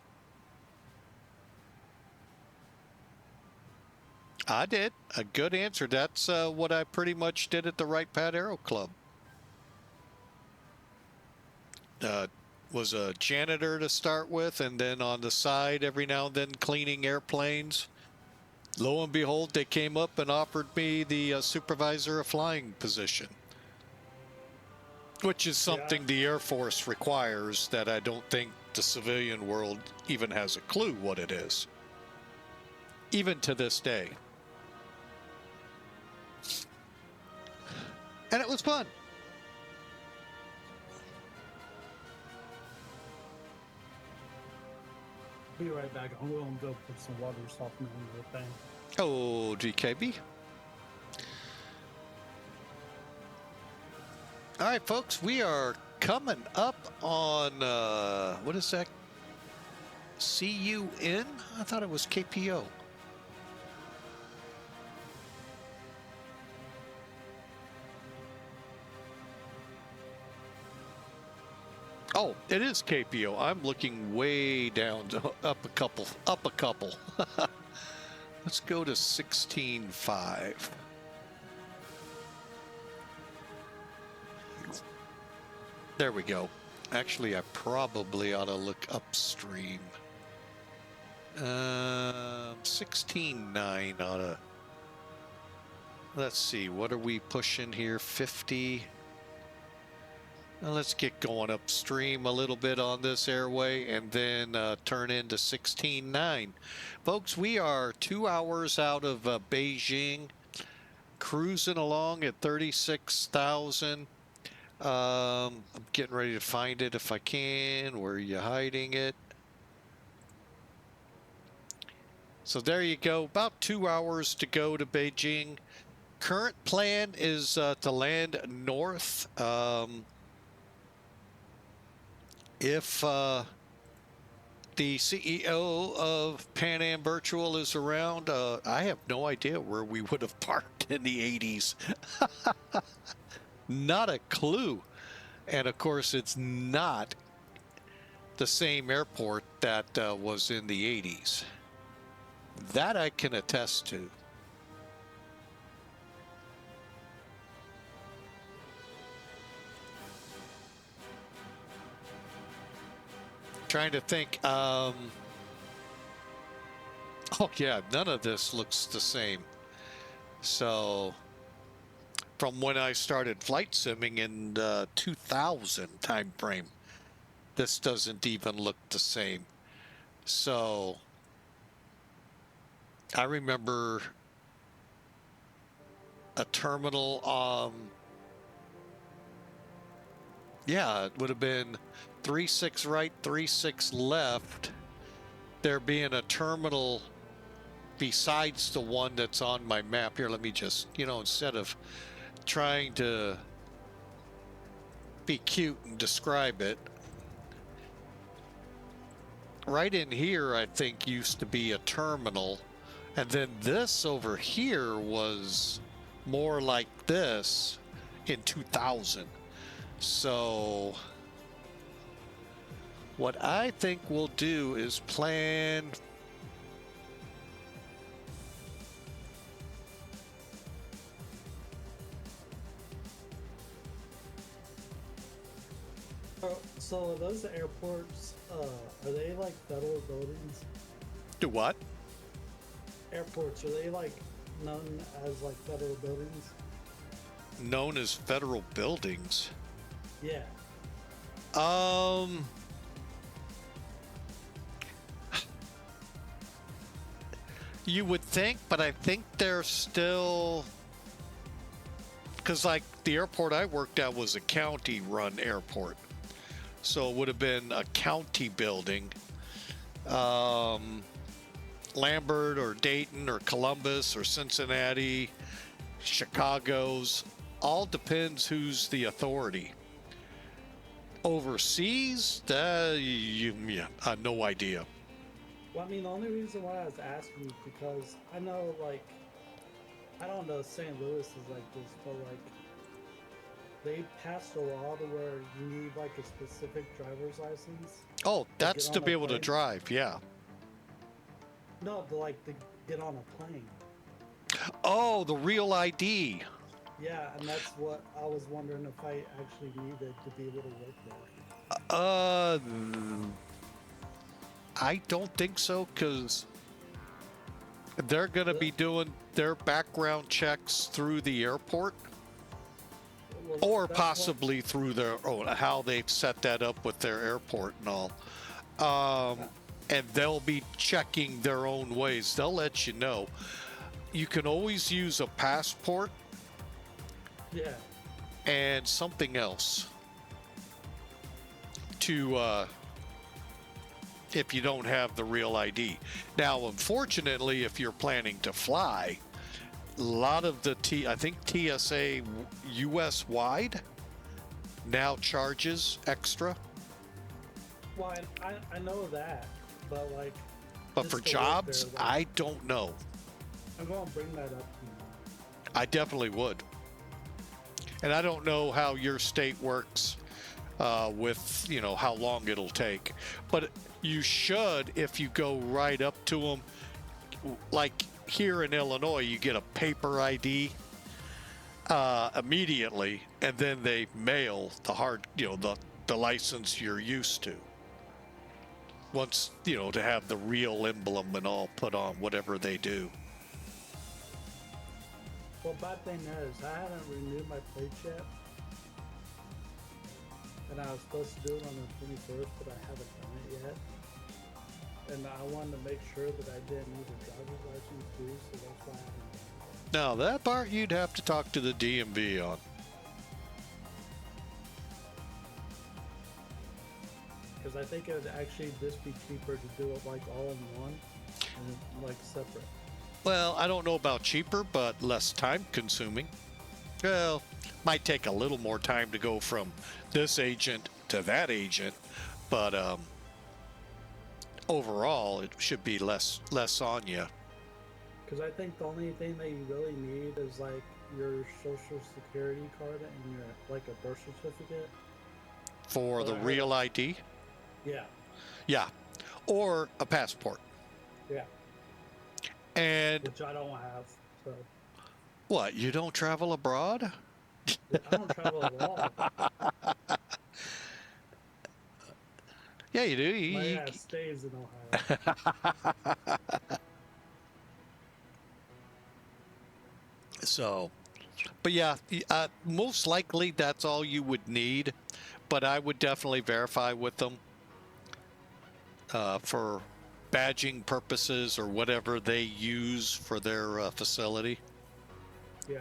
I did. A good answer. That's what I pretty much did at the Right Pad Aero Club. Was a janitor to start with, and then on the side, every now and then, cleaning airplanes. Lo and behold, they came up and offered me the supervisor of flying position, which is something the Air Force requires that I don't think the civilian world even has a clue what it is, even to this day. And it was fun. Be right back. I'm going to go put some water softener on the thing. Oh, GKB. All right, folks, we are coming up on, what is that? CUN? I thought it was KPO. Oh, it is KPO. I'm looking way down, up a couple. Let's go to 16.5. There we go. Actually, I probably ought to look upstream. 16.9 ought to... Let's see, what are we pushing here? 50... Now let's get going upstream a little bit on this airway and then turn into 16.9. Folks, we are 2 hours out of Beijing, cruising along at 36,000. I'm getting ready to find it if I can. Where are you hiding it? So there you go. About 2 hours to go to Beijing. Current plan is to land north. If the CEO of Pan Am Virtual is around, I have no idea where we would have parked in the 80s. Not a clue. And of course, it's not the same airport that was in the 80s. That I can attest to. Trying to think. Oh yeah, none of this looks the same. So from when I started flight simming in the 2000 time frame, this doesn't even look the same. So I remember a terminal, yeah, it would have been 36 right, 36 left. There being a terminal besides the one that's on my map. Here, let me just, instead of trying to be cute and describe it, right in here, I think, used to be a terminal. And then this over here was more like this in 2000. So what I think we'll do is plan. So are those airports, are they like federal buildings? Do what? Airports, are they like known as like federal buildings? Known as federal buildings? Yeah. You would think, but I think they're still, because like the airport I worked at was a county-run airport, so it would have been a county building. Lambert or Dayton or Columbus or Cincinnati, Chicago's, all depends who's the authority. Overseas, yeah, I have no idea. Well, I mean, the only reason why I was asking is because I know, like, I don't know, St. Louis is like this, but like, they passed a law to where you need like a specific driver's license. Oh, that's get to on be a able to plane. drive, yeah. No, to get on a plane. Oh, the real ID. Yeah, and that's what I was wondering if I actually needed to be able to work there. I don't think so, because they're going to be doing their background checks through the airport, Well, or that's possibly through their own, how they've set that up with their airport and all. And they'll be checking their own ways. They'll let you know. You can always use a passport Yeah. and something else to, if you don't have the real ID. Now, unfortunately, if you're planning to fly, a lot of the I think TSA US wide now charges extra. Well, I know that, but like. But just for to work jobs, there, like, I don't know. I'm going to bring that up to you. I definitely would. And I don't know how your state works with, you know, how long it'll take. But you should, if you go right up to them, like here in Illinois, you get a paper ID immediately, and then they mail the hard, you know, the license you're used to. Once, you know, to have the real emblem and all put on whatever they do. Well, bad thing is, I haven't renewed my plates yet. And I was supposed to do it on the 21st, but I haven't done it yet. And I wanted to make sure that I didn't need a driver's license too, so that's why I haven't done it. Now, that part you'd have to talk to the DMV on. Because I think it would actually just be cheaper to do it like all in one and like separate. Well, I don't know about cheaper, but less time consuming. Well, might take a little more time to go from this agent to that agent, but overall it should be less on you. Because I think the only thing that you really need is like your social security card and your like a birth certificate. For the real ID? Yeah. Yeah. Or a passport. Yeah. And Which I don't have, so. what, you don't travel abroad? I don't travel at all. Yeah, you do. My ass stays in Ohio. So, but yeah, most likely that's all you would need, but I would definitely verify with them for badging purposes or whatever they use for their facility. Yeah.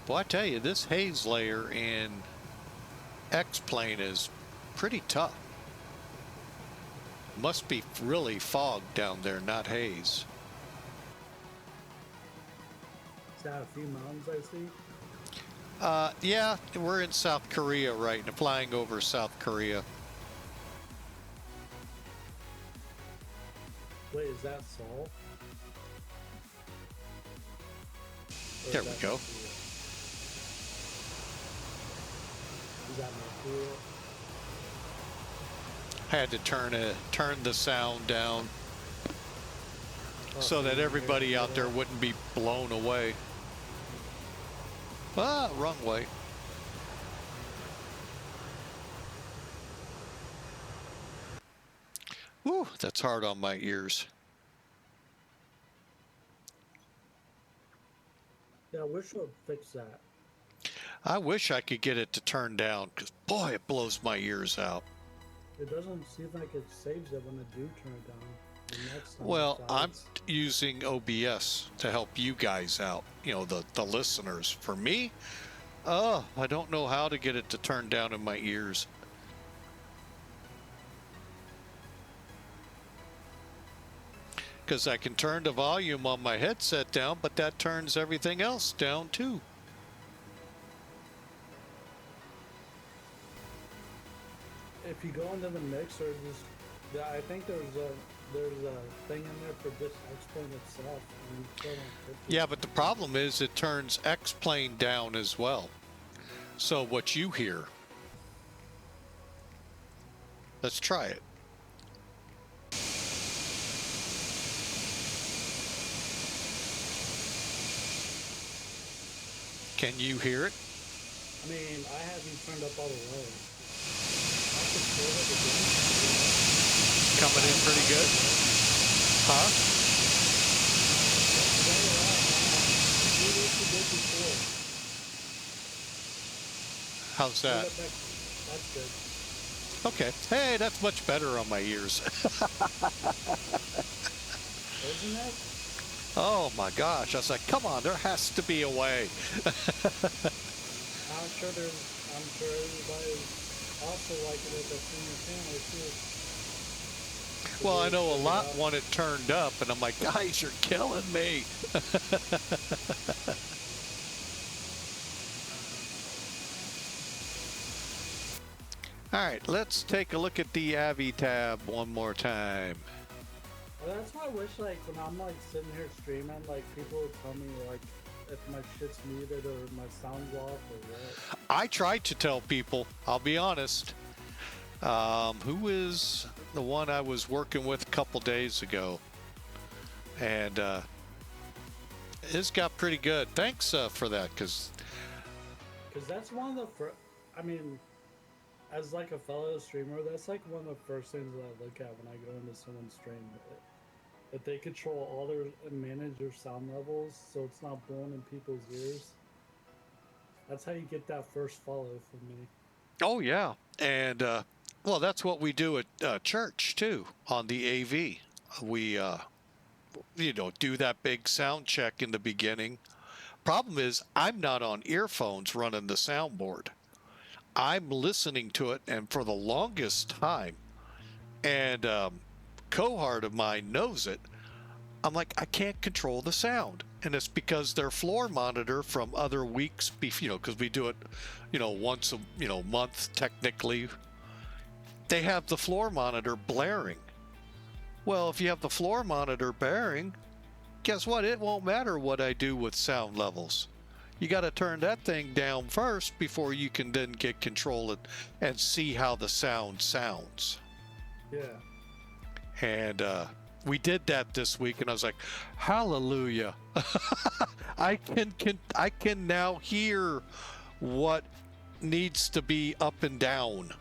Well, I tell you, this haze layer in X-Plane is pretty tough. Must be really fog down there, not haze. Is that a few mountains I see? Yeah, we're in South Korea right now, flying over South Korea. Wait, is that Seoul? Or There is we that go. Mercurial? Is that Mercurial? Had to turn the sound down Oh, so you that can hear everybody it out there all? wouldn't be blown away. Ah, wrong way. Whew, that's hard on my ears. Yeah, I wish it would fix that. I wish I could get it to turn down, because boy, it blows my ears out. It doesn't seem like it saves it when I do turn it down. The next time Well, it I'm dies. using OBS to help you guys out, you know, the listeners. For me, I don't know how to get it to turn down in my ears. Because I can turn the volume on my headset down, but that turns everything else down too. If you go into the mixer, just yeah, I think there's a thing in there for just explain itself. And you still don't touch it. Yeah, but the problem is it turns X-Plane down as well. So what you hear. Let's try it. Can you hear it? I mean, I have you turned up all the way. I can feel it again. Coming in pretty good? Huh? Do what you did before. How's Turn that? it back. That's good. Okay. Hey, that's much better on my ears. Isn't it? Oh my gosh. I was like, come on, there has to be a way. I'm sure everybody's also liking it that's in your family too. Well, I know a lot want it turned up, and I'm like, guys, you're killing me. All right, let's take a look at the Avi tab one more time. Well, that's why I wish, like, when I'm, like, sitting here streaming, like, people would tell me, like, if my shit's muted or my sound's off or what. I tried to tell people, I'll be honest. Who is the one I was working with a couple days ago? And it's got pretty good. Thanks for that, because that's one of the first, I mean, as, like, a fellow streamer, that's, like, one of the first things that I look at when I go into someone's stream. That they control all their and manage their sound levels so it's not blowing in people's ears. That's how you get that first follow from me. oh yeah, and well, that's what we do at church too on the AV. We do that big sound check in the beginning. Problem is, I'm not on earphones running the soundboard. I'm listening to it, and for the longest time, and cohort of mine knows it. I'm like, I can't control the sound, and it's because their floor monitor from other weeks, because we do it, once a month technically. They have the floor monitor blaring. Well, if you have the floor monitor blaring, guess what? It won't matter what I do with sound levels. You got to turn that thing down first before you can then get control and see how the sound sounds. Yeah. And we did that this week, and I was like, hallelujah. I can now hear what needs to be up and down.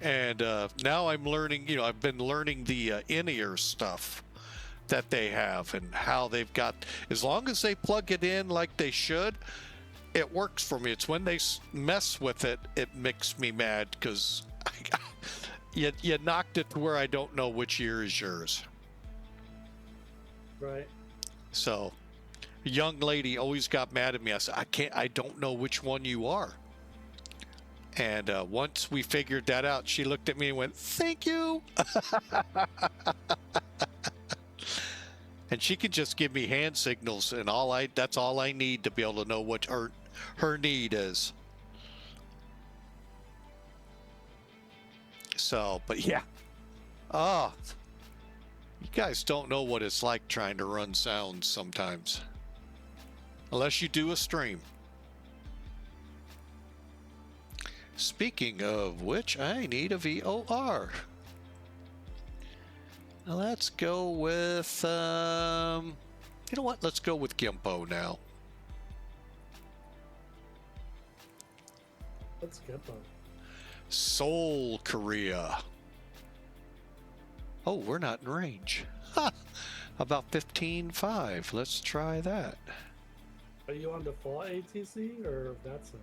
And now I'm learning, I've been learning the in-ear stuff that they have and how they've got, as long as they plug it in like they should, it works for me. It's when they mess with it, it makes me mad, because you knocked it to where I don't know which ear is yours. Right. So, a young lady always got mad at me. I said, I don't know which one you are. And once we figured that out, she looked at me and went, thank you. And she could just give me hand signals, and that's all I need to be able to know what her need is. So, but yeah. You guys don't know what it's like trying to run sounds sometimes. Unless you do a stream. Speaking of which, I need a VOR. Now let's go with, you know what? Let's go with Gimpo now. What's Gimpo? Seoul, Korea. Oh, we're not in range. Ha! About 15.5. Let's try that. Are you on default ATC or VATSIM?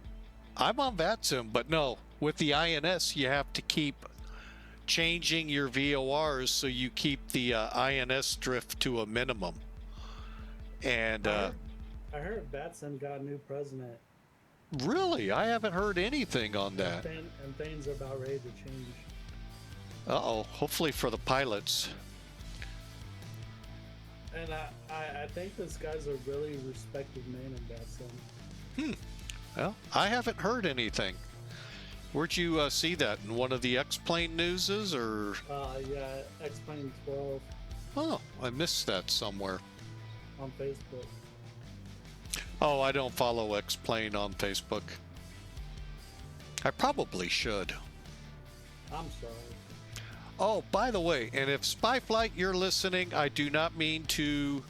I'm on VATSIM, but no. With the INS, you have to keep changing your VORs so you keep the INS drift to a minimum. And I heard VATSIM got a new president. really, I haven't heard anything on that. And things are about ready to change. Uh-oh. Hopefully for the pilots. And I think this guy's a really respected man in VATSIM. Well, I haven't heard anything. Where'd you see that? In one of the X-Plane newses, or? Yeah, X-Plane 12 Oh, I missed that somewhere. on Facebook. Oh, I don't follow X-Plane on Facebook. I probably should. I'm sorry. Oh, by the way, and if Spyflight, you're listening, I do not mean to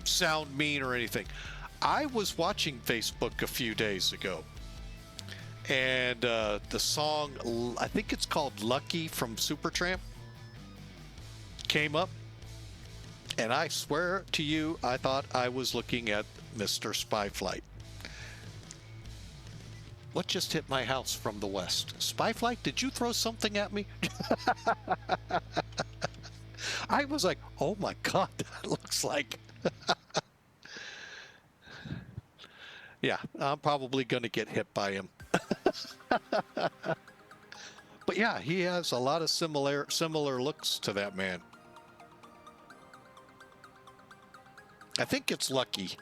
sound mean or anything. I was watching Facebook a few days ago, and the song, I think it's called Lucky from Supertramp, came up, and I swear to you, I thought I was looking at Mr. Spyflight. What just hit my house from the west? Spyflight, did you throw something at me? I was like, oh my God, that looks like... Yeah, I'm probably going to get hit by him. But yeah, he has a lot of similar looks to that man. I think it's Lucky.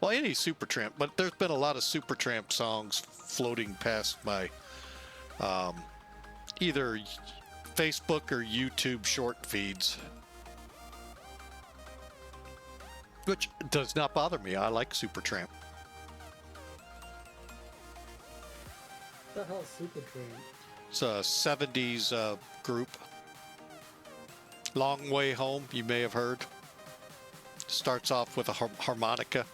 Well, any Supertramp, but there's been a lot of Supertramp songs floating past my either Facebook or YouTube short feeds. Which does not bother me. I like Supertramp. What the hell's Supertramp? It's a 70s group. Long Way Home, you may have heard. Starts off with a harmonica.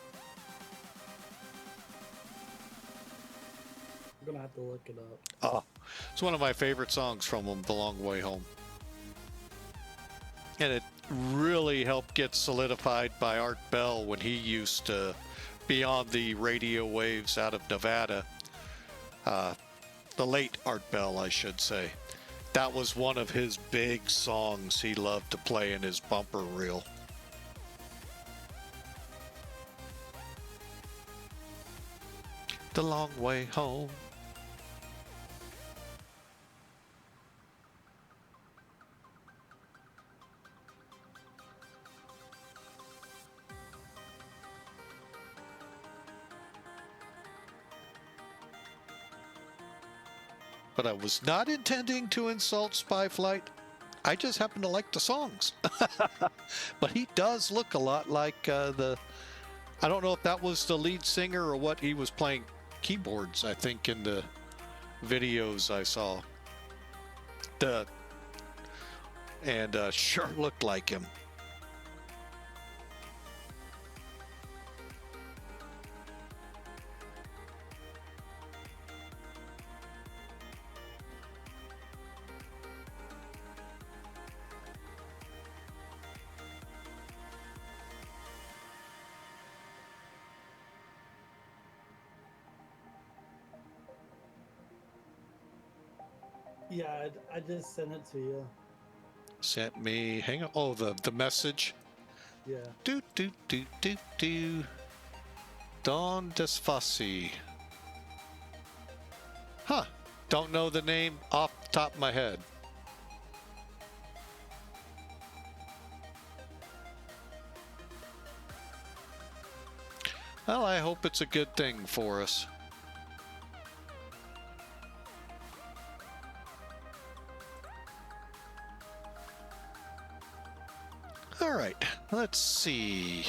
I'm gonna have to look it up. Oh, it's one of my favorite songs from them, The Long Way Home. And it really helped get solidified by Art Bell when he used to be on the radio waves out of Nevada. The late Art Bell, I should say. That was one of his big songs he loved to play in his bumper reel. The Long Way Home. But I was not intending to insult Spyflight. I just happen to like the songs. But he does look a lot like the... I don't know if that was the lead singer or what. He was playing keyboards, I think, in the videos I saw. And sure looked like him. Yeah, I just sent it to you. Sent me... Hang on. Oh, the message. Yeah. Do. Don Desfassi. Huh. Don't know the name off the top of my head. Well, I hope it's a good thing for us. All right, let's see.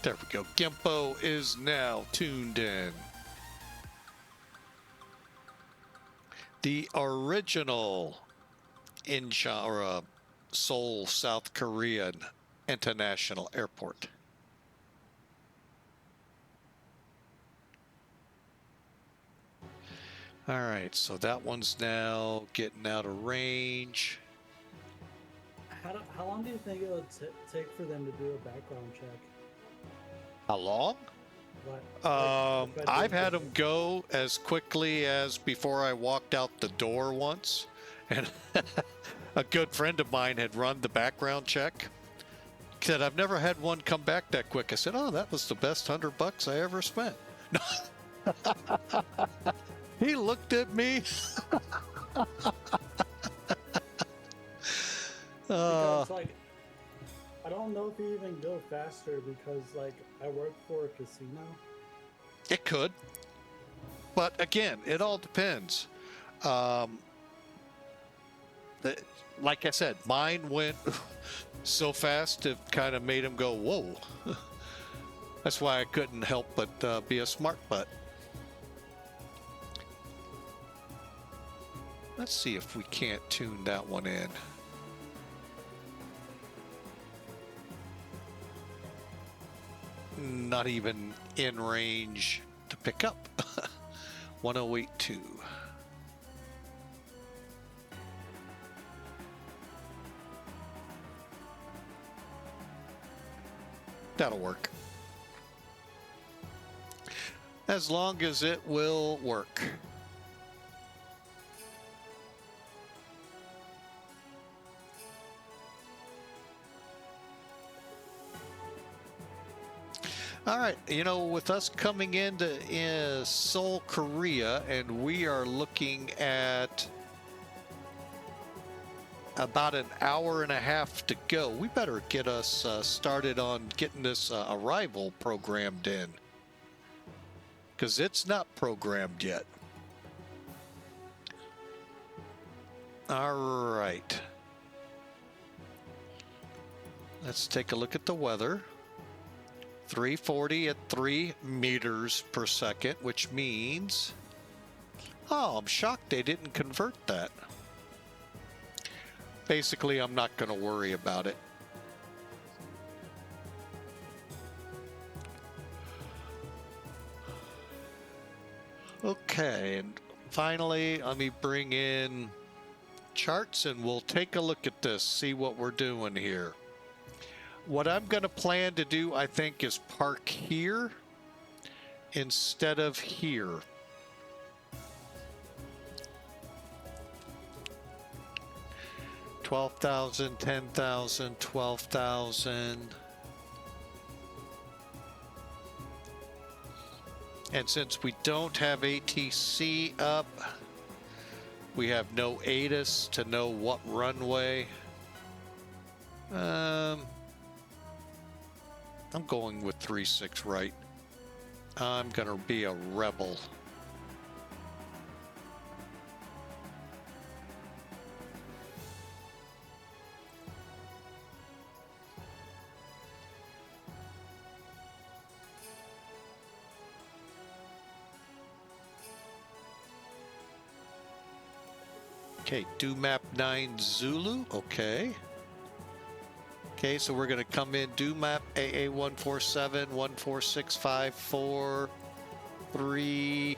There we go. Gimpo is now tuned in. The original Seoul, South Korean International Airport. All right, so that one's now getting out of range. How long do you think it would take for them to do a background check? How long? I've had them go as quickly as before I walked out the door once, and a good friend of mine had run the background check. He said, I've never had one come back that quick. I said, oh, that was the best $100 I ever spent. He looked at me. Because, like, I don't know if you even go faster because, like, I work for a casino. It could. But again, it all depends. Like I said, mine went so fast it kind of made him go, whoa. That's why I couldn't help but be a smart butt. Let's see if we can't tune that one in. Not even in range to pick up. 1082. That'll work. As long as it will work. All right, you know, with us coming into Seoul, Korea, and we are looking at about an hour and a half to go, we better get us started on getting this arrival programmed in, because it's not programmed yet. All right. Let's take a look at the weather. 340 at 3 meters per second, which means, oh, I'm shocked they didn't convert that. Basically, I'm not going to worry about it. Okay, and finally, let me bring in charts and we'll take a look at this, see what we're doing here. What I'm going to plan to do, I think, is park here instead of here. $12,000, $10,000, $12,000. And since we don't have ATC up, we have no ATIS to know what runway. I'm going with 3-6 right. I'm gonna be a rebel. Okay, do map 9 Zulu, okay. Okay, so we're going to come in, do map AA 147, 146, 4, 3.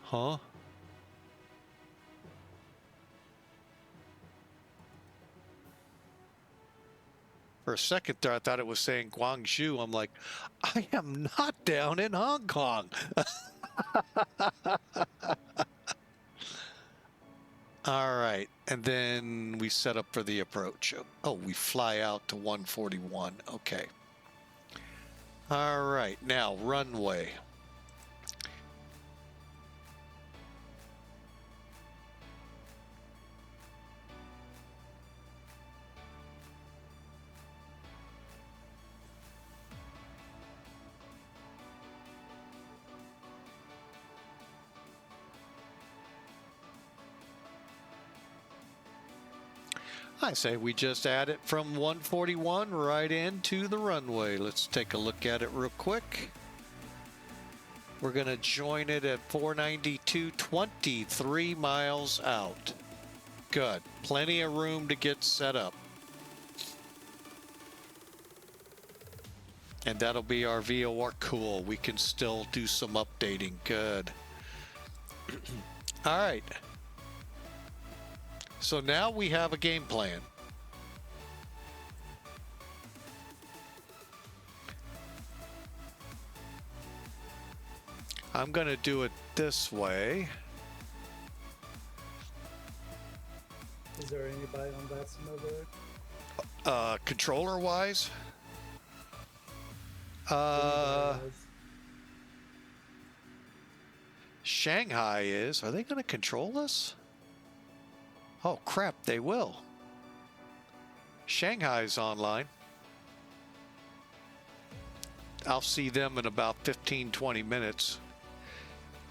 Huh? For a second there, I thought it was saying Guangzhou. I'm like, I am not down in Hong Kong. All right, and then we set up for the approach. Oh, we fly out to 141. Okay. All right, now runway. I say we just add it from 141 right into the runway. Let's take a look at it real quick. We're going to join it at 492, 23 miles out. Good. Plenty of room to get set up. And that'll be our VOR. Cool. We can still do some updating. Good. All right. So now we have a game plan. I'm going to do it this way. Is there anybody on VATSIM over there? Controller wise? Shanghai is. Are they going to control us? Oh crap, they will. Shanghai's online. I'll see them in about 15-20 minutes.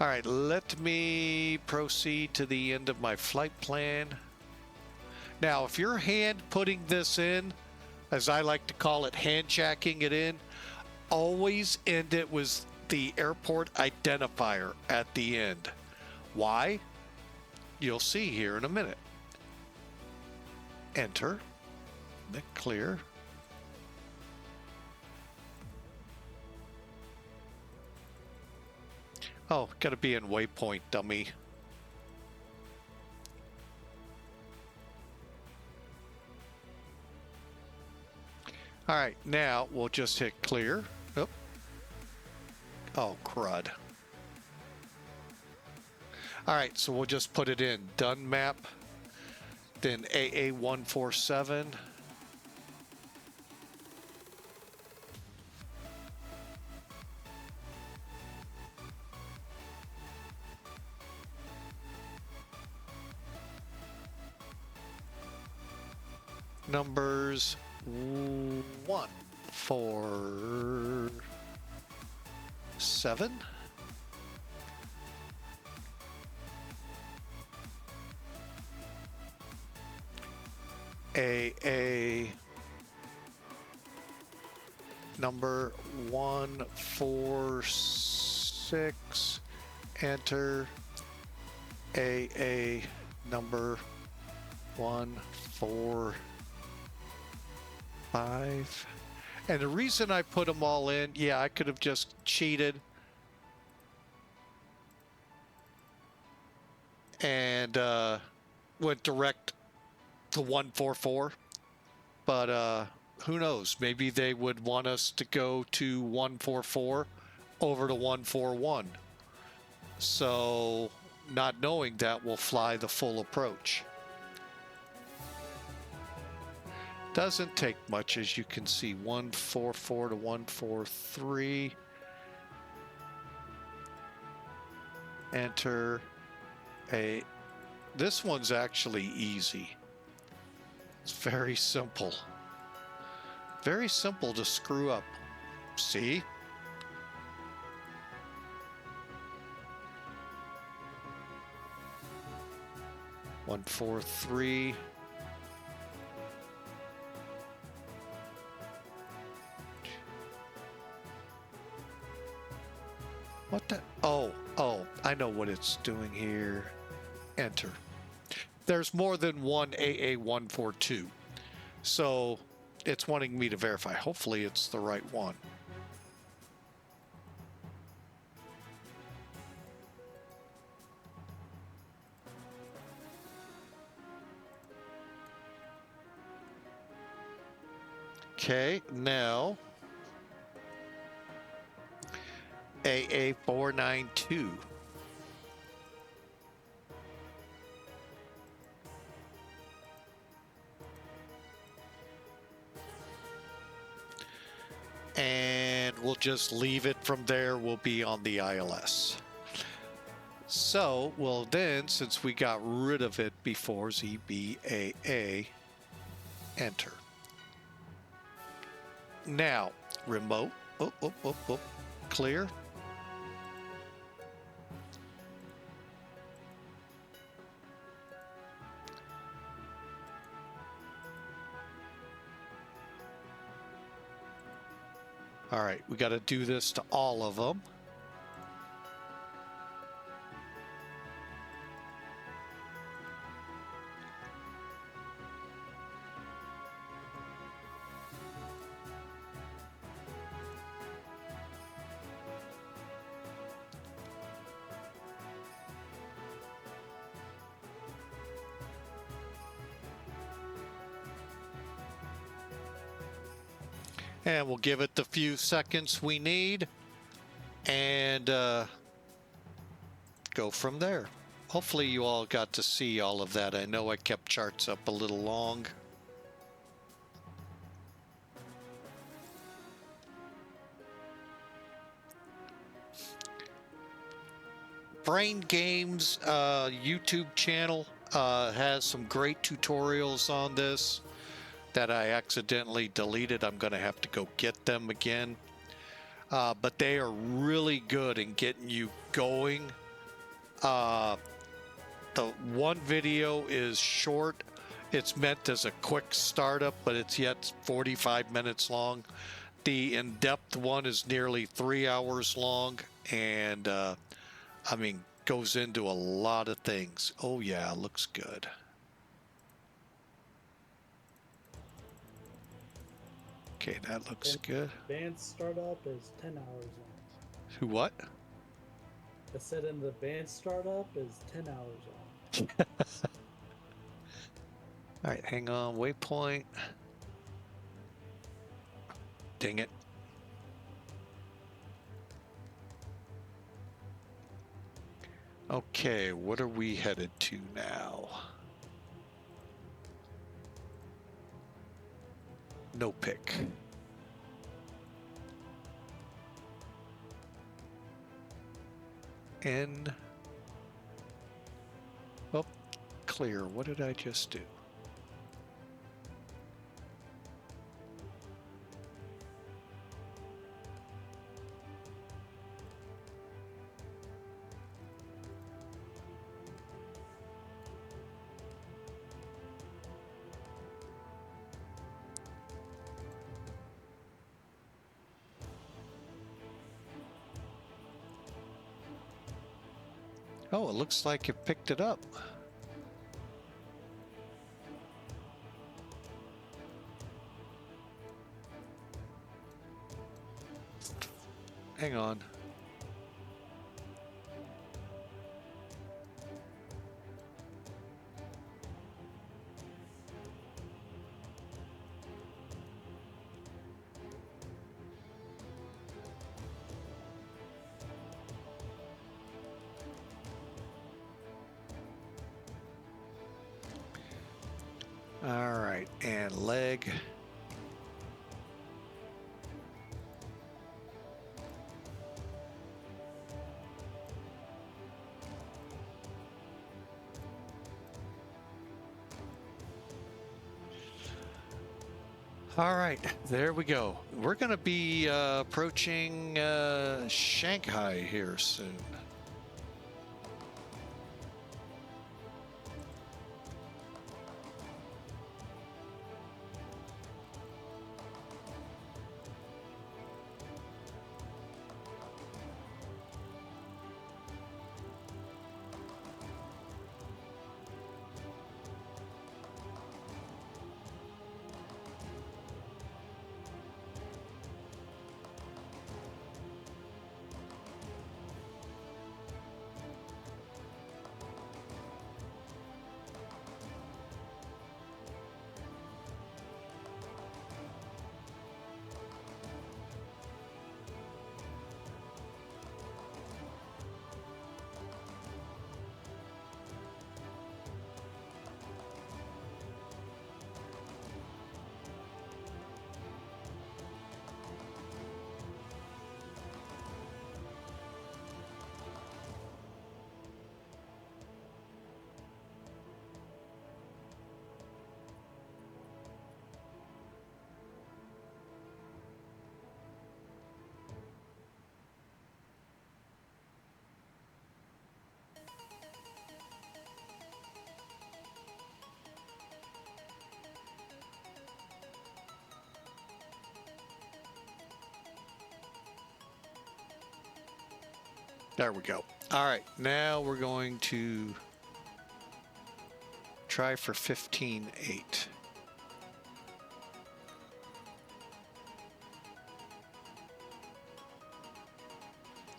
All right, let me proceed to the end of my flight plan. Now, if you're hand putting this in, as I like to call it, hand jacking it in, always end it with the airport identifier at the end. Why? You'll see here in a minute. Enter. Then clear. Oh, gotta be in waypoint, dummy. All right, now we'll just hit clear. Oh, oh crud. All right, so we'll just put it in done map, then AA147. Numbers 1, 4, 7. AA number 146. Enter. AA number 145. And the reason I put them all in, yeah, I could have just cheated and went direct to 144. But who knows? Maybe they would want us to go to 144 over to 141. So not knowing that, we'll fly the full approach. Doesn't take much, as you can see. 144 to 143. Enter a... This one's actually easy. It's very simple. Very simple to screw up. See? One, 4, 3. What the? Oh, I know what it's doing here. Enter. There's more than one AA142. So it's wanting me to verify. Hopefully it's the right one. Okay, now AA492. And we'll just leave it from there. We'll be on the ILS. So, well then, since we got rid of it before, ZBAA, enter. Now, remote, clear. All right, we got to do this to all of them. And we'll give it the few seconds we need and go from there. Hopefully you all got to see all of that. I know I kept charts up a little long. Brain Games YouTube channel has some great tutorials on this that I accidentally deleted. I'm going to have to go get them again. But they are really good in getting you going. The one video is short. It's meant as a quick startup, but it's yet 45 minutes long. The in-depth one is nearly 3 hours long, and I mean, goes into a lot of things. Oh yeah, looks good. Okay, that looks good. Advanced startup is 10 hours long. Who what? I said in the advanced startup is 10 hours long. All right, hang on. Waypoint. Dang it. Okay, what are we headed to now? No pick. N. Oh, clear. What did I just do? Oh, it looks like it picked it up. Hang on. All right, and leg. All right, there we go. We're going to be approaching Shanghai here soon. There we go. All right, now we're going to try for 15.8.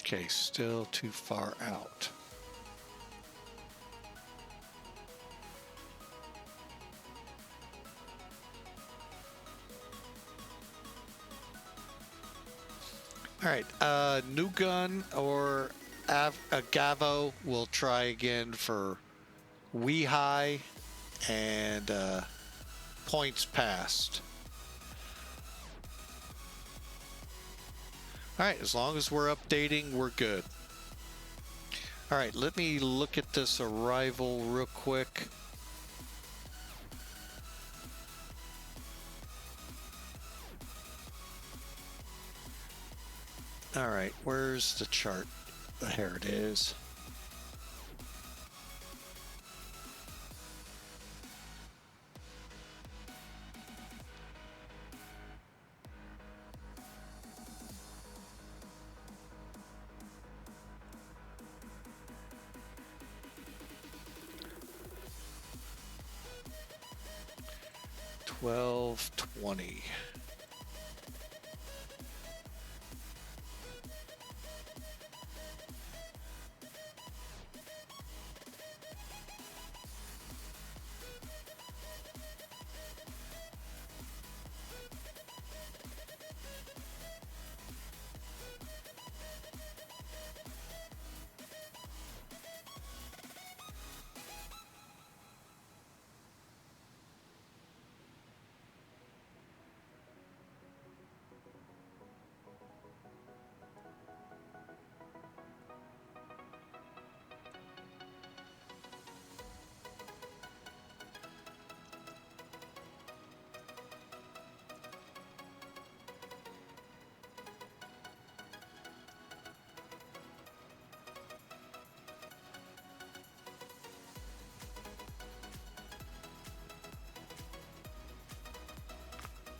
Okay, still too far out. All right, new gun or a Gavo. We'll try again for Wee High and points passed. All right, as long as we're updating, we're good. All right, let me look at this arrival real quick. All right, where's the chart? Here it is. $12.20.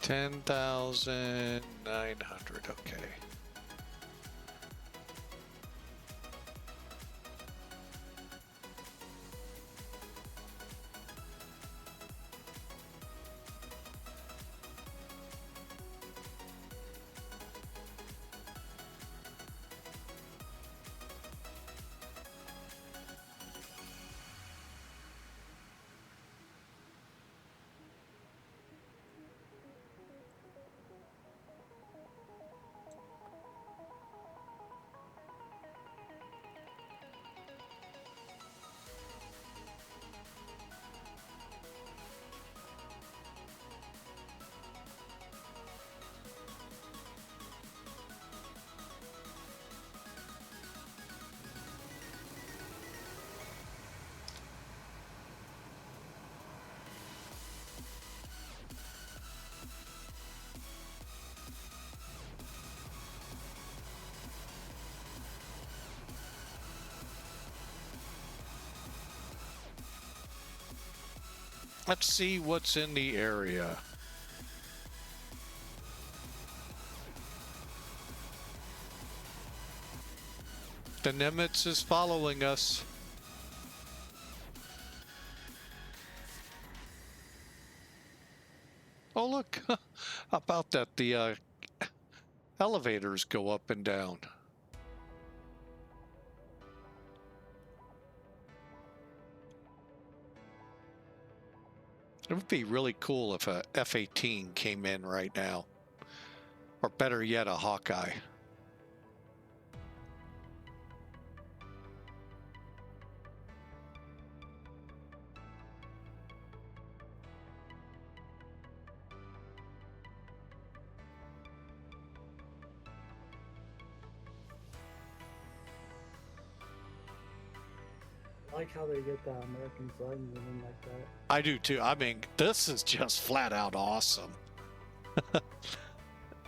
$10,900. Okay. Let's see what's in the area. The Nimitz is following us. Oh, look. How about that? The elevators go up and down. It would be really cool if a F-18 came in right now. Or better yet, a Hawkeye. I like how they get the American flag moving like that. I do too. I mean, this is just flat out awesome.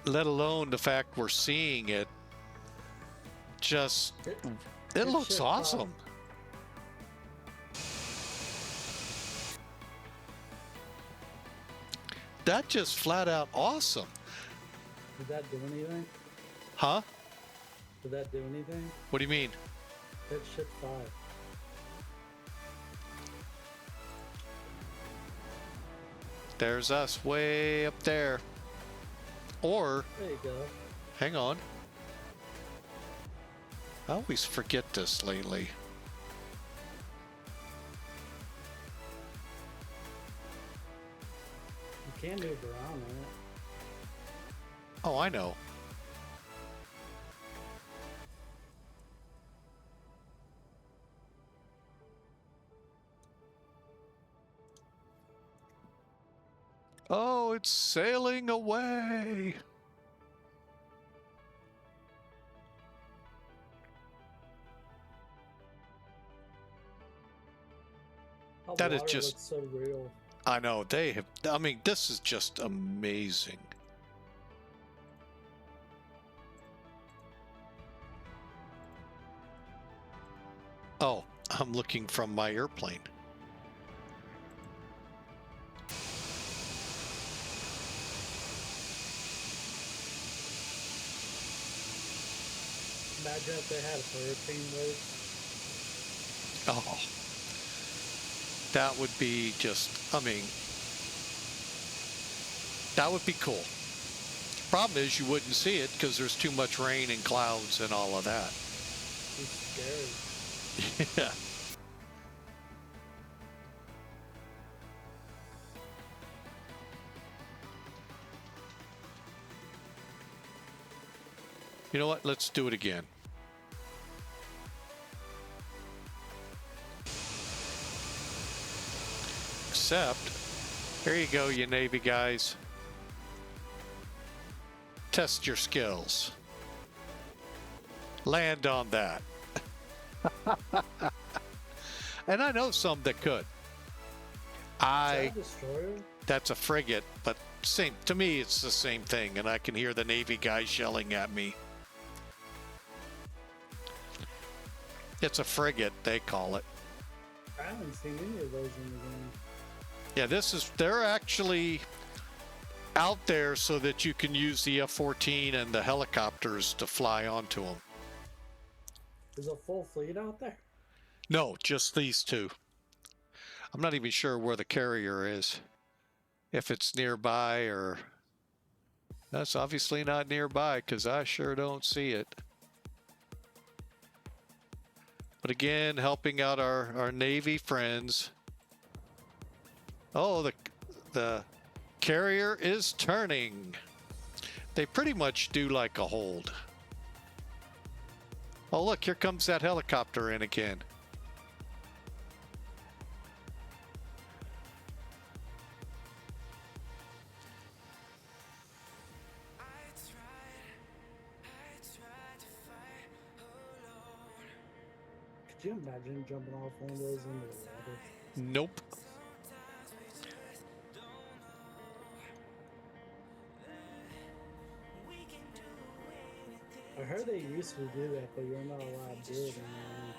Let alone the fact we're seeing it. Just, it looks awesome. That just flat out awesome. Did that do anything? Huh? Did that do anything? What do you mean? Hit shift 5. There's us way up there. Or, There you go. hang on. I always forget this lately. You can move around on it. Oh, I know. Oh, it's sailing away. That is Water just- looks so real. I know, they have, I mean, this is just amazing. Oh, I'm looking from my airplane. Imagine if they had hurricane waves. Oh, that would be just, I mean, that would be cool. Problem is you wouldn't see it because there's too much rain and clouds and all of that. It's scary. Yeah. You know what? Let's do it again. Except, here you go, you Navy guys. Test your skills. Land on that. And I know some that could. Is that a destroyer? That's a frigate, but same to me it's the same thing, and I can hear the Navy guys yelling at me. It's a frigate, they call it. I haven't seen any of those in the game. Yeah, they're actually out there so that you can use the F-14 and the helicopters to fly onto them. There's a full fleet out there? No, just these two. I'm not even sure where the carrier is. If it's nearby or... That's obviously not nearby because I sure don't see it. But again, helping out our Navy friends. Oh, the carrier is turning. They pretty much do like a hold. Oh, look, here comes that helicopter in again. Could you imagine jumping off one of those into the water? Nope. I heard they used to do that, but you're not allowed to do it anymore.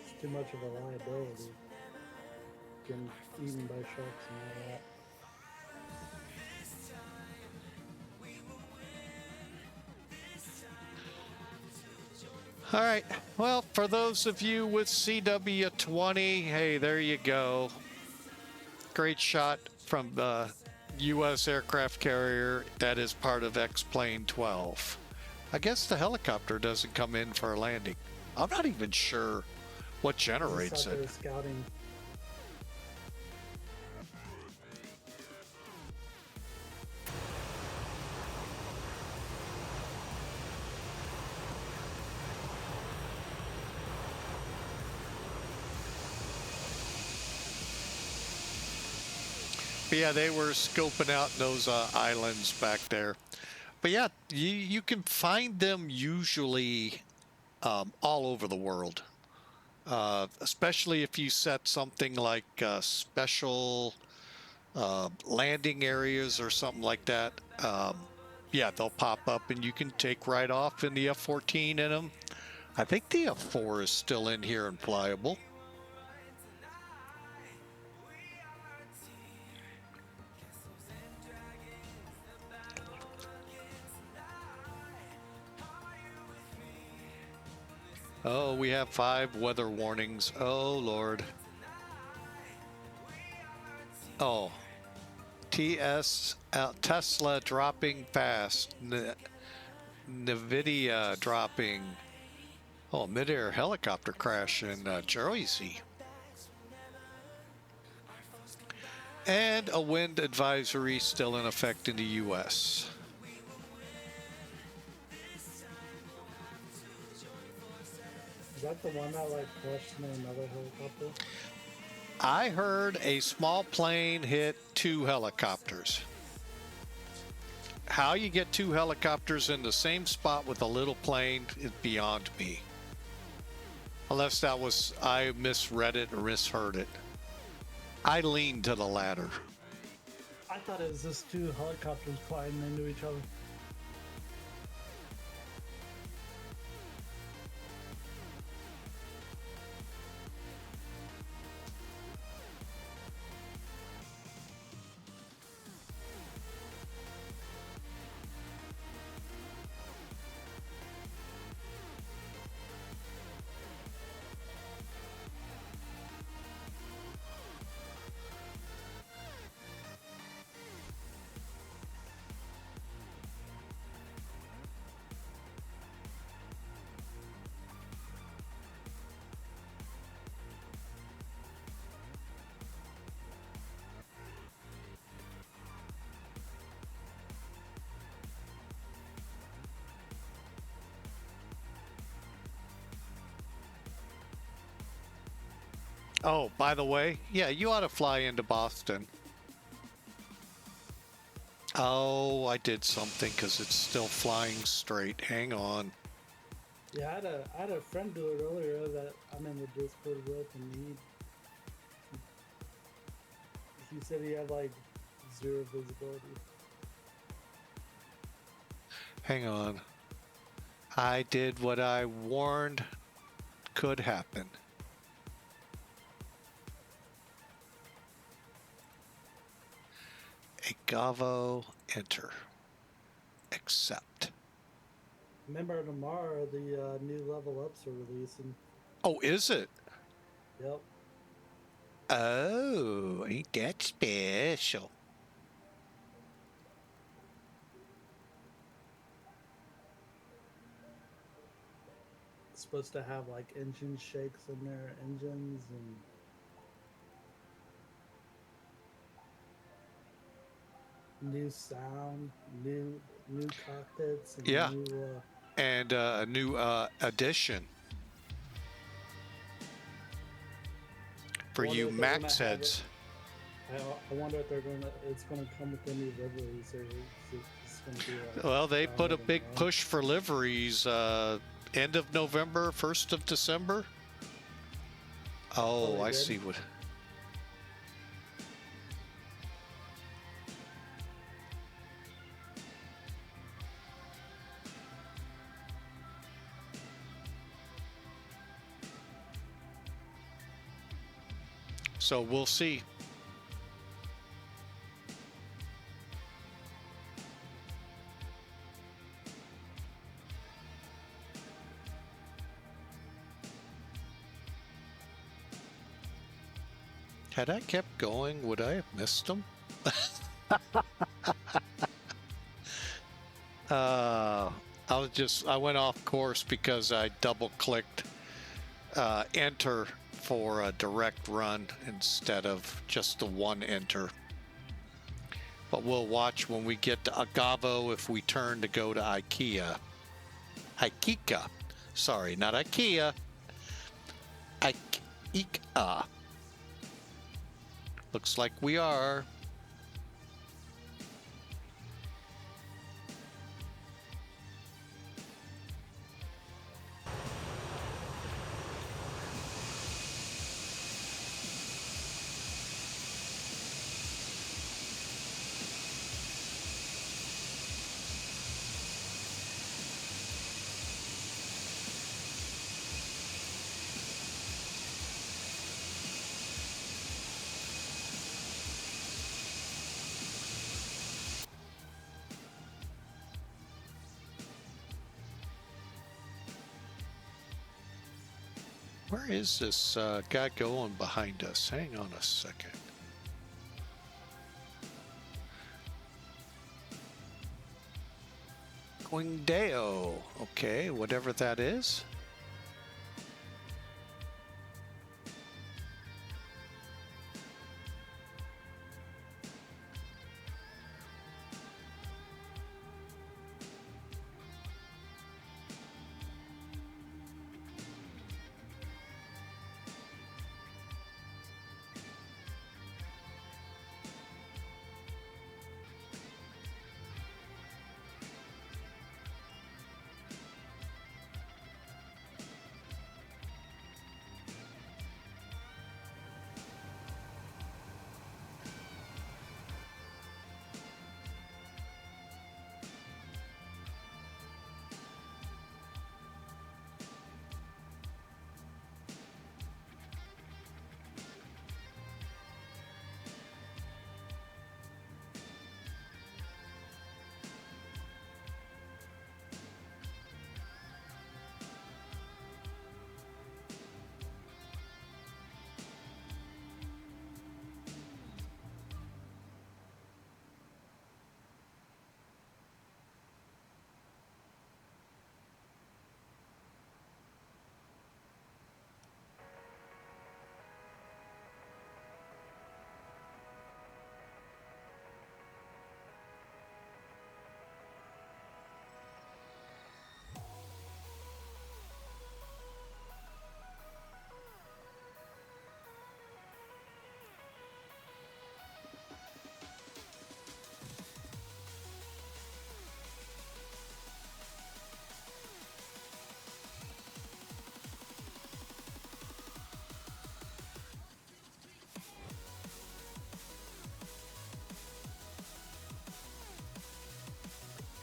It's too much of a liability. Getting eaten by sharks and all that. All right. Well, for those of you with CW20, hey, there you go. Great shot from the U.S. aircraft carrier that is part of X-Plane 12. I guess the helicopter doesn't come in for a landing. I'm not even sure what generates Just out it. there scouting. But yeah, they were scoping out those islands back there. But yeah, you can find them usually all over the world. Especially if you set something like special landing areas or something like that. Yeah, they'll pop up and you can take right off in the F-14 in them. I think the F-4 is still in here and flyable. Oh, we have 5 weather warnings. Oh, Lord. Oh. Tesla dropping fast. NVIDIA dropping. Oh, mid-air helicopter crash in Jersey. And a wind advisory still in effect in the U.S. Is that the one that like crashed into another helicopter? I heard a small plane hit 2 helicopters. How you get 2 helicopters in the same spot with a little plane is beyond me. Unless that was, I misread it or misheard it. I lean to the latter. I thought it was just 2 helicopters colliding into each other. Oh, by the way, yeah, you ought to fly into Boston. Oh, I did something because it's still flying straight. Hang on. Yeah, I had a friend do it earlier that I'm in the Discord with, and he said he had like 0 visibility. Hang on. I did what I warned could happen. Agavo, enter, accept. Remember tomorrow the new level ups are releasing. Oh, is it? Yep. Oh, ain't that special? It's supposed to have like engine shakes in their engines and new sound, new cockpits, and Yeah. new, And a new addition for you Max heads. I wonder if it's gonna come with any liveries, or it's gonna be like. Well, they put a big push for liveries. End of November, 1st of December. Oh, I see what. So we'll see. Had I kept going, would I have missed them? I went off course because I double clicked enter for a direct run instead of just the one enter. But we'll watch when we get to Agavo if we turn to go to IKEA. IKEA. Sorry, not IKEA. IKEA. Looks like we are. Where is this guy going behind us? Hang on a second. Quingdeo. Okay, whatever that is.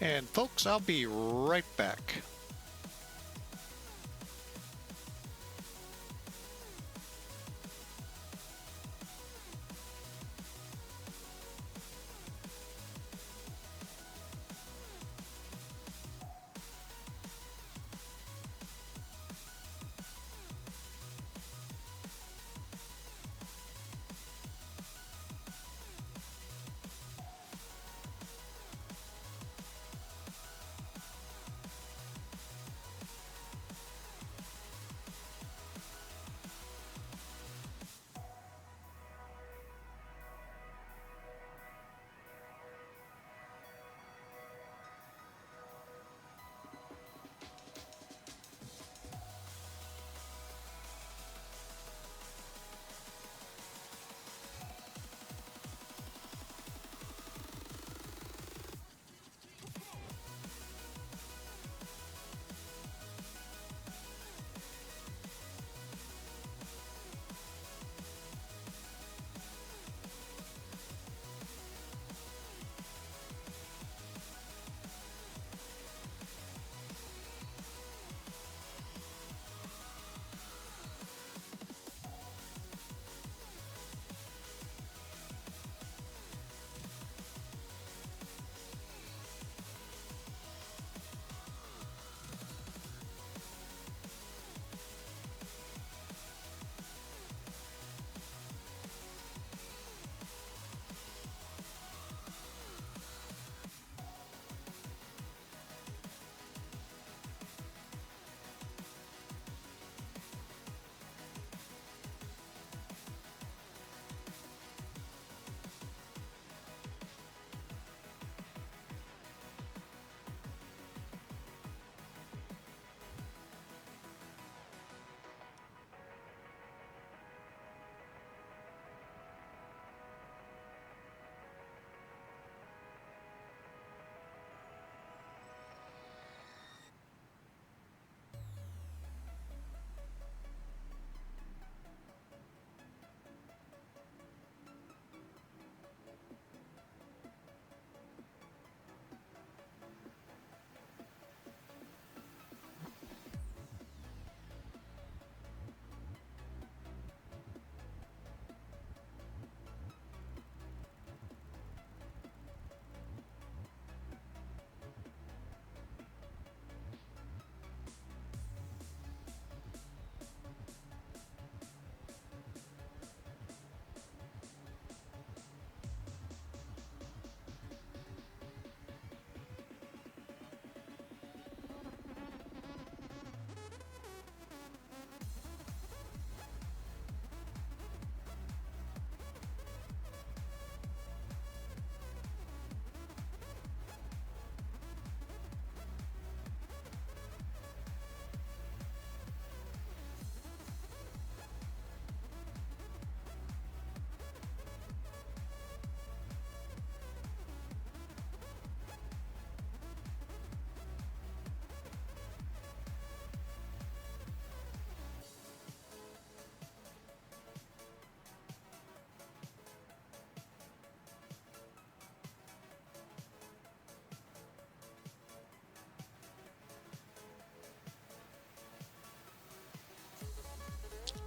And folks, I'll be right back.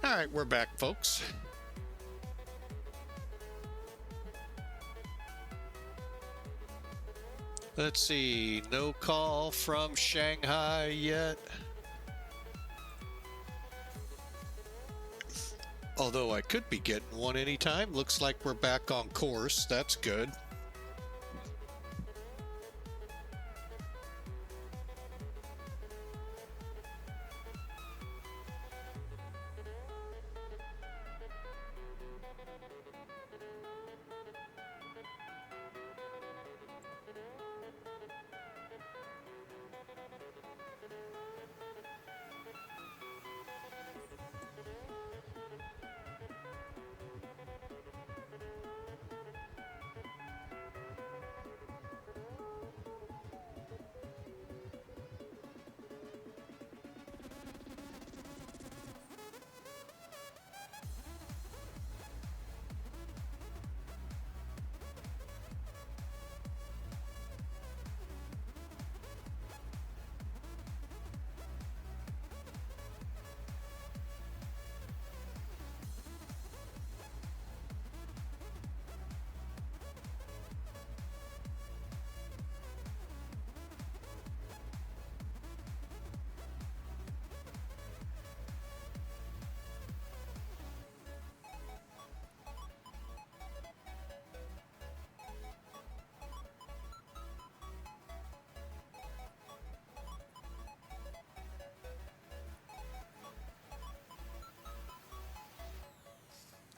All right, we're back, folks. Let's see, no call from Shanghai yet. Although I could be getting one anytime. Looks like we're back on course. That's good.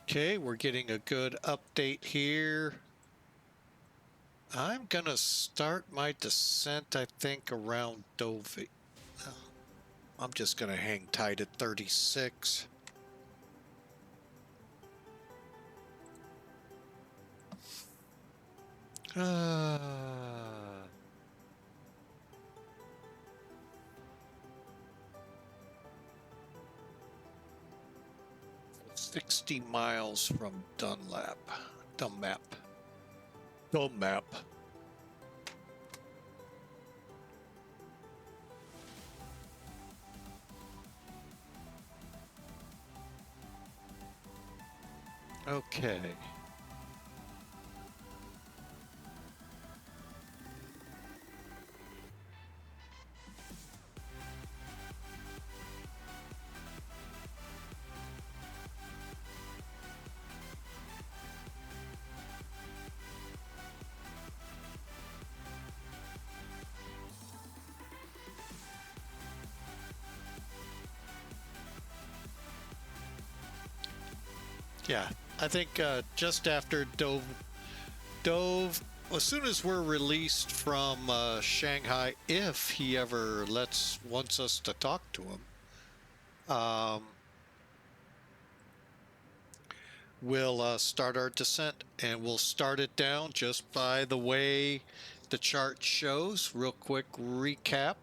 Okay, we're getting a good update here. I'm gonna start my descent, I think, around Deauville. I'm just gonna hang tight at 36. Ah. 60 miles from Dunlap. Dunmap. Okay. Yeah, I think just after Dove, as soon as we're released from Shanghai, if he ever wants us to talk to him, we'll start our descent, and we'll start it down just by the way the chart shows. Real quick recap.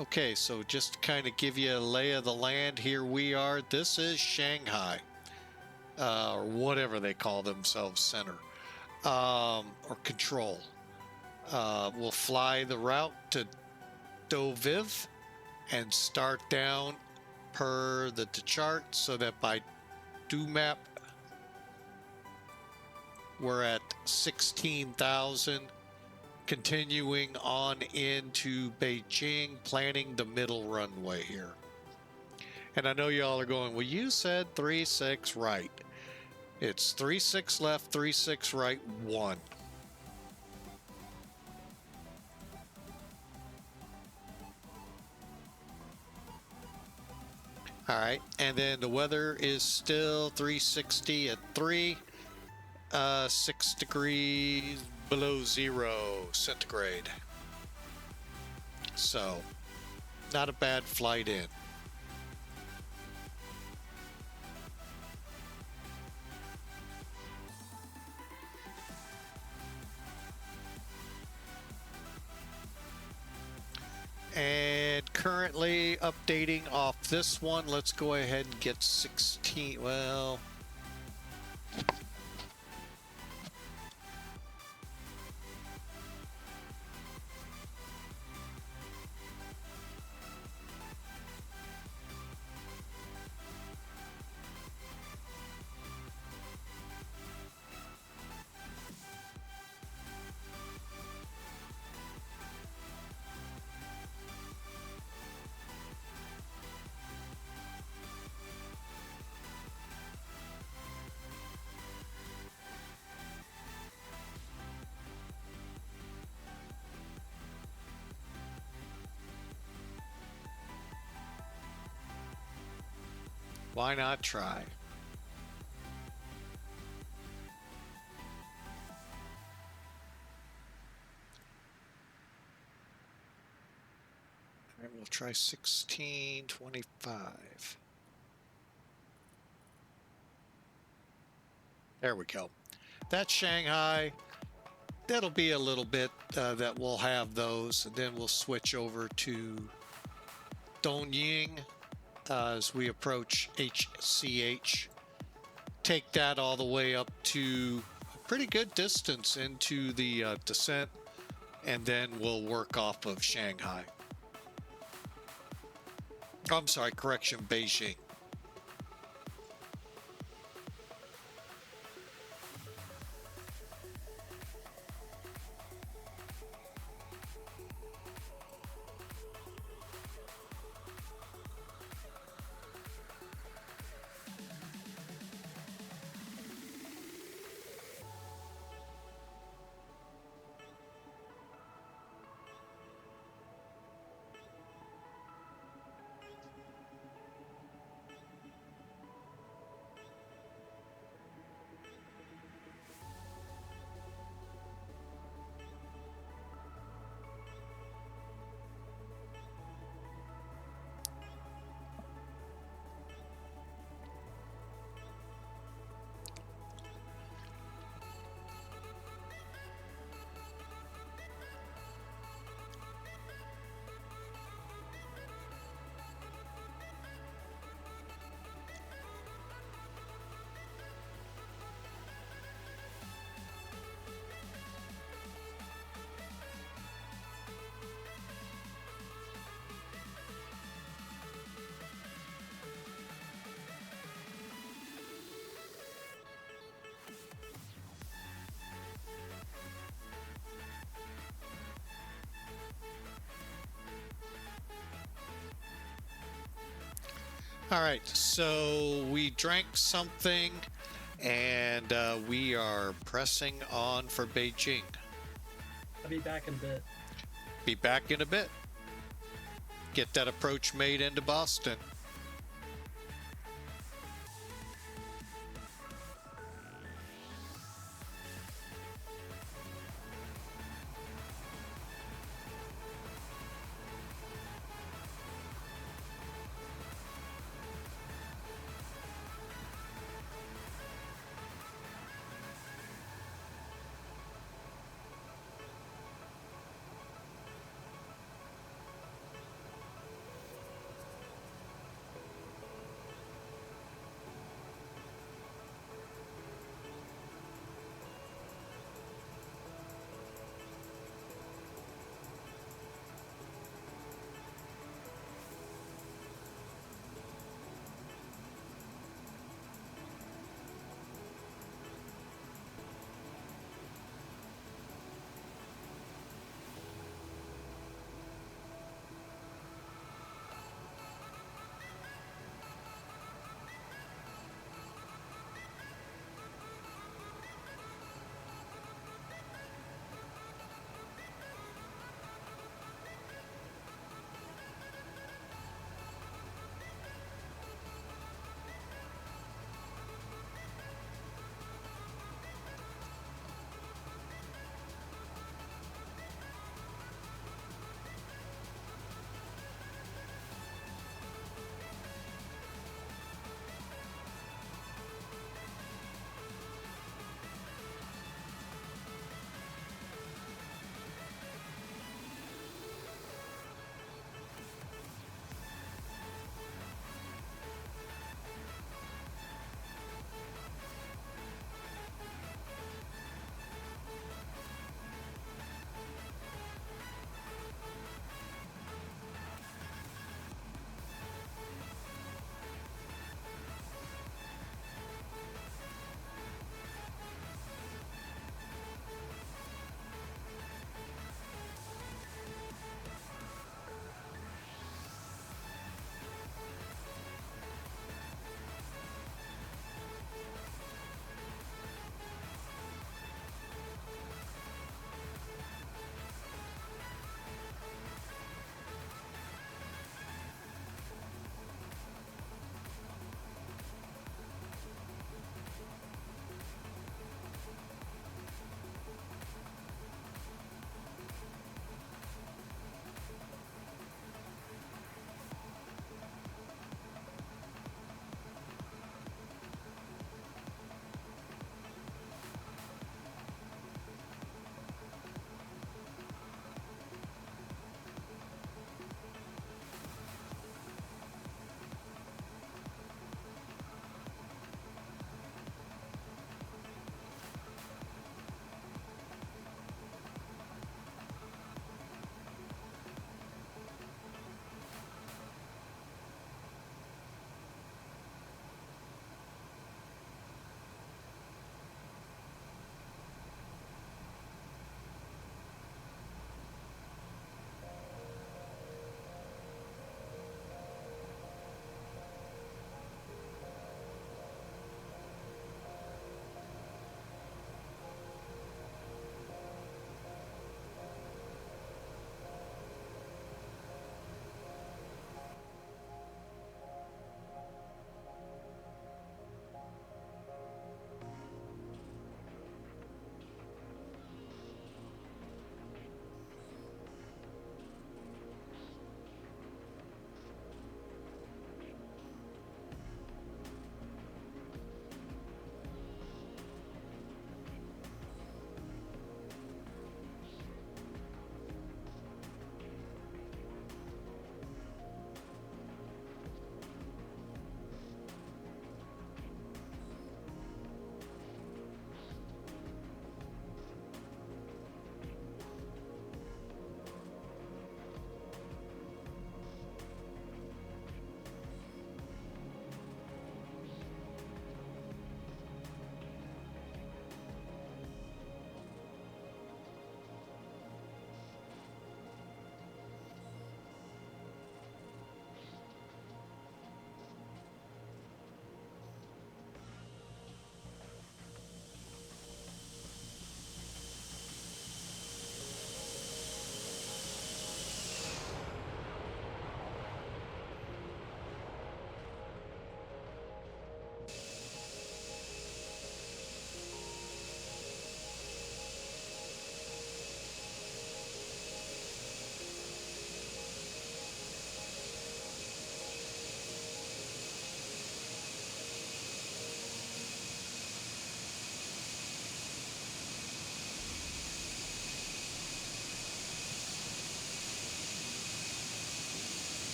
Okay, so just to kind of give you a lay of the land, here we are. This is Shanghai, or whatever they call themselves, center, or control. We'll fly the route to Deauville and start down per the chart, so that by due map, we're at 16,000. Continuing on into Beijing, planning the middle runway here. And I know y'all are going, well, you said 36 right. It's 36 left, 36 right, 1. All right, and then the weather is still 360 at 3, 6 degrees below 0 centigrade. So, not a bad flight in. And currently updating off this one. Let's go ahead and get 16. Well, Why not try? All right, we'll try 1625. There we go. That's Shanghai. That'll be a little bit that we'll have those, and then we'll switch over to Donying as we approach HCH. Take that all the way up to a pretty good distance into the descent, and then we'll work off of Shanghai. I'm sorry, correction, Beijing. All right, so we drank something, and we are pressing on for Beijing. I'll be back in a bit. Be back in a bit. Get that approach made into Boston.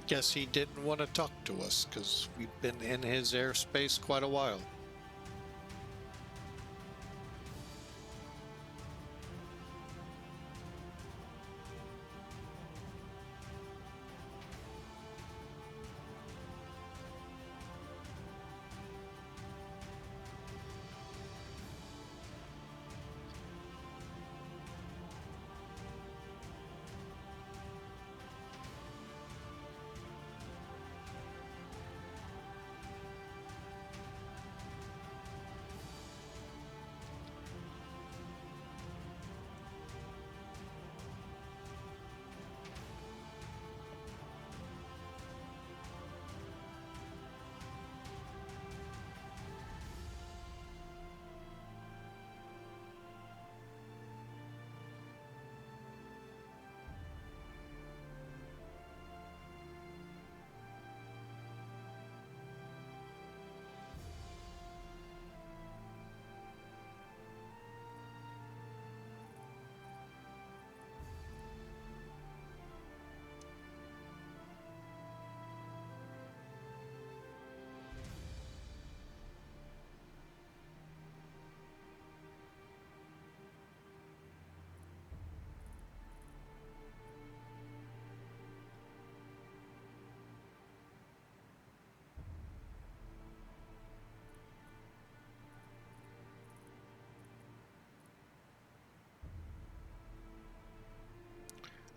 Guess he didn't want to talk to us because we've been in his airspace quite a while.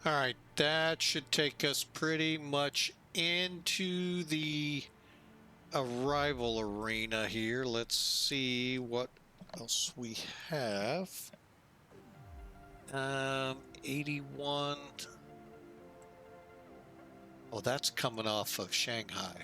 All right, that should take us pretty much into the arrival arena here. Let's see what else we have. 81. Oh, that's coming off of Shanghai.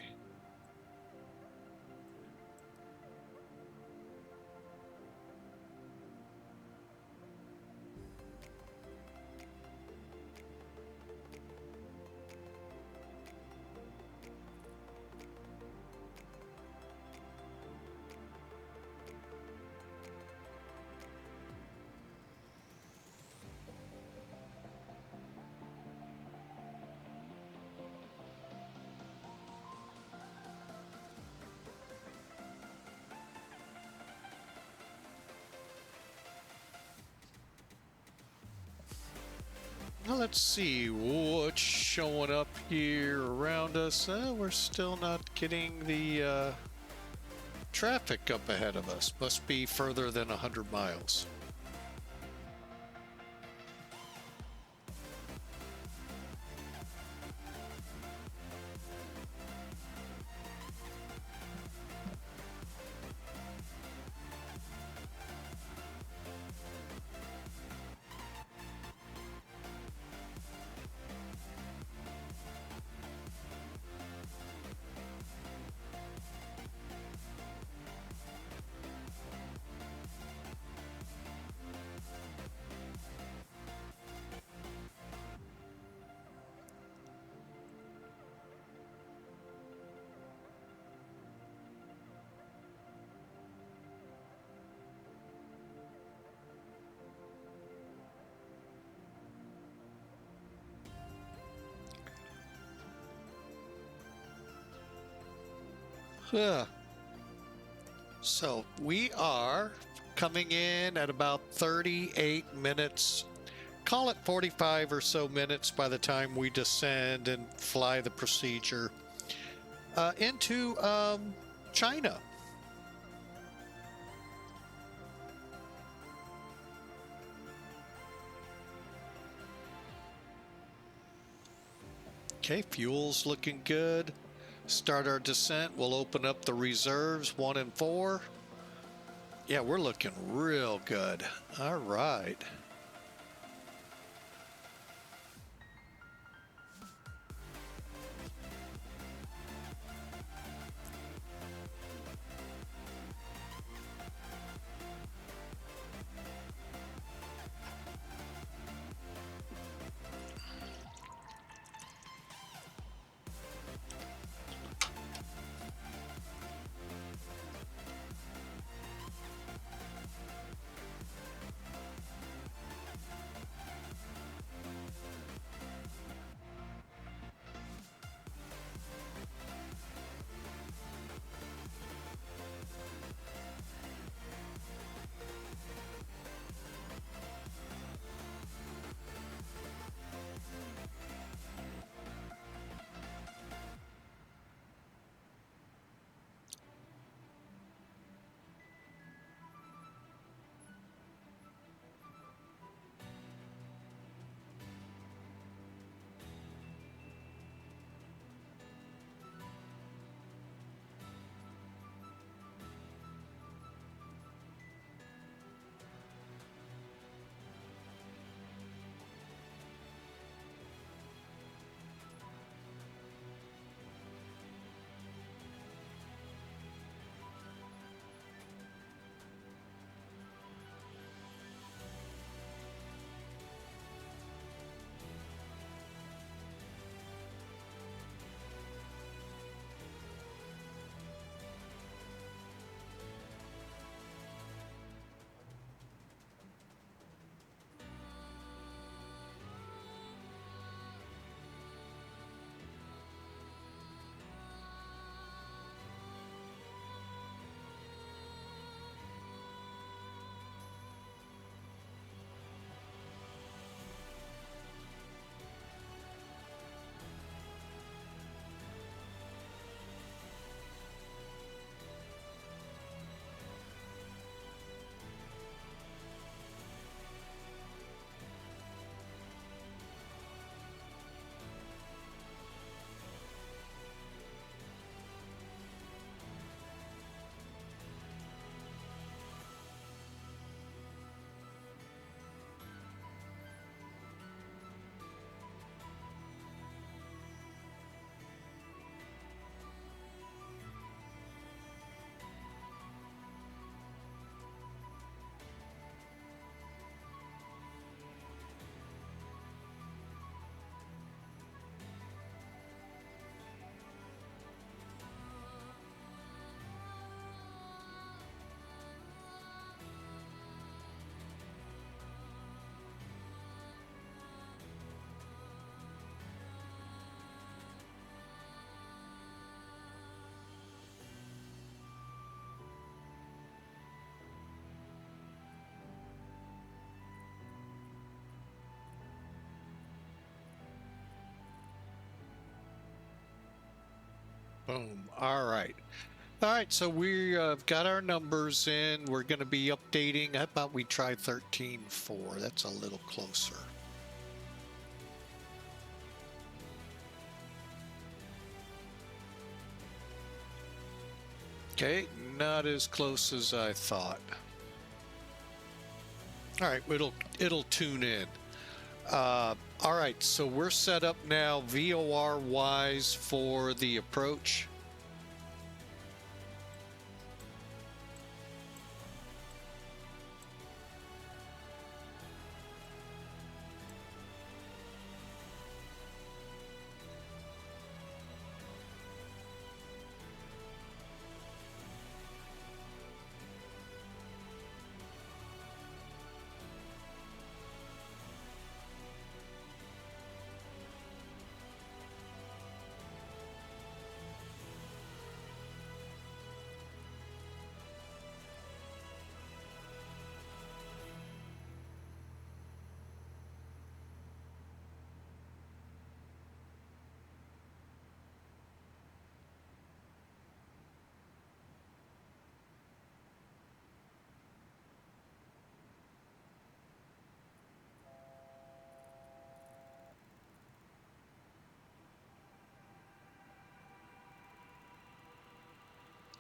Well, let's see what's showing up here around us. We're still not getting the traffic up ahead of us. Must be further than 100 miles. Yeah. So we are coming in at about 38 minutes, call it 45 or so minutes by the time we descend and fly the procedure into China. Okay, fuel's looking good. Start our descent. We'll open up the reserves 1 and 4. Yeah, we're looking real good. All right. Boom. All right. All right, so we've got our numbers in. We're going to be updating. How about we try 13.4? That's a little closer. Okay, not as close as I thought. All right, it'll tune in. All right, so we're set up now VOR wise for the approach.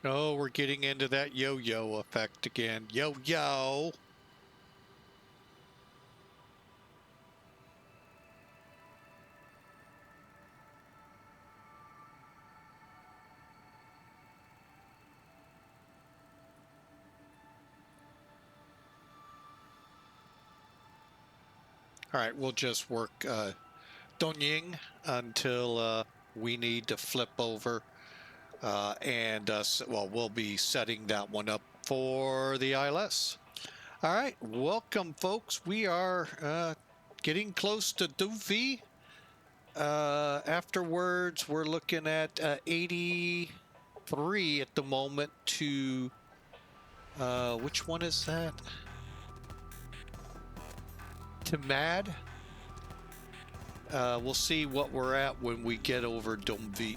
Oh, we're getting into that yo-yo effect again. Yo-yo. All right, we'll just work Donying until we need to flip over. Well, we'll be setting that one up for the ILS. All right, welcome, folks. We are getting close to Dovi. Afterwards, we're looking at 83 at the moment to... which one is that? To Mad. We'll see what we're at when we get over Dovi.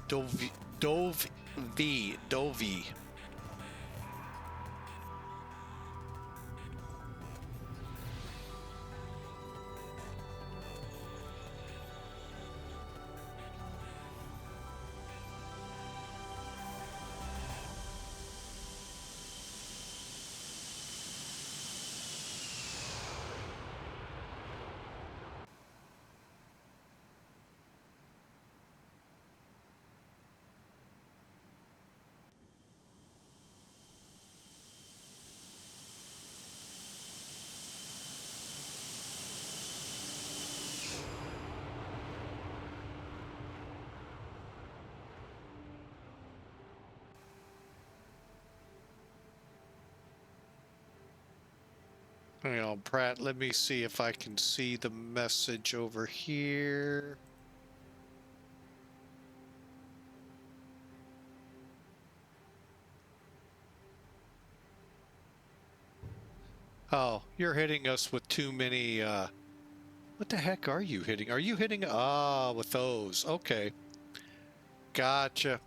Hang on, Pratt, let me see if I can see the message over here. Oh, you're hitting us with too many, what the heck are you hitting? Are you hitting, with those? Okay. Gotcha.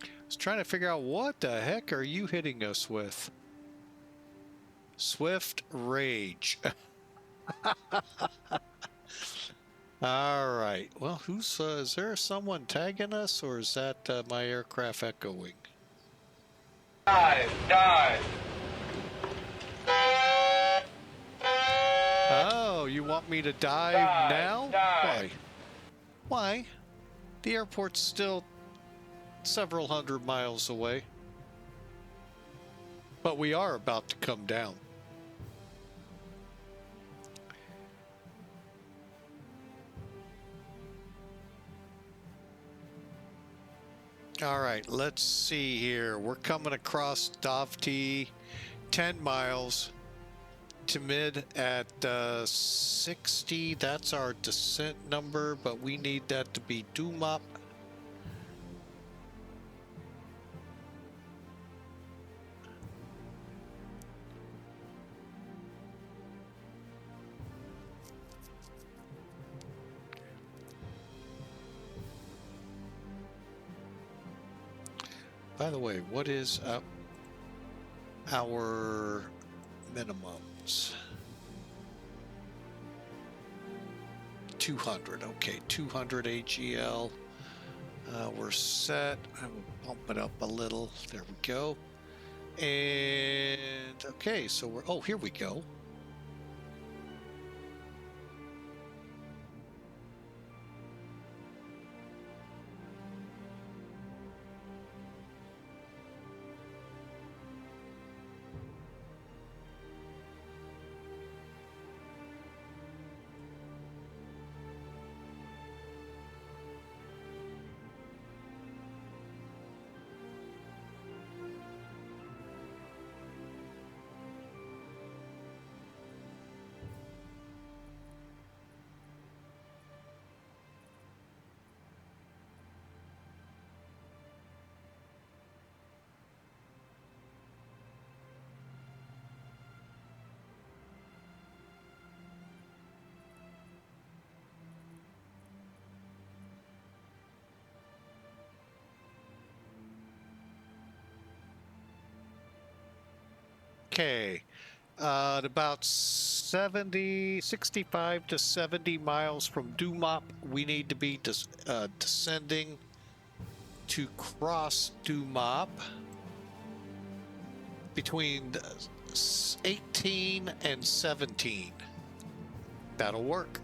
I was trying to figure out what the heck are you hitting us with? Swift Rage. All right. Well, is there someone tagging us, or is that my aircraft echoing? Dive! Oh, you want me to dive now? Dive. Why? The airport's still several hundred miles away. But we are about to come down. All right, let's see here. We're coming across Davti, 10 miles to mid at 60. That's our descent number, but we need that to be Dumop. By the way, what is our minimums? 200. Okay, 200 AGL. We're set. I will bump it up a little. There we go. And okay, so we're, oh, here we go. Okay, at about 65 to 70 miles from Dumop, we need to be descending to cross Dumop between 18 and 17. That'll work.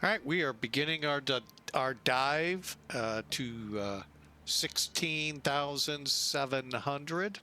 All right, we are beginning our dive to 16,700.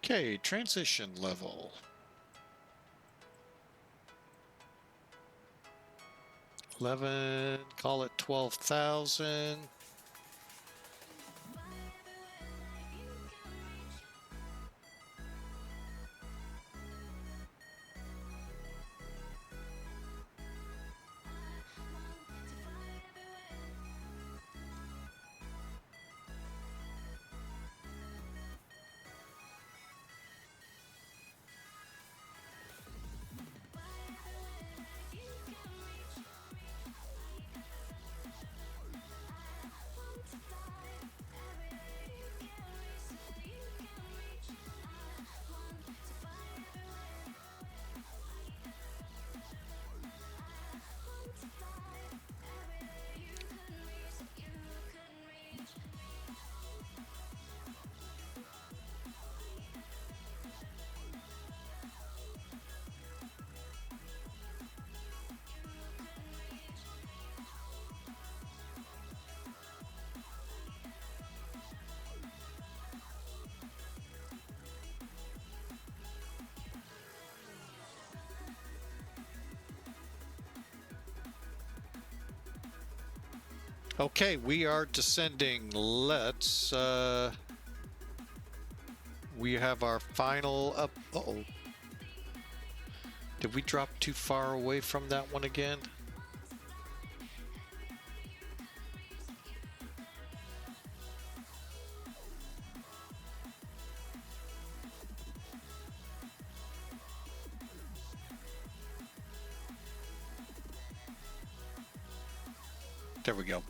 Okay, transition level. 11, call it 12,000. Okay, we are descending. Let's, we have our final up. Uh-oh. Did we drop too far away from that one again? There we go.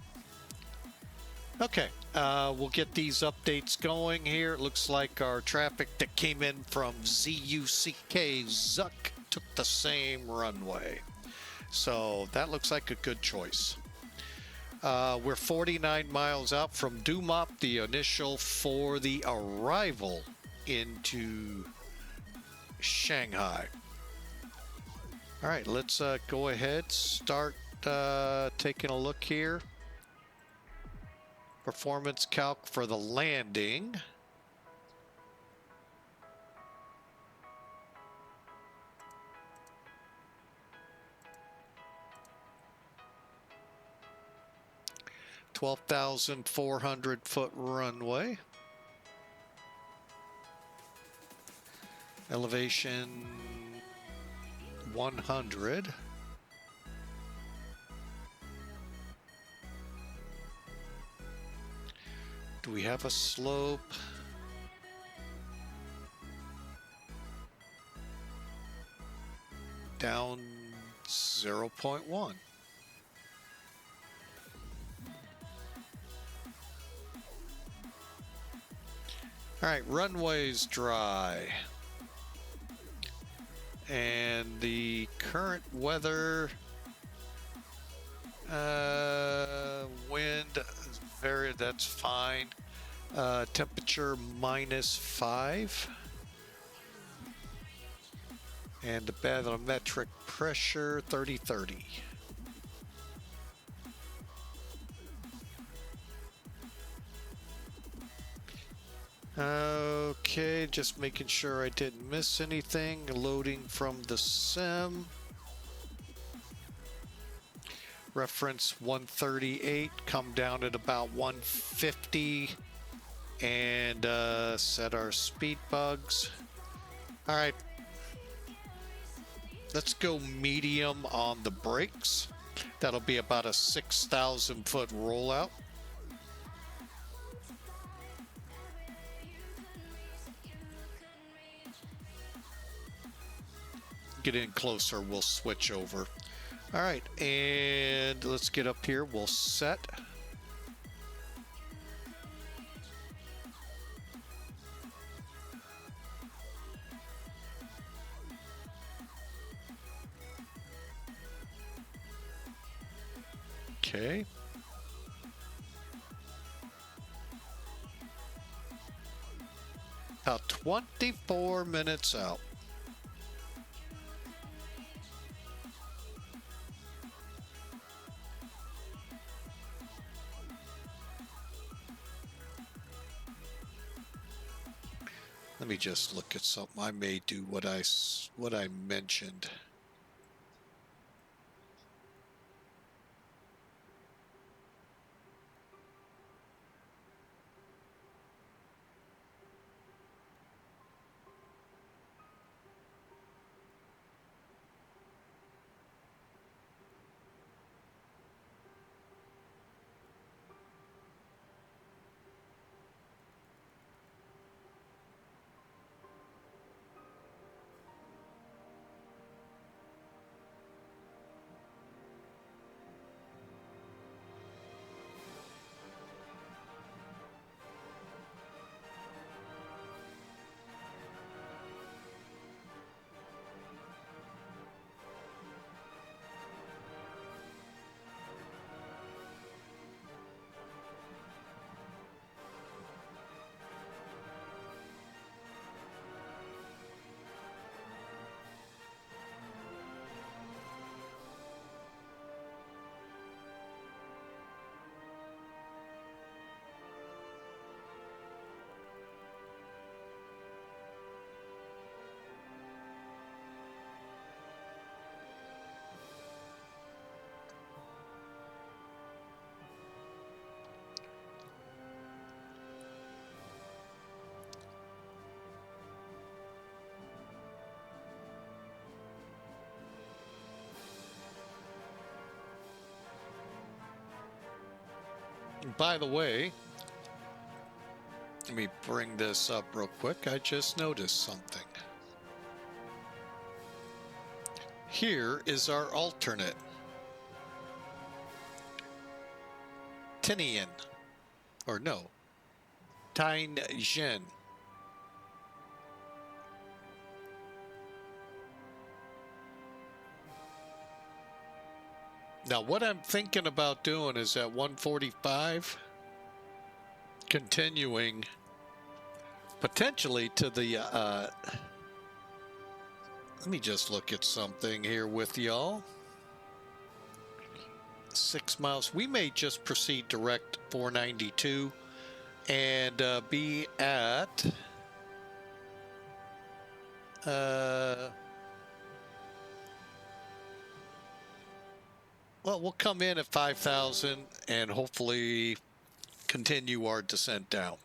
Okay, we'll get these updates going here. It looks like our traffic that came in from ZUCK, Zuck, took the same runway. So that looks like a good choice. We're 49 miles out from Dumop, the initial for the arrival into Shanghai. All right, let's go ahead, start taking a look here. Performance calc for the landing. (12,400-foot runway. Elevation 100. Do we have a slope? Down 0.1. All right, runway's dry. And the current weather, wind is that's fine. Temperature -5. And the barometric pressure 3030. Okay, just making sure I didn't miss anything. Loading from the sim. Reference 138, come down at about 150 and set our speed bugs. All right, let's go medium on the brakes. That'll be about a 6,000-foot rollout. Get in closer, we'll switch over. All right, and let's get up here. We'll set. Okay. About 24 minutes out. Let me just look at something. I may do what I mentioned. By the way, let me bring this up real quick. I just noticed something. Here is our alternate. Tinian. Or no. Tianjin. Now, what I'm thinking about doing is at 145, continuing potentially to the, let me just look at something here with y'all. 6 miles. We may just proceed direct 492 and be at, well, we'll come in at 5,000 and hopefully continue our descent down.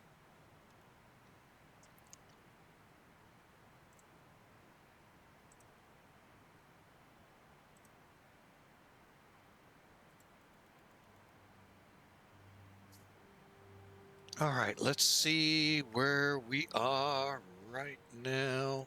All right, let's see where we are right now.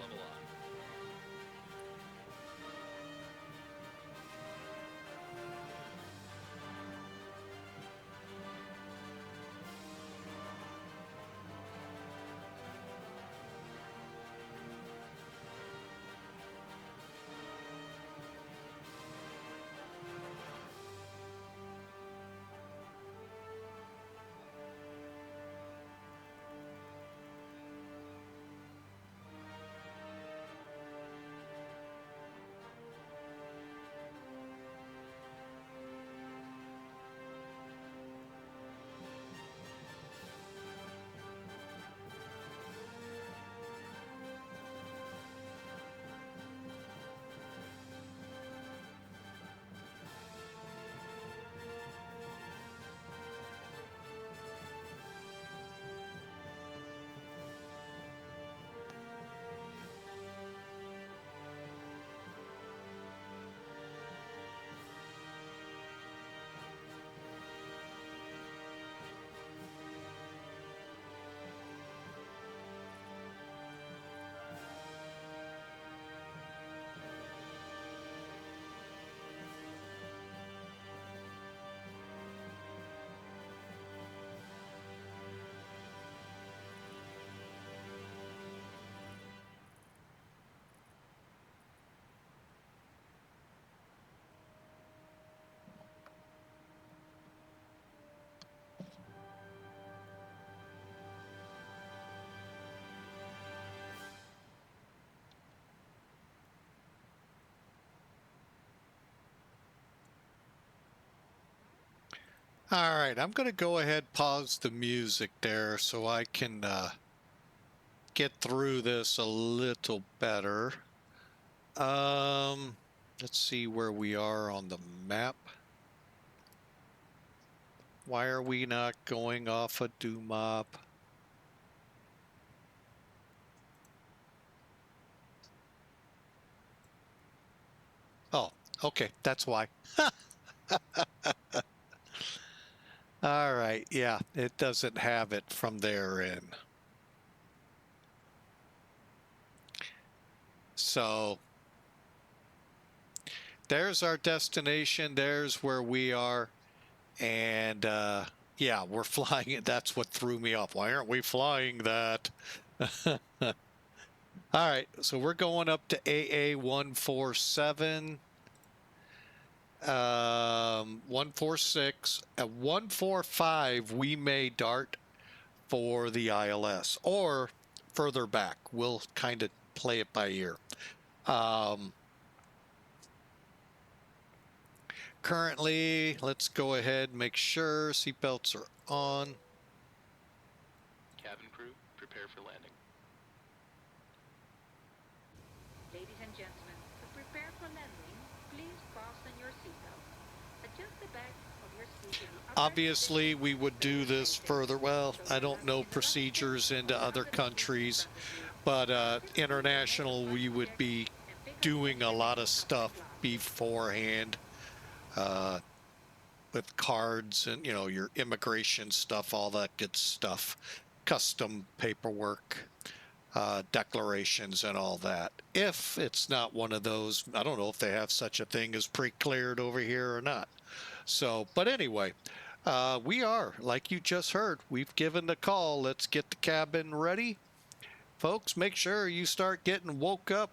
Level off. All right, I'm going to go ahead, pause the music there so I can get through this a little better. Let's see where we are on the map. Why are we not going off a Doomop? Oh, okay, that's why. All right, yeah, it doesn't have it from there in. So there's our destination. There's where we are. And yeah, we're flying it. That's what threw me off. Why aren't we flying that? All right, so we're going up to AA 147. 146. At 145, we may dart for the ILS or further back. We'll kind of play it by ear. Currently, let's go ahead and make sure seatbelts are on. Cabin crew, prepare for landing. Ladies and gentlemen, to prepare for landing, please fasten your seatbelt. Adjust the back of your seat in the upper Obviously, we would do this further. Well, I don't know procedures into other countries, but international, we would be doing a lot of stuff beforehand with cards and, you know, your immigration stuff, all that good stuff, custom paperwork, declarations and all that. If it's not one of those, I don't know if they have such a thing as pre-cleared over here or not. So, but anyway, we are, like you just heard, we've given the call. Let's get the cabin ready. Folks, make sure you start getting woke up.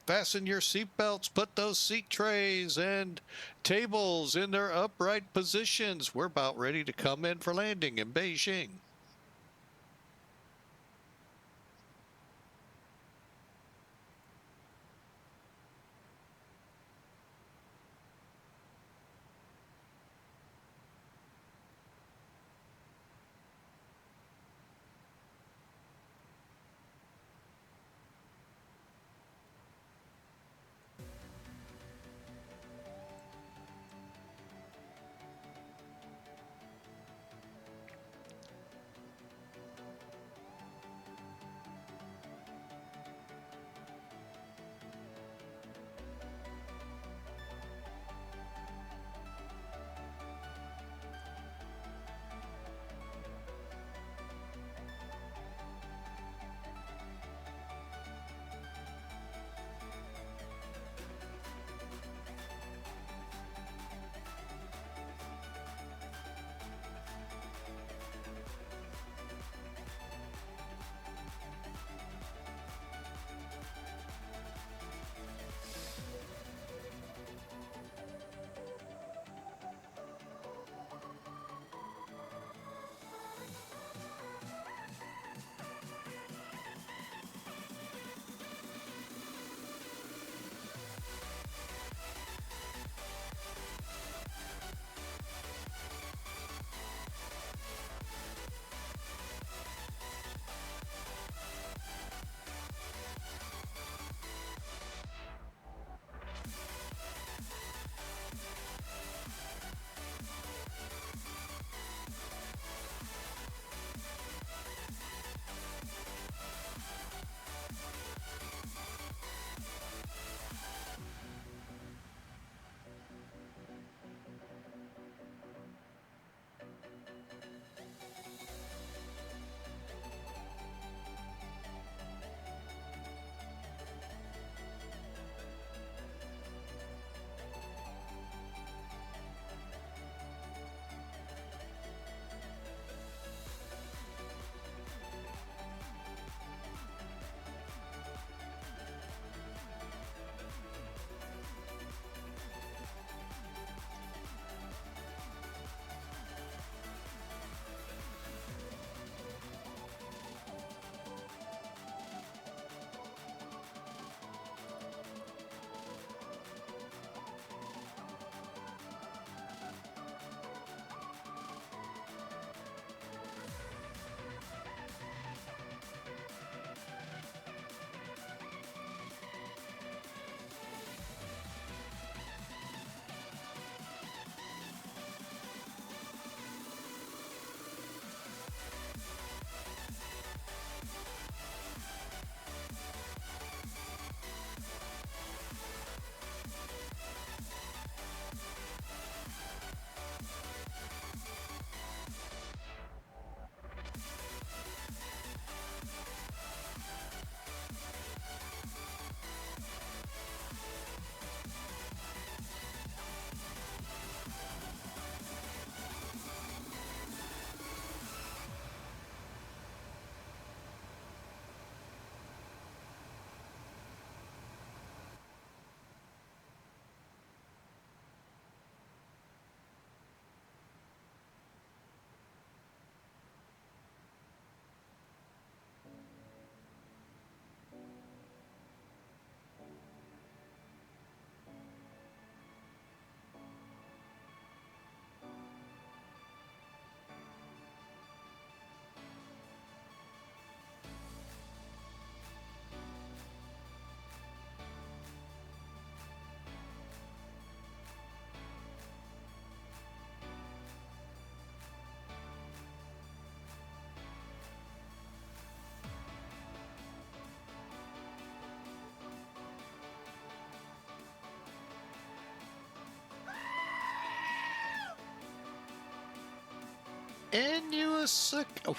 Fasten your seatbelts, put those seat trays and tables in their upright positions. We're about ready to come in for landing in Beijing.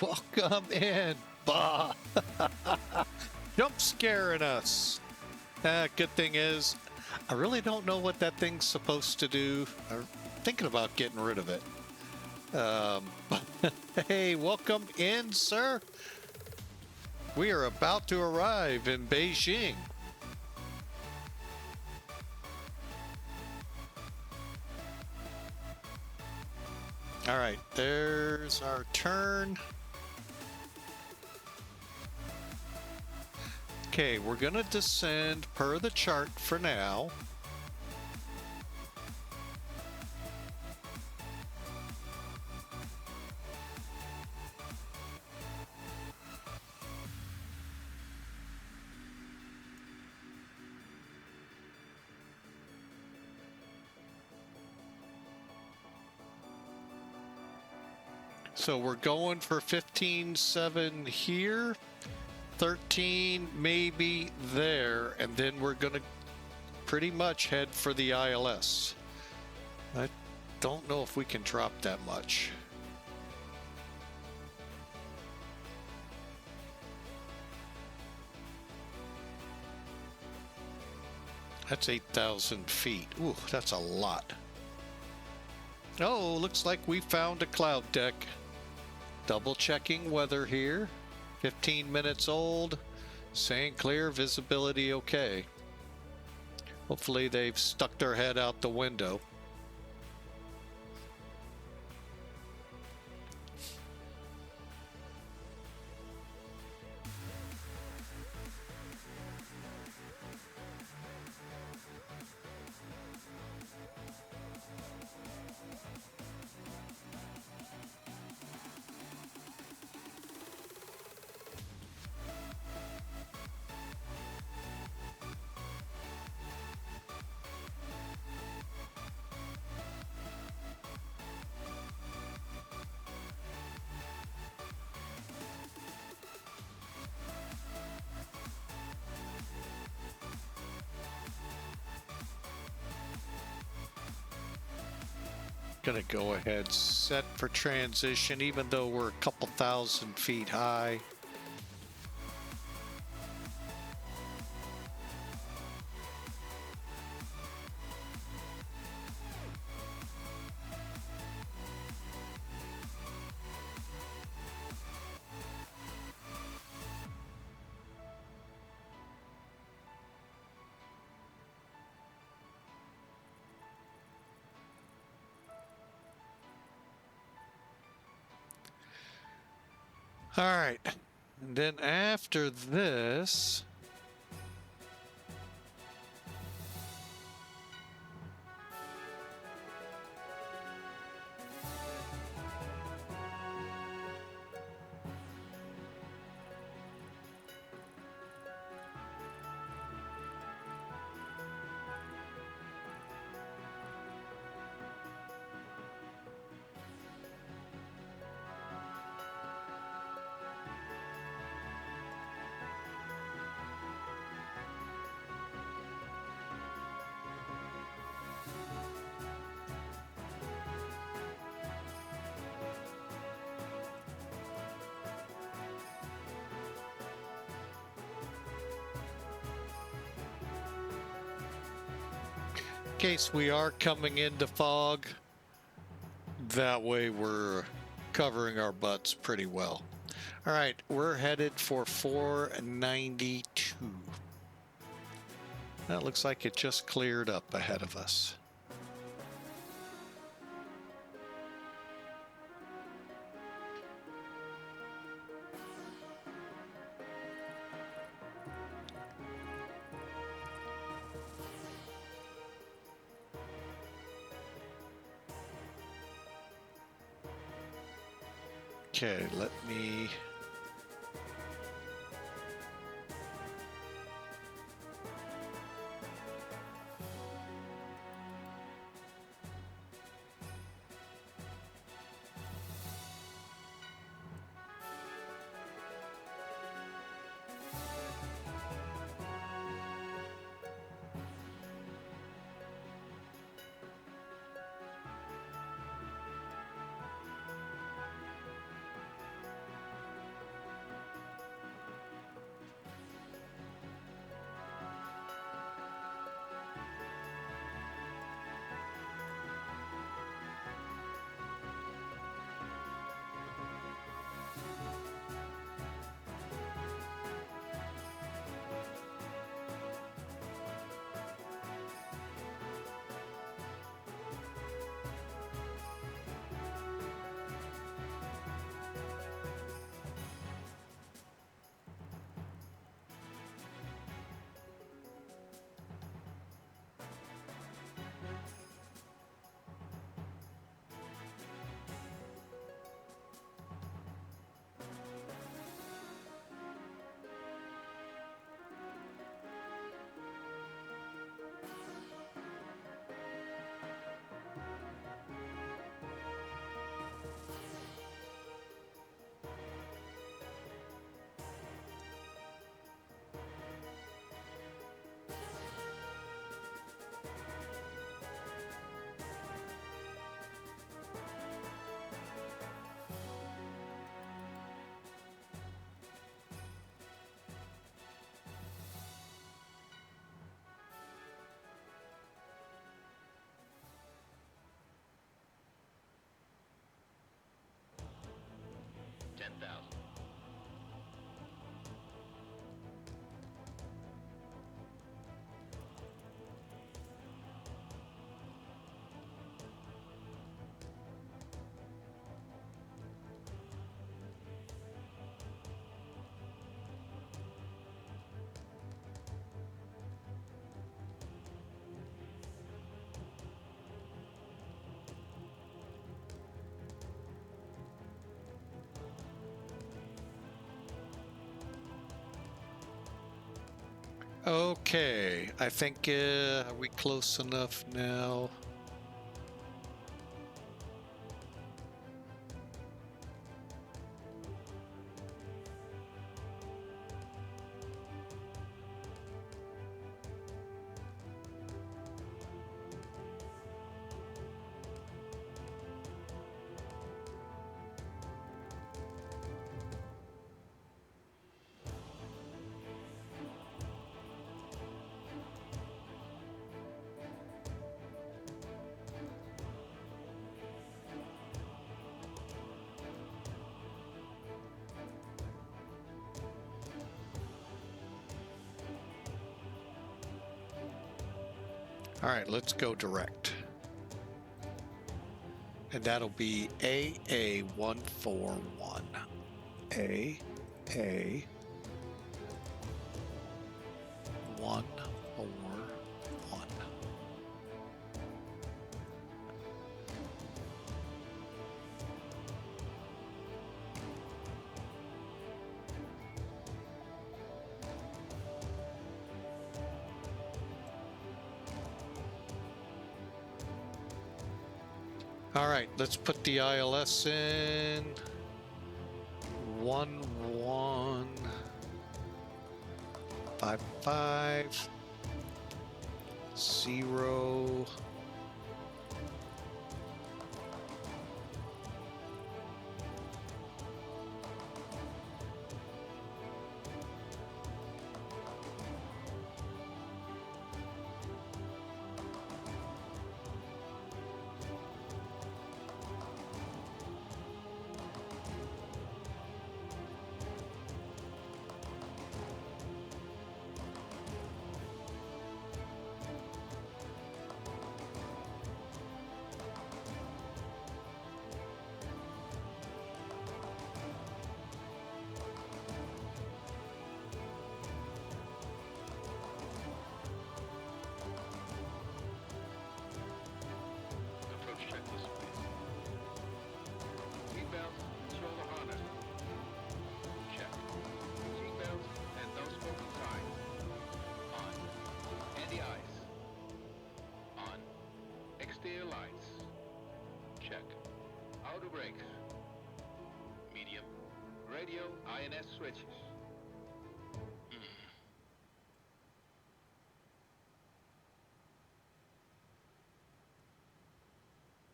Welcome in, bah. Jump scaring us. Good thing is, I really don't know what that thing's supposed to do. I'm thinking about getting rid of it. Hey, welcome in, sir. We are about to arrive in Beijing. All right, there's our turn. Okay, we're gonna descend per the chart for now. So we're going for 15.7 here, 13 maybe there, and then we're gonna pretty much head for the ILS. I don't know if we can drop that much. That's 8,000 feet. Ooh, that's a lot. Oh, looks like we found a cloud deck. Double checking weather here. 15 minutes old. Saying clear, visibility okay. Hopefully they've stuck their head out the window. Gonna go ahead, set for transition, even though we're a couple thousand feet high. All right, and then after this, in case we are coming into fog, that way we're covering our butts pretty well. All right, we're headed for 492. That looks like it just cleared up ahead of us. Okay, let me... 10,000. Okay, I think are we close enough now? All right, let's go direct. And that'll be AA141. AA141. All right, let's put the ILS in. 1155 0. Approach checklist, please. Seatbelt and shoulder harness. Check. Seatbelt and no smoking signs. On. Anti-ice. On. Exterior lights. Check. Outer brakes. Medium. Radio INS switches.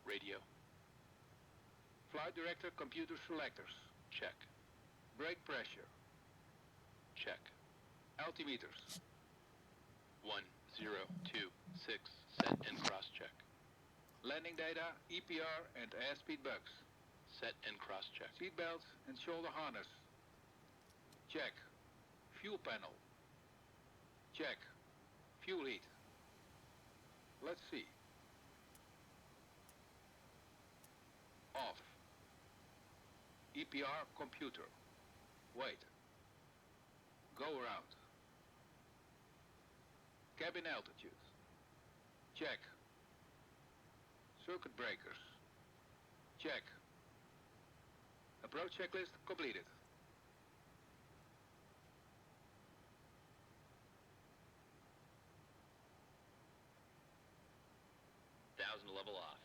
Radio. Flight director computer selectors. Check. Brake pressure. Check. Altimeters. 1, 0, 2, 6. Set and cross check. Landing data, EPR and airspeed bugs. Set and cross check. Seatbelt and shoulder harness. Check. Fuel panel. Check. Fuel heat. Let's see. Off. EPR computer. Wait. Go around. Cabin altitude. Check. Circuit breakers. Check. Approach checklist completed. Level off.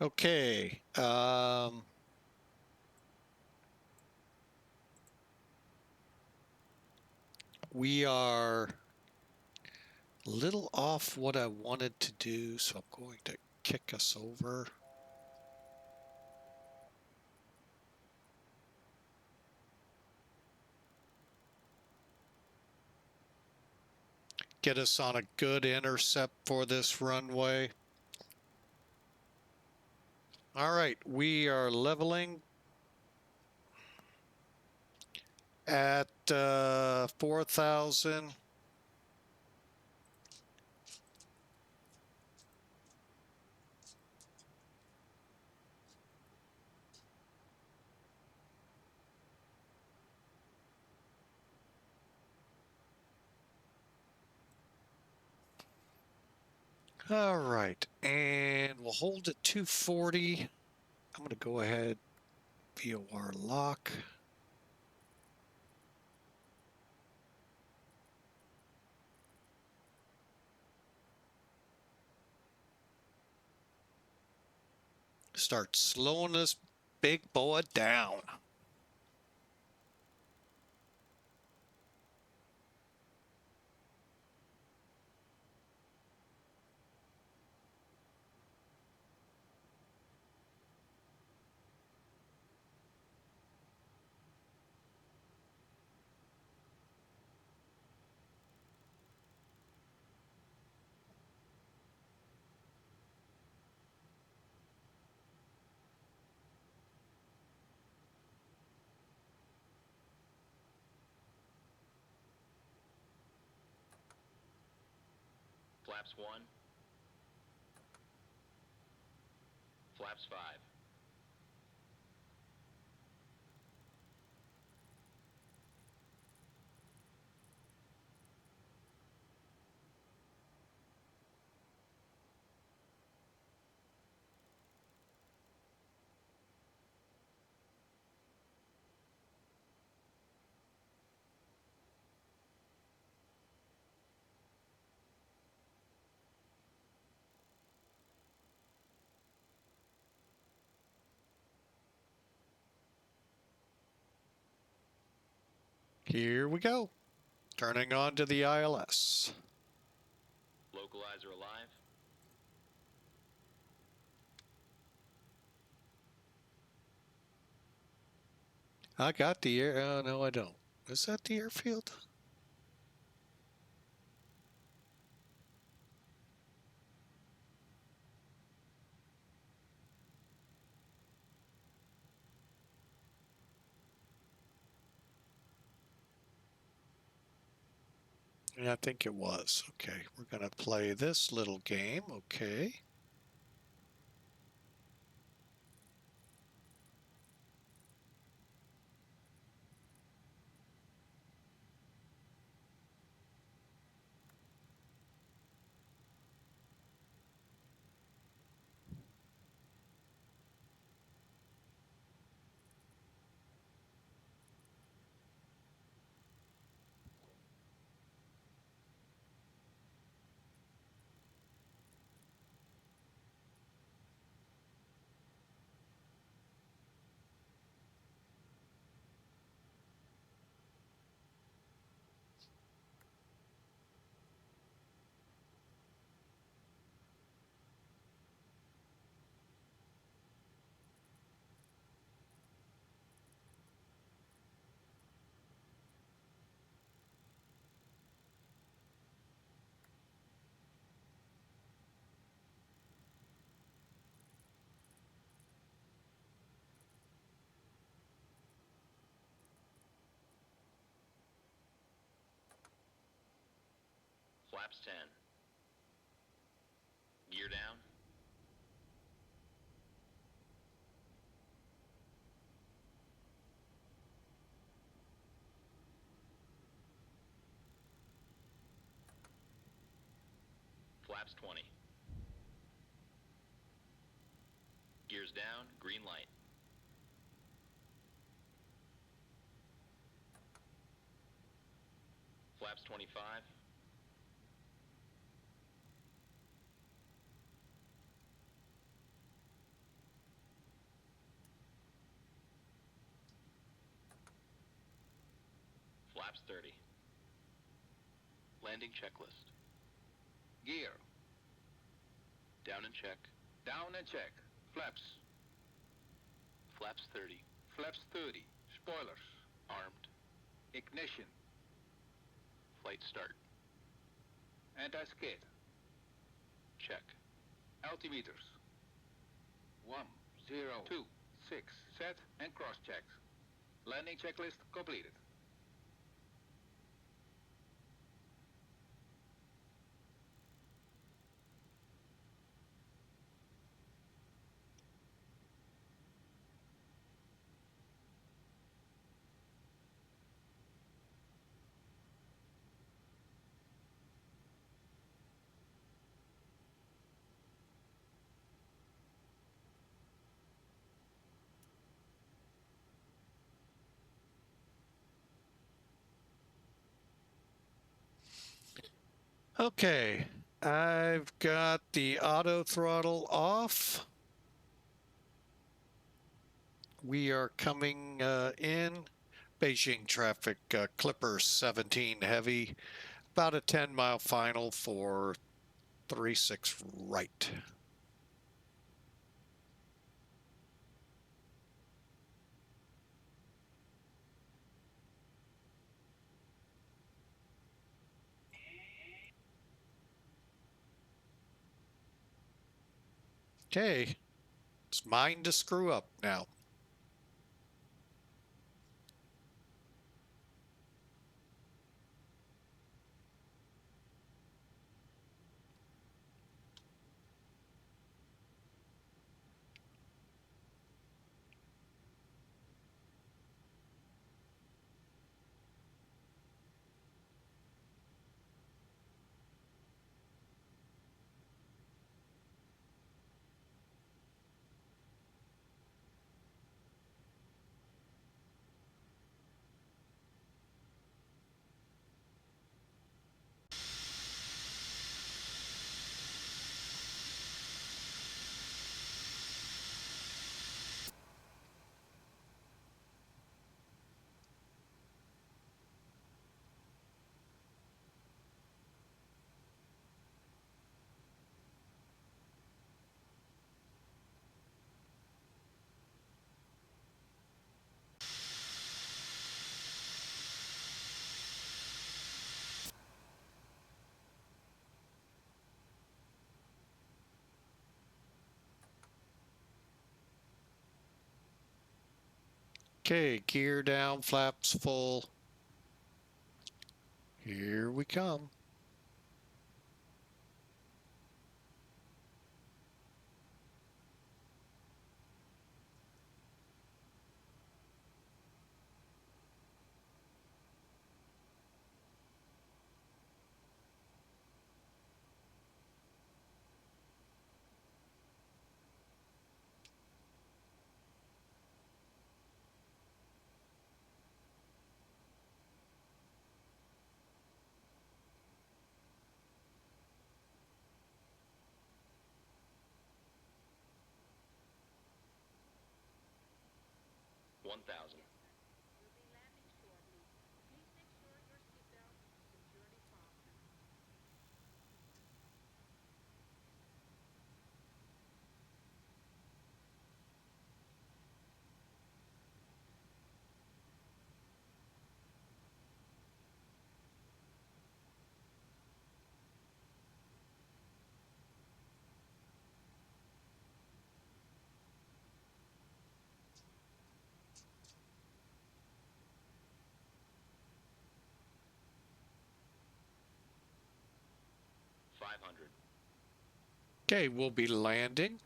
Okay. We are a little off what I wanted to do, so I'm going to kick us over. Get us on a good intercept for this runway. All right, we are leveling at 4,000. All right, and we'll hold at 240. I'm going to go ahead, VOR lock. Start slowing this big boa down. Flaps 1. Flaps 5. Here we go. Turning on to the ILS. Localizer alive. I got the air. Oh, no, I don't. Is that the airfield? Yeah, I think it was. Okay, we're going to play this little game. Okay. Flaps 10. Gear down. Flaps 20. Gears down, green light. Flaps 25. Flaps 30. Landing checklist. Gear. Down and check. Down and check. Flaps. Flaps 30. Flaps 30. Spoilers. Armed. Ignition. Flight start. Anti-skid. Check. Altimeters. 1, 0, 2, 6. Set and cross-checked. Landing checklist completed. Okay, I've got the auto throttle off. We are coming in. Beijing traffic, Clipper 17 heavy, about a 10-mile final for 36 right. Okay, it's mine to screw up now. Okay, gear down, flaps full. Here we come. One 1,000. We'll be landing shortly. Please make sure your seatbelt is securely fastened. 500. Okay, we'll be landing.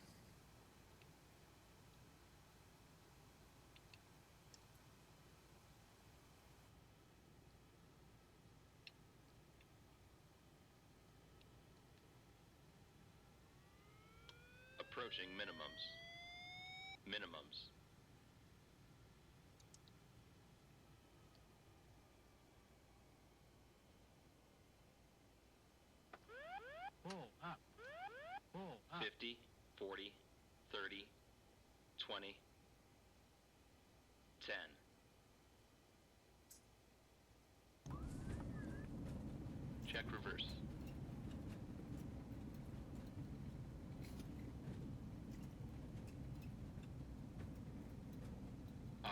Approaching minimums. Minimums. Pull up. Pull up. 50, 40, 30, 20, 10.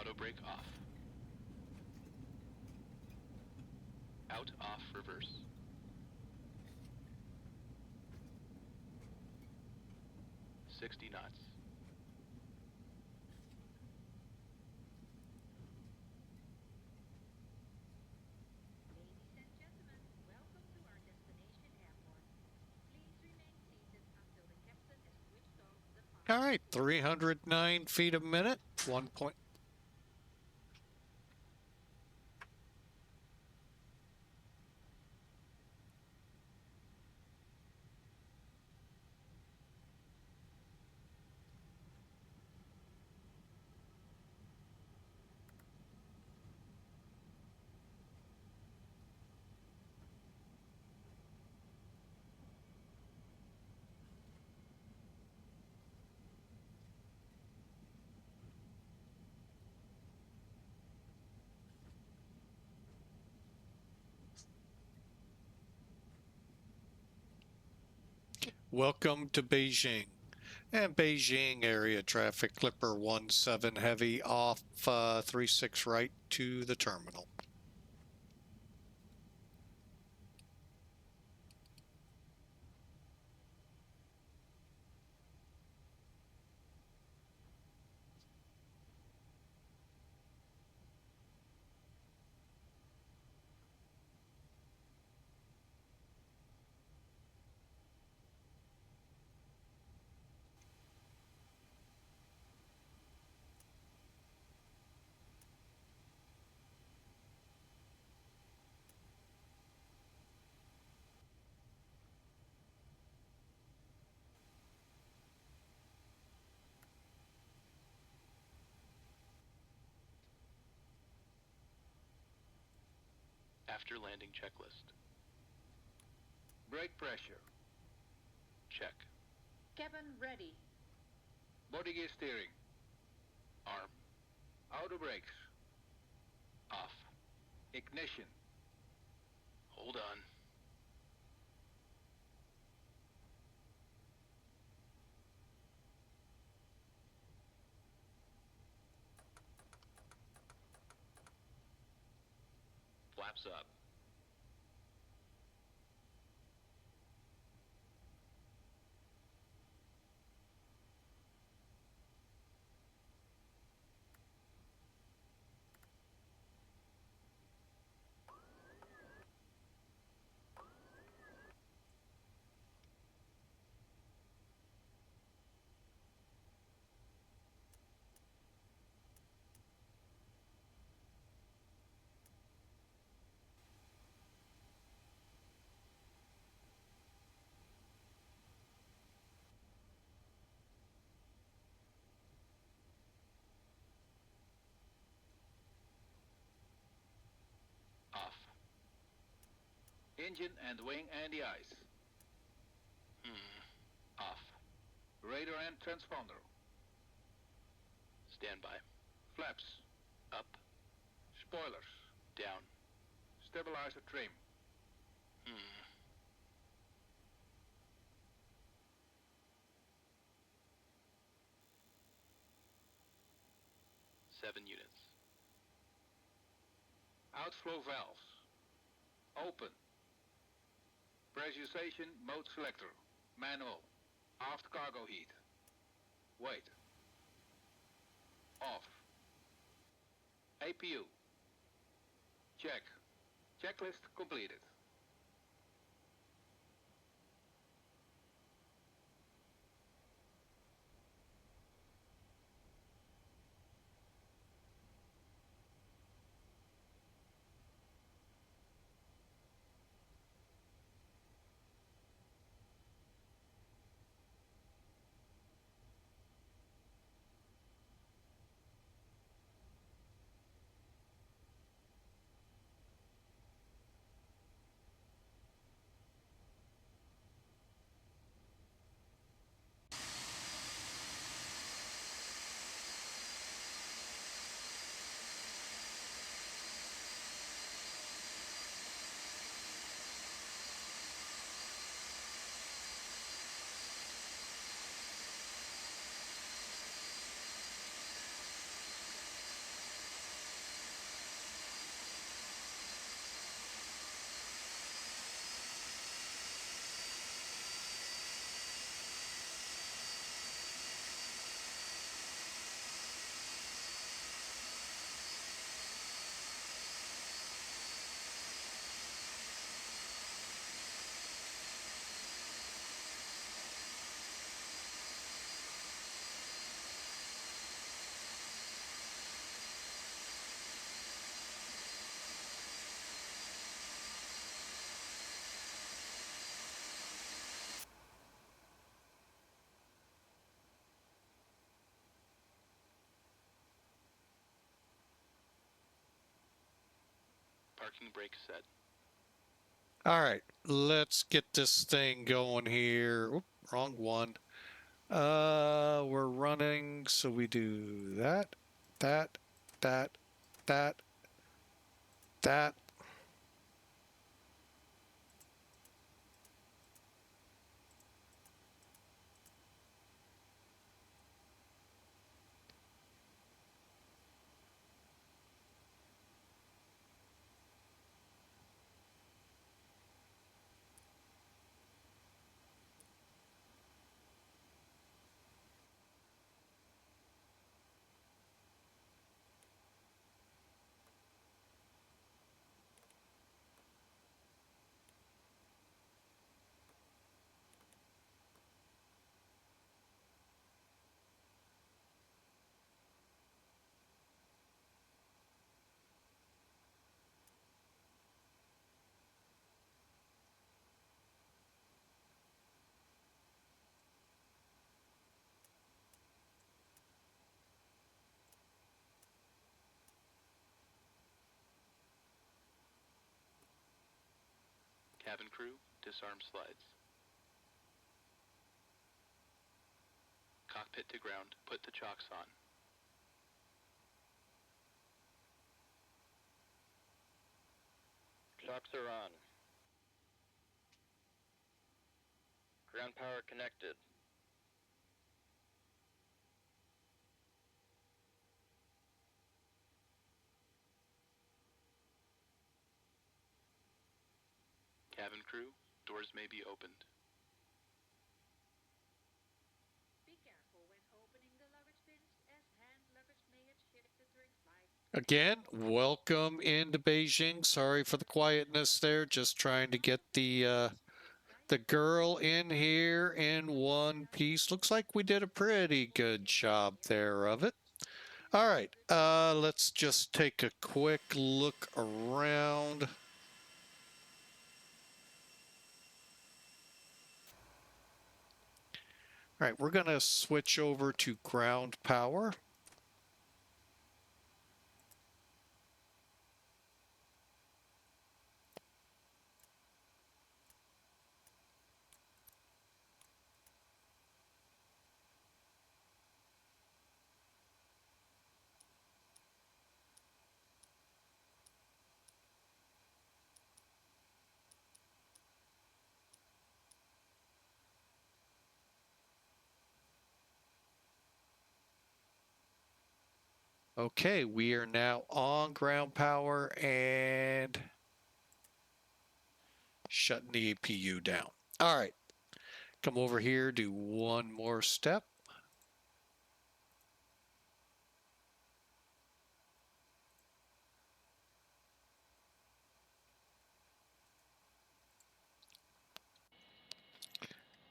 Auto brake off. Out, off, reverse. $60 knots. Ladies and gentlemen, welcome to our destination airport. Please remain seated until the captain has switched off the power. All right, 309 feet a minute, 1 point. Welcome to Beijing. And Beijing area traffic, Clipper 17 heavy off 36 right to the terminal. After landing checklist. Brake pressure. Check. Cabin ready. Body gear steering. Arm. Auto brakes. Off. Ignition. Hold on. Flaps up. Off. Engine and wing anti-ice. Off. Radar and transponder. Standby. Flaps. Up. Spoilers. Down. Stabilizer trim. 7 units. Outflow valves. Open. Pressurization mode selector. Manual. Aft cargo heat. Wait. Off. APU. Check. Checklist completed. Parking brake set. All right, let's get this thing going here. Oop, wrong one. We're running, so we do that, that, that, that, that. Cabin crew, disarm slides. Cockpit to ground, put the chocks on. Chocks are on. Ground power connected. Cabin crew, doors may be opened. Be careful when opening the luggage bins, as hand luggage may get shifted during flight. Again, welcome into Beijing. Sorry for the quietness there. Just trying to get the girl in here in one piece. Looks like we did a pretty good job there of it. All right, let's just take a quick look around. All right, we're going to switch over to ground power. Okay, we are now on ground power and shutting the APU down. All right, come over here, do one more step.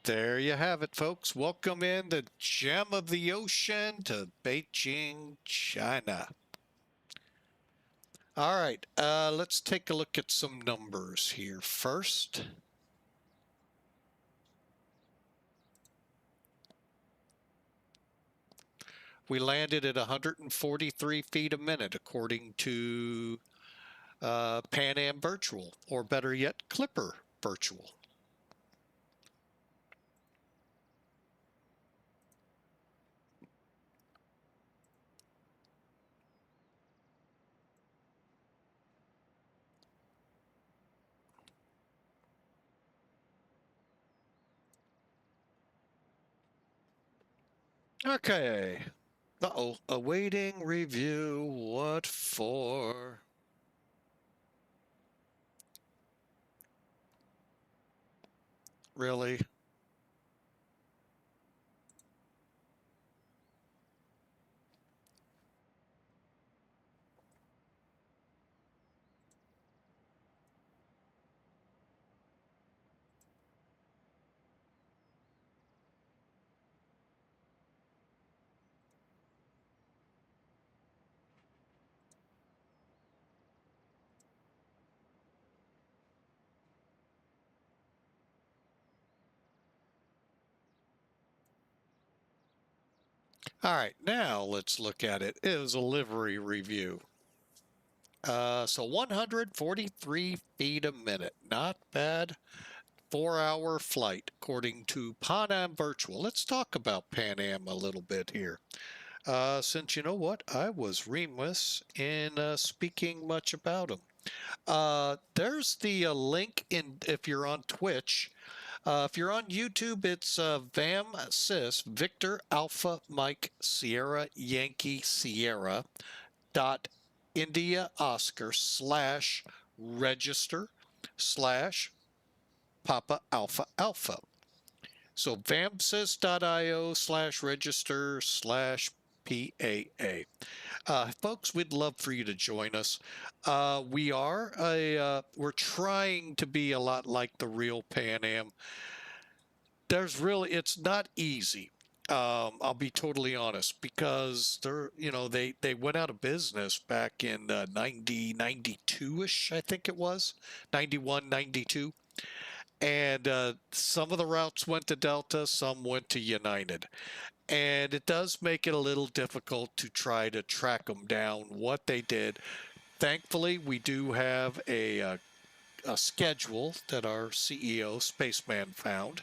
There you have it, folks. Welcome in the gem of the ocean to Beijing, China. All right, let's take a look at some numbers here first. We landed at 143 feet a minute, according to Pan Am Virtual, or better yet, Clipper Virtual. Okay. Uh-oh. Awaiting review. What for? Really? All right, now let's look at it. It was a livery review. So 143 feet a minute. Not bad. 4-hour flight, according to Pan Am Virtual. Let's talk about Pan Am a little bit here. Since you know what, I was remiss in speaking much about them. There's the link in if you're on Twitch. If you're on YouTube, it's VAMSIS, Victor Alpha Mike Sierra Yankee Sierra dot India Oscar slash register slash Papa Alpha Alpha. So vamsys.io slash register slash PAA. Folks, we'd love for you to join us. We're trying to be a lot like the real Pan Am. It's not easy. I'll be totally honest, because they went out of business back in 92-ish, I think it was, 91, 92. And some of the routes went to Delta, some went to United. And it does make it a little difficult to try to track them down, what they did. Thankfully, we do have a schedule that our CEO, Spaceman, found.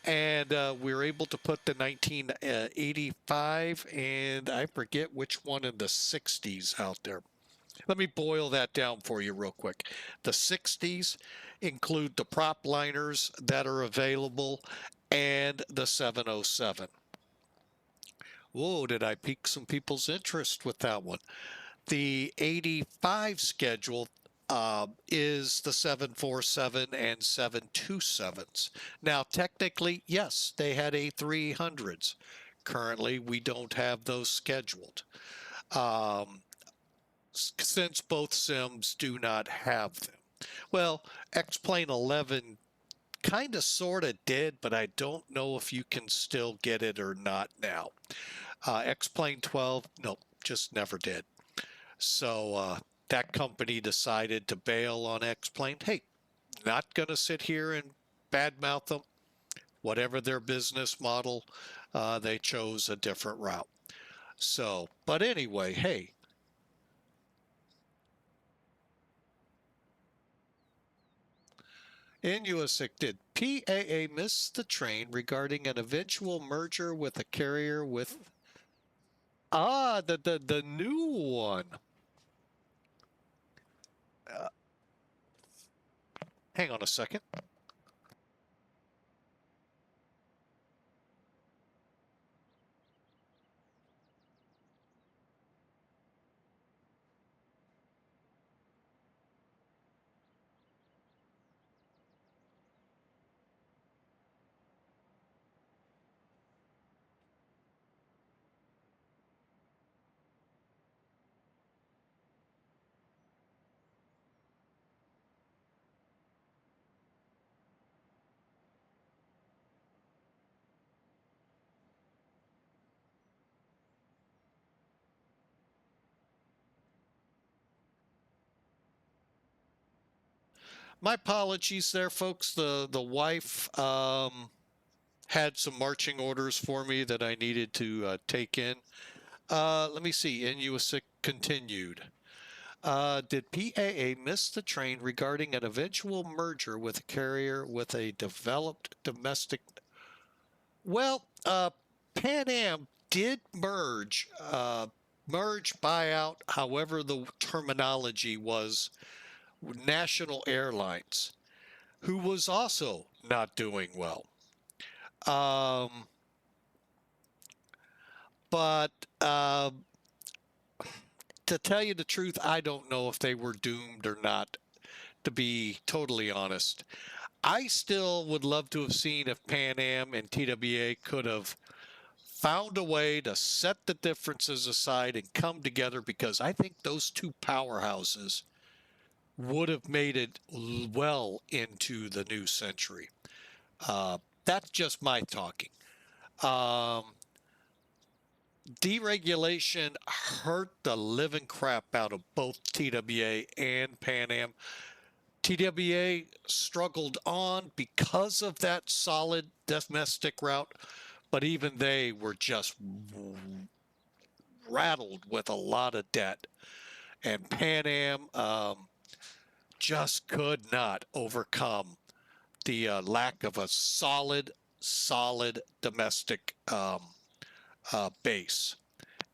And we were able to put the 1985 and I forget which one in the 60s out there. Let me boil that down for you real quick. The 60s include the prop liners that are available and the 707. Whoa, did I pique some people's interest with that one? The 85 schedule is the 747 and 727s. Now, technically, yes, they had A300s. Currently, we don't have those scheduled. Since both sims do not have them. Well, X-Plane 11 kind of sort of did, but I don't know if you can still get it or not now. X-Plane 12, nope, just never did. So that company decided to bail on X-Plane. Hey, not going to sit here and badmouth them. Whatever their business model, they chose a different route. So, but anyway, hey. Inuasic, did PAA miss the train regarding an eventual merger with a carrier with... the new one. Hang on a second. My apologies there, folks. The wife had some marching orders for me that I needed to take in. Let me see. Inuasic continued. Did PAA miss the train regarding an eventual merger with a carrier with a developed domestic... Well, Pan Am did merge, buyout, however the terminology was, National Airlines, who was also not doing well. But to tell you the truth, I don't know if they were doomed or not, to be totally honest. I still would love to have seen if Pan Am and TWA could have found a way to set the differences aside and come together, because I think those two powerhouses would have made it well into the new century. That's just my talking. Deregulation hurt the living crap out of both TWA and Pan Am. TWA struggled on because of that solid domestic route, but even they were just rattled with a lot of debt. And Pan Am just could not overcome the lack of a solid domestic base.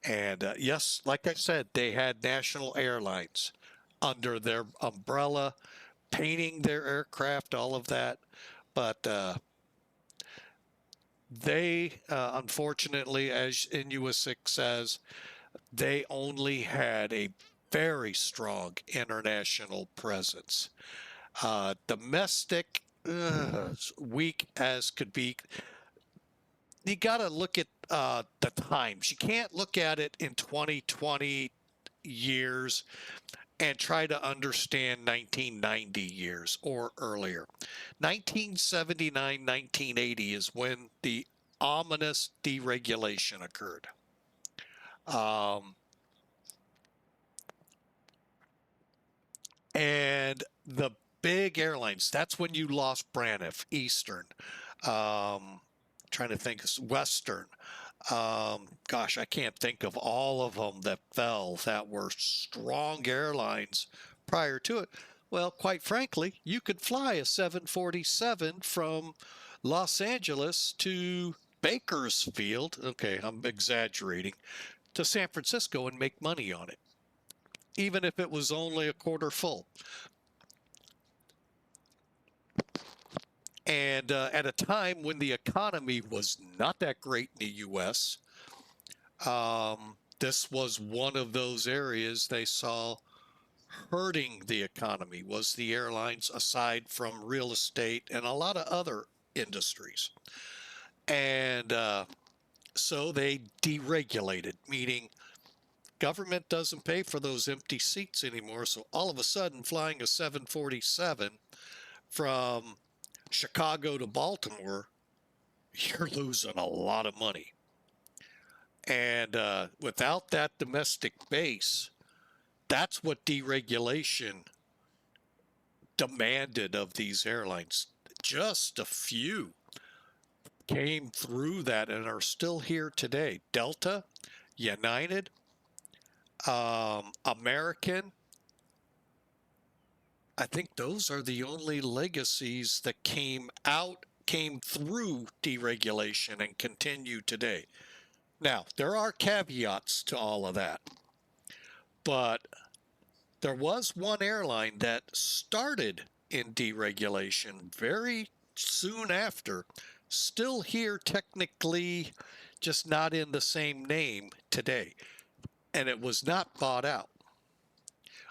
And yes, like I said, they had national airlines under their umbrella, painting their aircraft, all of that. But they, unfortunately, as NUS6 says, they only had a very strong international presence. Domestic, weak as could be. You got to look at the times. You can't look at it in 2020 years and try to understand 1990 years or earlier. 1979, 1980 is when the ominous deregulation occurred. And the big airlines, that's when you lost Braniff, Eastern, trying to think, Western. Gosh, I can't think of all of them that fell that were strong airlines prior to it. Well, quite frankly, you could fly a 747 from Los Angeles to Bakersfield. Okay, I'm exaggerating. To San Francisco and make money on it, even if it was only a quarter full. And at a time when the economy was not that great in the U.S., this was one of those areas they saw hurting the economy, was the airlines, aside from real estate and a lot of other industries. And so they deregulated, meaning government doesn't pay for those empty seats anymore. So all of a sudden, flying a 747 from Chicago to Baltimore, you're losing a lot of money. And without that domestic base, that's what deregulation demanded of these airlines. Just a few came through that and are still here today. Delta, United, American. I think those are the only legacies that came through deregulation and continue today. Now, there are caveats to all of that, but there was one airline that started in deregulation very soon after, still here technically, just not in the same name today. And it was not bought out.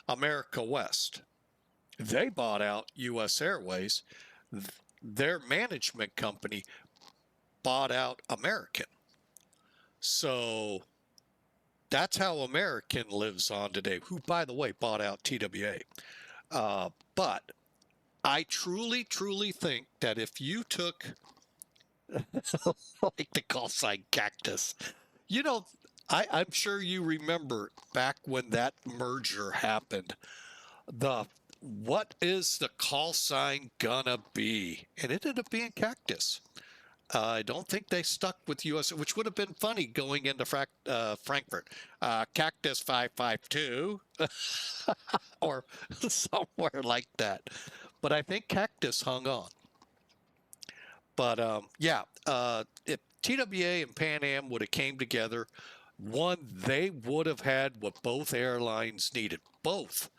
America West. They bought out U.S. Airways. Their management company bought out American. So that's how American lives on today, who, by the way, bought out TWA. But I truly, truly think that if you took, like the call sign Cactus, you know, I'm sure you remember back when that merger happened, what is the call sign gonna be? And it ended up being Cactus. I don't think they stuck with US, which would have been funny going into Frankfurt. Cactus 552 or somewhere like that. But I think Cactus hung on. But yeah, if TWA and Pan Am would have came together, they would have had what both airlines needed. Both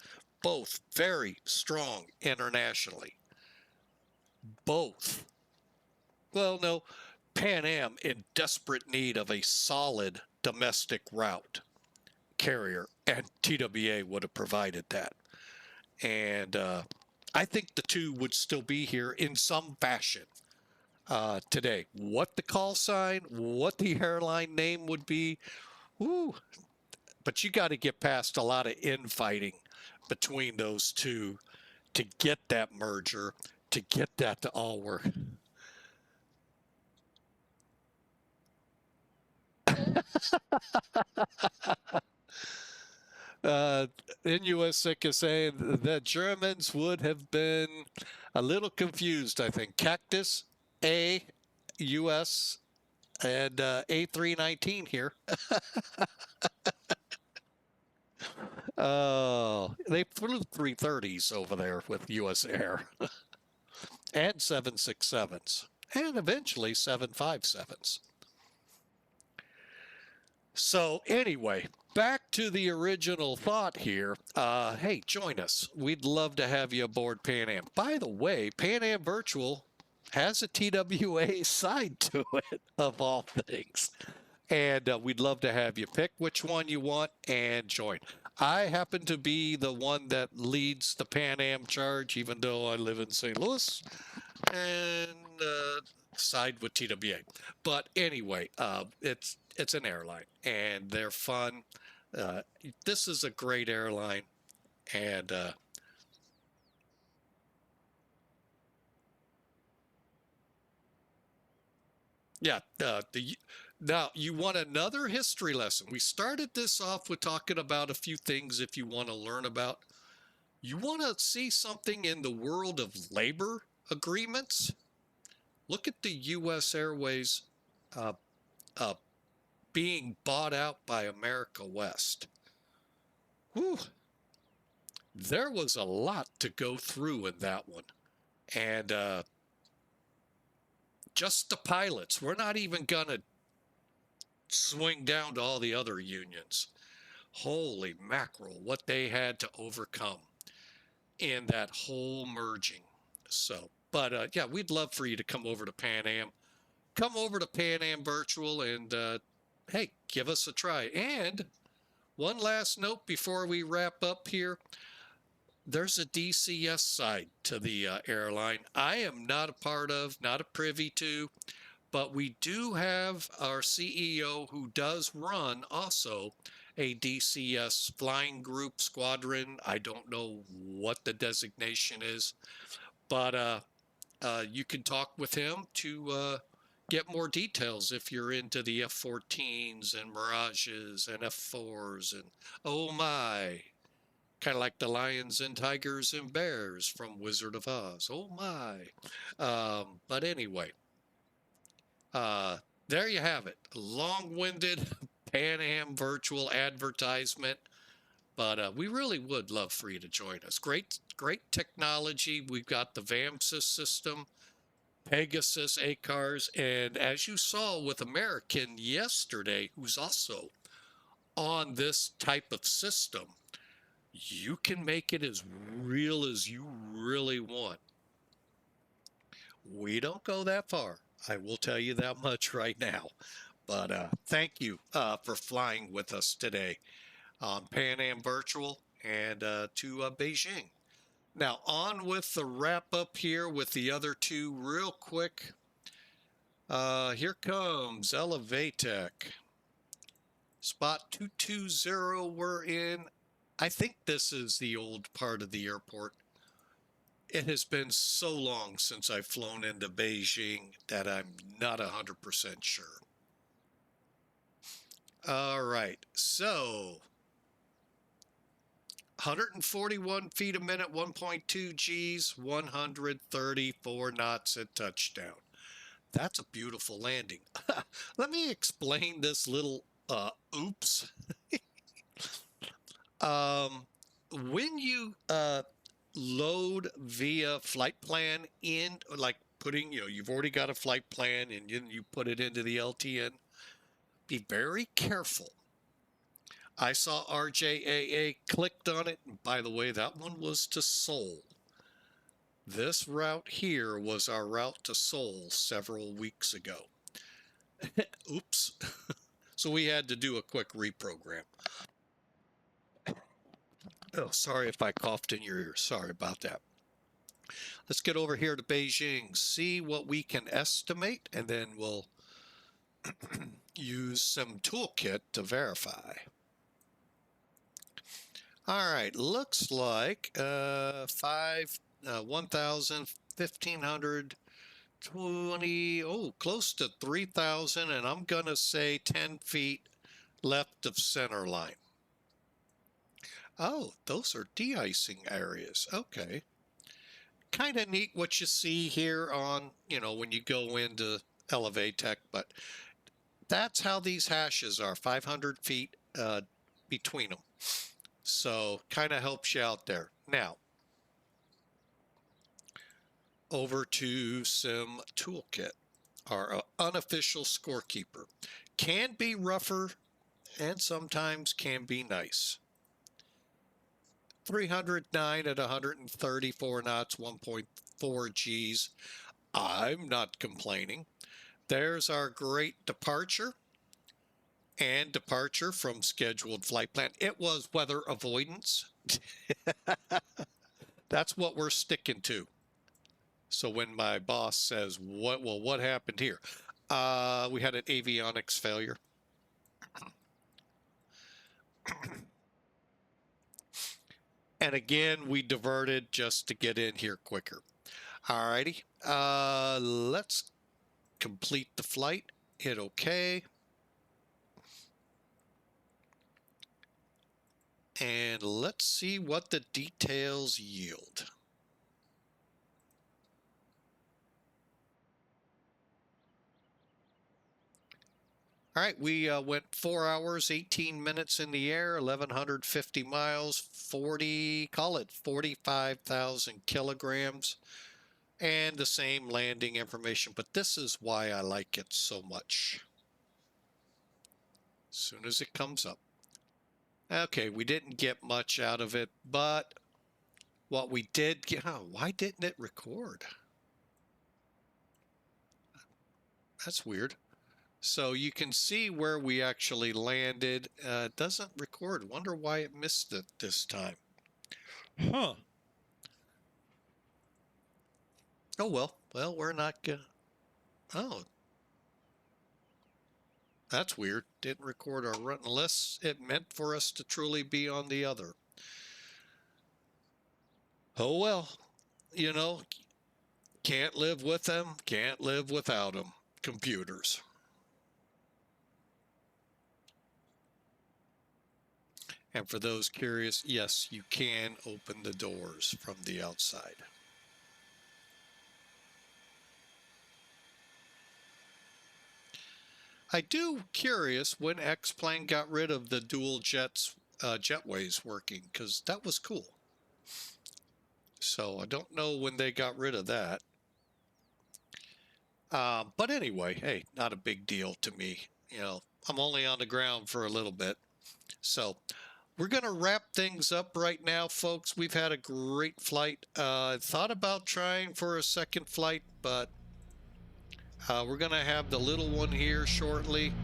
very strong internationally. Both. Well, no, Pan Am in desperate need of a solid domestic route carrier, and TWA would have provided that. And I think the two would still be here in some fashion today. What the call sign, what the airline name would be, whoo, but you got to get past a lot of infighting between those two to get that merger, to get that to all work. NUS6 is saying the Germans would have been a little confused, I think. Cactus, A, US, and A319 here. They flew 330s over there with US Air and 767s and eventually 757s. So anyway, back to the original thought here. Hey, join us. We'd love to have you aboard Pan Am. By the way, Pan Am Virtual has a TWA side to it, of all things. And we'd love to have you pick which one you want and join. I happen to be the one that leads the Pan Am charge, even though I live in St. Louis, and side with TWA. But anyway, it's an airline, and they're fun. This is a great airline, and yeah, now you want another history lesson. We started this off with talking about a few things if you want to learn about. You want to see something in the world of labor agreements? Look at the U.S. Airways uh, being bought out by America West. Whew. There was a lot to go through in that one. And just the pilots. We're not even going to swing down to all the other unions. Holy mackerel, what they had to overcome in that whole merging. So, but yeah, we'd love for you to come over to Pan Am. Come over to Pan Am Virtual and, hey, give us a try. And one last note before we wrap up here. There's a DCS side to the airline. I am not a part of, not a privy to, but we do have our CEO who does run also a DCS flying group squadron. I don't know what the designation is, but you can talk with him to get more details if you're into the F-14s and Mirages and F-4s and oh my, kind of like the lions and tigers and bears from Wizard of Oz. Oh my. But anyway, there you have it. Long-winded Pan Am virtual advertisement. But we really would love for you to join us. Great technology. We've got the VAMSIS system, Pegasus ACARS, and as you saw with American yesterday, who's also on this type of system, you can make it as real as you really want. We don't go that far. I will tell you that much right now. But thank you for flying with us today on Pan Am Virtual and to Beijing. Now on with the wrap up here with the other two real quick. Here comes Elevatech. Spot 220 we're in. I think this is the old part of the airport. It has been so long since I've flown into Beijing that I'm not 100% sure. All right, so 141 feet a minute, 1.2 Gs, 134 knots at touchdown. That's a beautiful landing. Let me explain this little oops. When you load via flight plan in, like putting, you've already got a flight plan and then you put it into the LTN, be very careful. I saw RJAA clicked on it. And by the way, that one was to Seoul. This route here was our route to Seoul several weeks ago. Oops. So we had to do a quick reprogram. Oh, sorry if I coughed in your ear. Sorry about that. Let's get over here to Beijing, see what we can estimate, and then we'll use some Toolkit to verify. All right, looks like 1,000, 1,500, 20, oh, close to 3,000, and I'm going to say 10 feet left of center line. Oh, those are de-icing areas. Okay. Kind of neat what you see here on, when you go into Elevatech, but that's how these hashes are, 500 feet between them. So kind of helps you out there. Now, over to Sim Toolkit, our unofficial scorekeeper. Can be rougher and sometimes can be nice. 309 at 134 knots, 1.4 Gs. I'm not complaining. There's our great departure and departure from scheduled flight plan. It was weather avoidance. That's what we're sticking to. So when my boss says, what happened here? We had an avionics failure. And again, we diverted just to get in here quicker. Alrighty, let's complete the flight. Hit OK. And let's see what the details yield. All right, we went 4 hours, 18 minutes in the air, 1,150 miles, call it 45,000 kilograms, and the same landing information. But this is why I like it so much. As soon as it comes up. Okay, we didn't get much out of it, but what we did get, why didn't it record? That's weird. So you can see where we actually landed. It doesn't record. Wonder why it missed it this time. Huh. Oh, well. Well, we're not gonna... Oh. That's weird. Didn't record our run unless it meant for us to truly be on the other. Oh, well. You know, can't live with them. Can't live without them. Computers. And for those curious, yes, you can open the doors from the outside. I do curious when X-Plane got rid of the dual jetways working, because that was cool. So I don't know when they got rid of that. But anyway, hey, not a big deal to me. You know, I'm only on the ground for a little bit. So we're going to wrap things up right now, folks. We've had a great flight. I thought about trying for a second flight, but we're going to have the little one here shortly.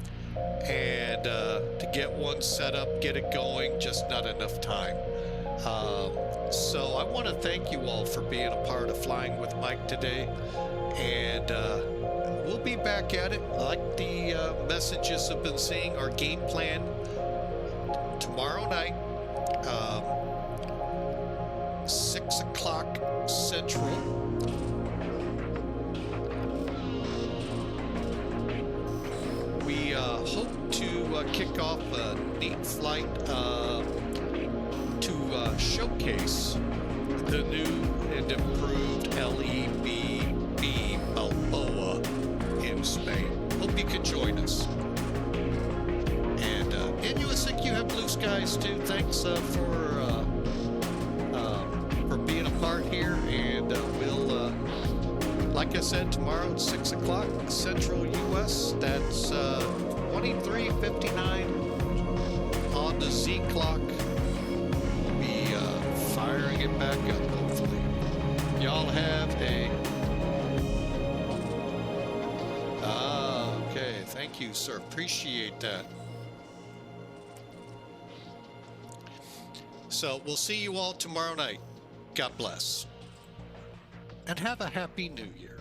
And to get one set up, get it going, just not enough time. So I want to thank you all for being a part of Flying with Mike today. And we'll be back at it. Like the messages have been saying, our game plan tomorrow night, 6 o'clock Central. We hope to kick off a neat flight to showcase the new and improved LEBB Balboa in Spain. Hope you can join us. And you think you have blue skies too. Thanks for being a part here. And we'll, like I said, tomorrow at 6 o'clock Central U.S. That's 23:59 on the Z clock. We'll be firing it back up, hopefully. Y'all have a... okay. Thank you, sir. Appreciate that. So we'll see you all tomorrow night. God bless. And have a happy new year.